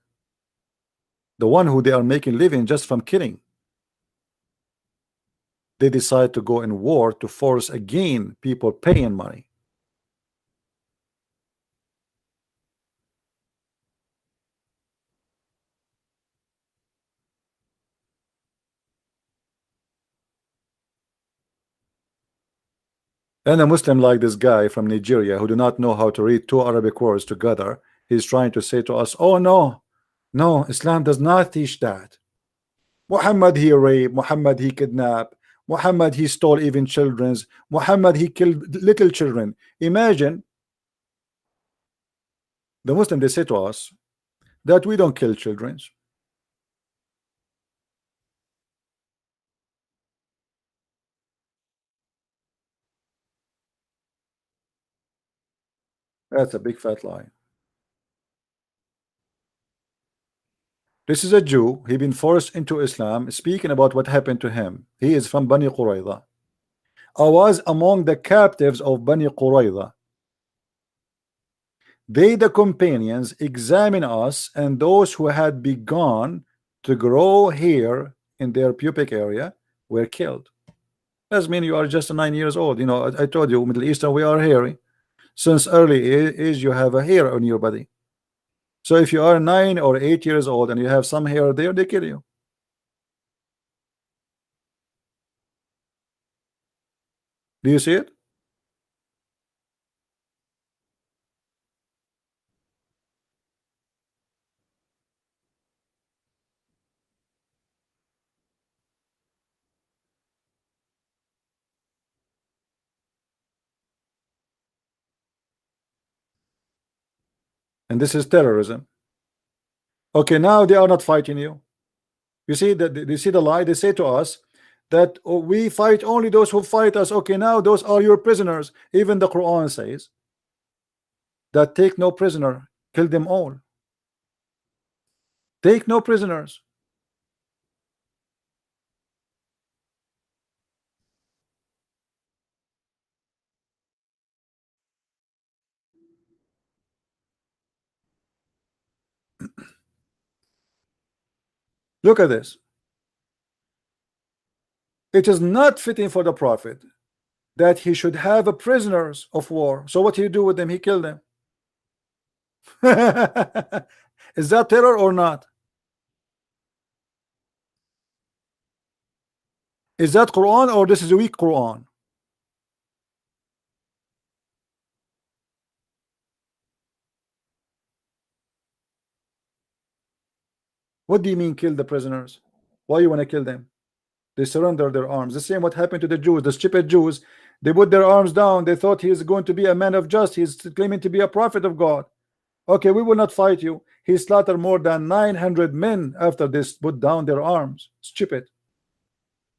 the one who they are making living just from killing, they decide to go in war to force again people paying money. And a Muslim like this guy from Nigeria who do not know how to read 2 Arabic words together, he's trying to say to us, oh no, no, Islam does not teach that. Muhammad he raped, Muhammad he kidnapped, Muhammad he stole even children's, Muhammad he killed little children. Imagine the Muslim, they say to us that we don't kill children. That's a big fat lie. This is a Jew. He been forced into Islam, speaking about what happened to him. He is from Bani Qurayza. I was among the captives of Bani Qurayza. They, the companions, examine us and those who had begun to grow hair in their pubic area were killed. Doesn't mean you are just 9 years old. You know, I told you, Middle Eastern, we are hairy. Since early age, you have a hair on your body. So if you are 9 or 8 years old and you have some hair there, they kill you. Do you see it? And this is terrorism. Okay, now they are not fighting you. You see that? You see the lie? They say to us that, oh, we fight only those who fight us. Okay, now those are your prisoners. Even the Quran says that take no prisoner, kill them all. Take no prisoners. Look at this. It is not fitting for the Prophet that he should have a prisoners of war. So what he do with them? He killed them. Is that terror or not? Is that Quran or this is a weak Quran? What do you mean kill the prisoners? Why you want to kill them? They surrender their arms. The same what happened to the Jews, the stupid Jews. They put their arms down. They thought he is going to be a man of justice. He's claiming to be a prophet of God. Okay, we will not fight you. He slaughtered more than 900 men after they put down their arms. Stupid.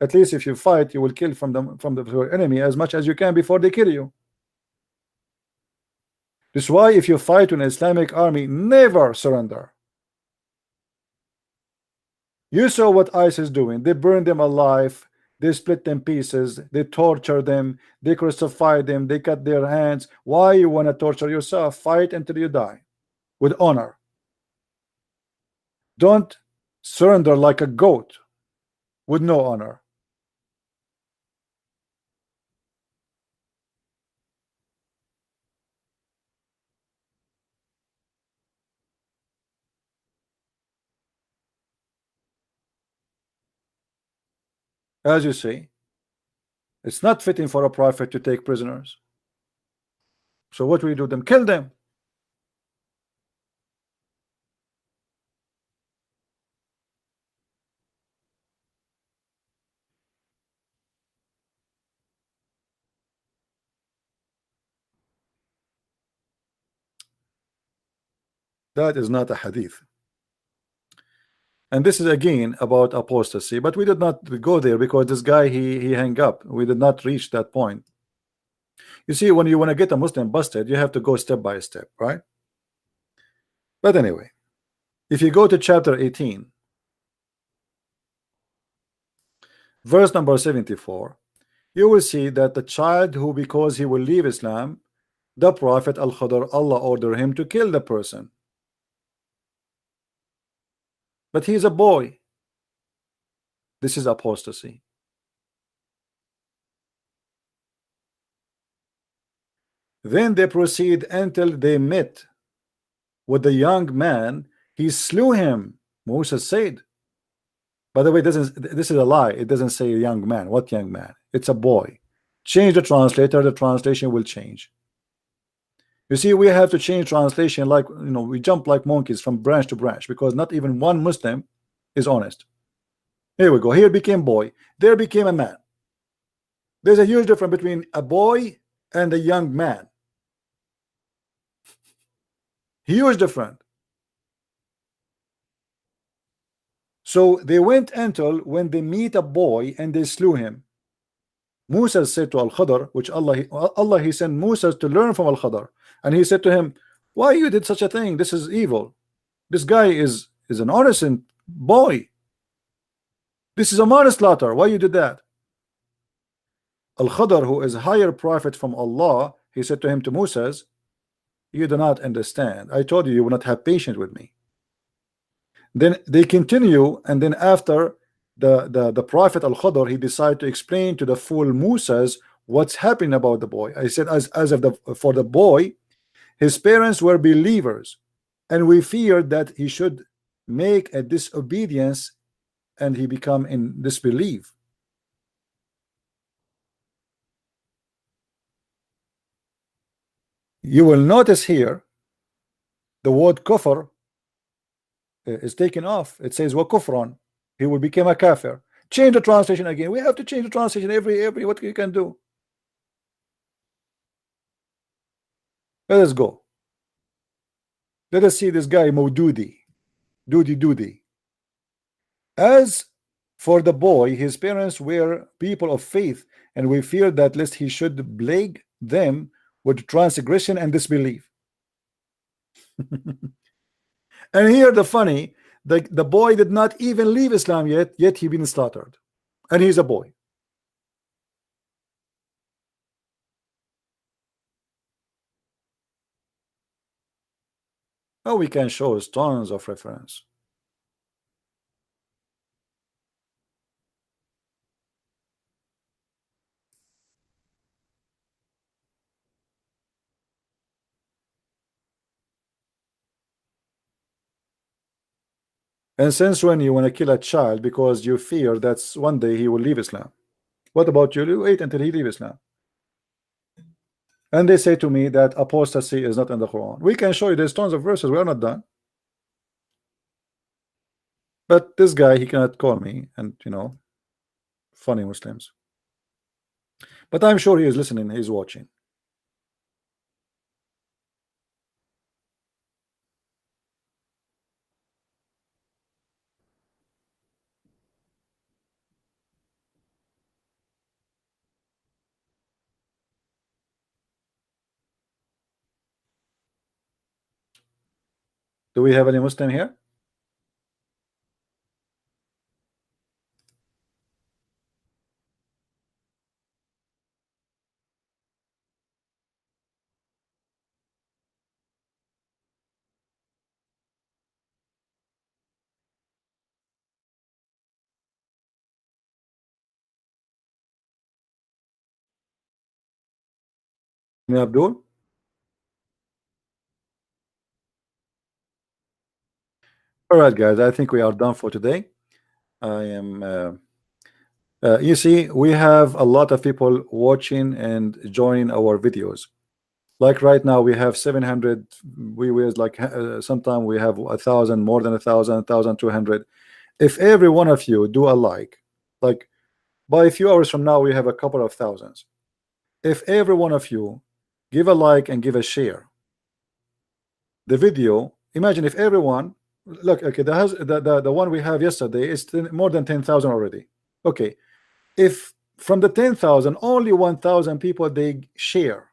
At least if you fight, you will kill from the enemy as much as you can before they kill you. This is why if you fight an Islamic army, never surrender. You saw what ISIS is doing. They burn them alive. They split them pieces. They torture them. They crucify them. They cut their hands. Why you want to torture yourself? Fight until you die with honor. Don't surrender like a goat with no honor. As you see, it's not fitting for a prophet to take prisoners. So what do we do them? Kill them. That is not a hadith. And this is again about apostasy, but we did not go there because this guy he hung up. We did not reach that point. You see, when you want to get a Muslim busted, you have to go step by step, right? But anyway, if you go to chapter 18, verse number 74, you will see that the child who, because he will leave Islam, the Prophet Al-Khadr, Allah ordered him to kill the person. But he is a boy. This is apostasy. Then they proceed until they met with the young man. He slew him. Moses said. By the way, this is a lie. It doesn't say a young man. What young man? It's a boy. Change the translator. The translation will change. You see, we have to change translation like, you know, we jump like monkeys from branch to branch because not even one Muslim is honest. Here we go. Here became boy. There became a man. There's a huge difference between a boy and a young man. Huge difference. So they went until when they meet a boy and they slew him. Musa said to Al-Khadr, which Allah he sent Musa to learn from Al-Khadr, and he said to him, why you did such a thing? This is evil. This guy is an innocent boy. This is a manslaughter. Why you did that? Al-Khadr, who is a higher prophet from Allah, he said to him, to Moses, you do not understand. I told you you will not have patience with me. Then they continue, and then after the Prophet Al-Khadr, he decided to explain to the fool Musa's what's happening about the boy. I said, as of the for the boy, his parents were believers, and we feared that he should make a disobedience and he become in disbelief. You will notice here the word kufr is taken off. It says wa kufran. He will become a kafir. Change the translation again. We have to change the translation every what you can do. Let us go. Let us see this guy Maududi. Doody. As for the boy, his parents were people of faith, and we feared that lest he should plague them with transgression and disbelief. And here the funny, the boy did not even leave Islam yet he been slaughtered, and he's a boy. Oh, we can show us tons of reference. And since when you want to kill a child because you fear that one day he will leave Islam? What about you? You wait until he leaves Islam. And they say to me that apostasy is not in the Quran. We can show you there's tons of verses. We are not done. But this guy, he cannot call me, and funny Muslims. But I'm sure he is listening, he's watching. Do we have any Muslim here? Abdul? All right, guys, I think we are done for today. I am you see, we have a lot of people watching and joining our videos. Like right now we have 700. We was like sometime we have 1,000, more than 1,000, 1,200. If every one of you do a like by a few hours from now we have a couple of thousands. If every one of you give a like and give a share the video, imagine if everyone look, okay, the one we have yesterday is more than 10,000 already. Okay, if from the 10,000 only 1,000 people they share,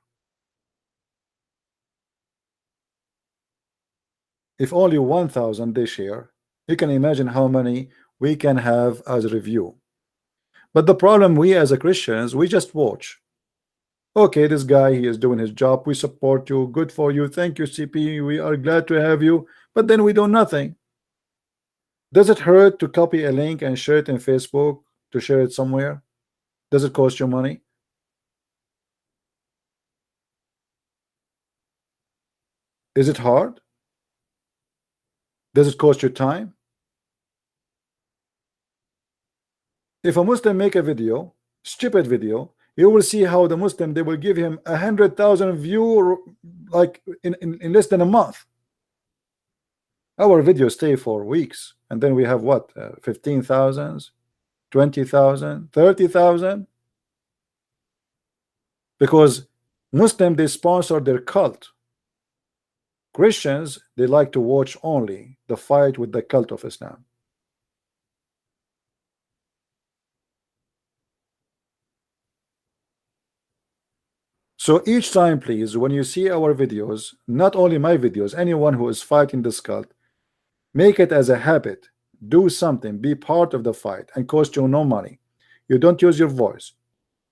if only 1,000 they share, you can imagine how many we can have as a review. But the problem, we as a Christians, we just watch. Okay, this guy, he is doing his job, we support you, good for you, thank you CP, we are glad to have you, but then we do nothing. Does it hurt to copy a link and share it in Facebook, to share it somewhere? Does it cost you money? Is it hard? Does it cost you time? If a Muslim make a video, stupid video, you will see how the Muslim, they will give him 100,000 view like in less than a month. Our videos stay for weeks, and then we have what, 15,000, 20,000, 30,000, because Muslim, they sponsor their cult. Christians, they like to watch only the fight with the cult of Islam. So each time, please, when you see our videos, not only my videos, anyone who is fighting this cult, make it as a habit. Do something, be part of the fight, and cost you no money. You don't use your voice.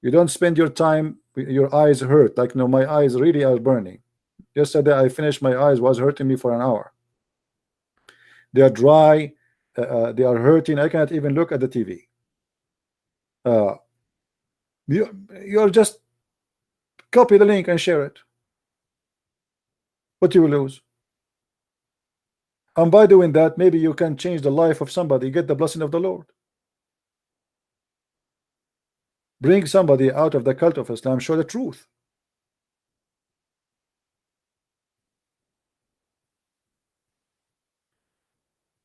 You don't spend your time, your eyes hurt. Like, no, my eyes really are burning. Yesterday I finished, my eyes was hurting me for an hour. They are dry, they are hurting. I cannot even look at the TV. You're just copy the link and share it. What you will lose? And by doing that, maybe you can change the life of somebody, get the blessing of the Lord. Bring somebody out of the cult of Islam, show the truth.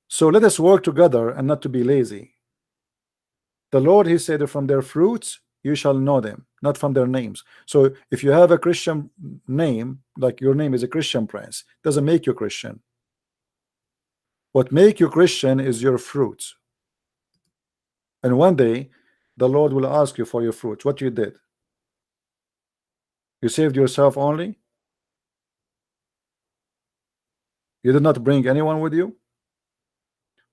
So let us work together and not to be lazy. The Lord, he said, from their fruits you shall know them, not from their names. So if you have a Christian name, like your name is a Christian prince, doesn't make you Christian. What make you Christian is your fruits. And one day the Lord will ask you for your fruits, what you did. You saved yourself only? You did not bring anyone with you?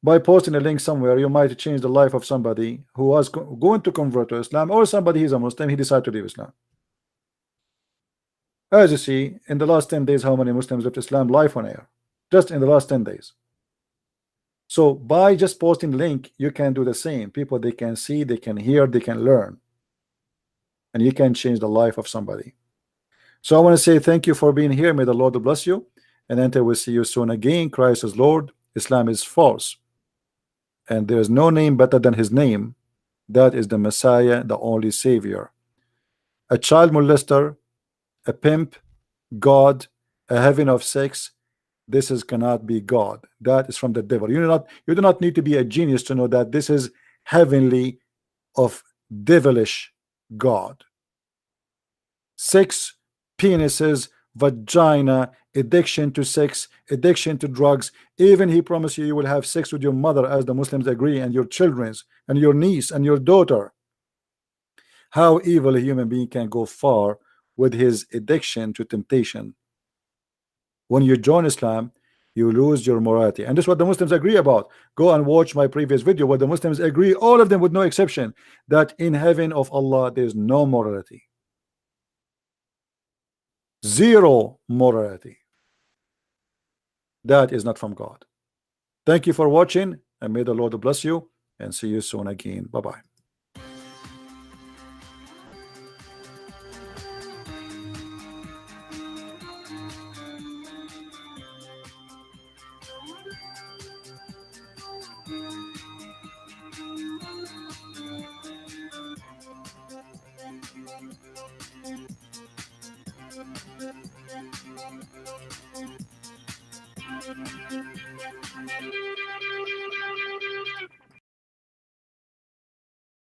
By posting a link somewhere, you might change the life of somebody who was going to convert to Islam, or somebody he's a Muslim, he decided to leave Islam. As you see, in the last 10 days, how many Muslims left Islam live on air? Just in the last 10 days. So by just posting link, you can do the same. People, they can see, they can hear, they can learn. And you can change the life of somebody. So I want to say thank you for being here. May the Lord bless you. And until we see you soon again, Christ is Lord, Islam is false. And there is no name better than his name. That is the Messiah, the only Savior. A child molester, a pimp, God, a heaven of sex, this is cannot be God. That is from the devil. You do not need to be a genius to know that this is heavenly of devilish God. Sex, penises, vagina, addiction to sex, addiction to drugs. Even he promised you will have sex with your mother, as the Muslims agree, and your children's and your niece and your daughter. How evil a human being can go far with his addiction to temptation. When you join Islam, you lose your morality, and this is what the Muslims agree about. Go and watch my previous video where the Muslims agree, all of them with no exception, that in heaven of Allah there is no morality. Zero morality. That is not from God. Thank you for watching, and may the Lord bless you, and see you soon again. Bye-bye.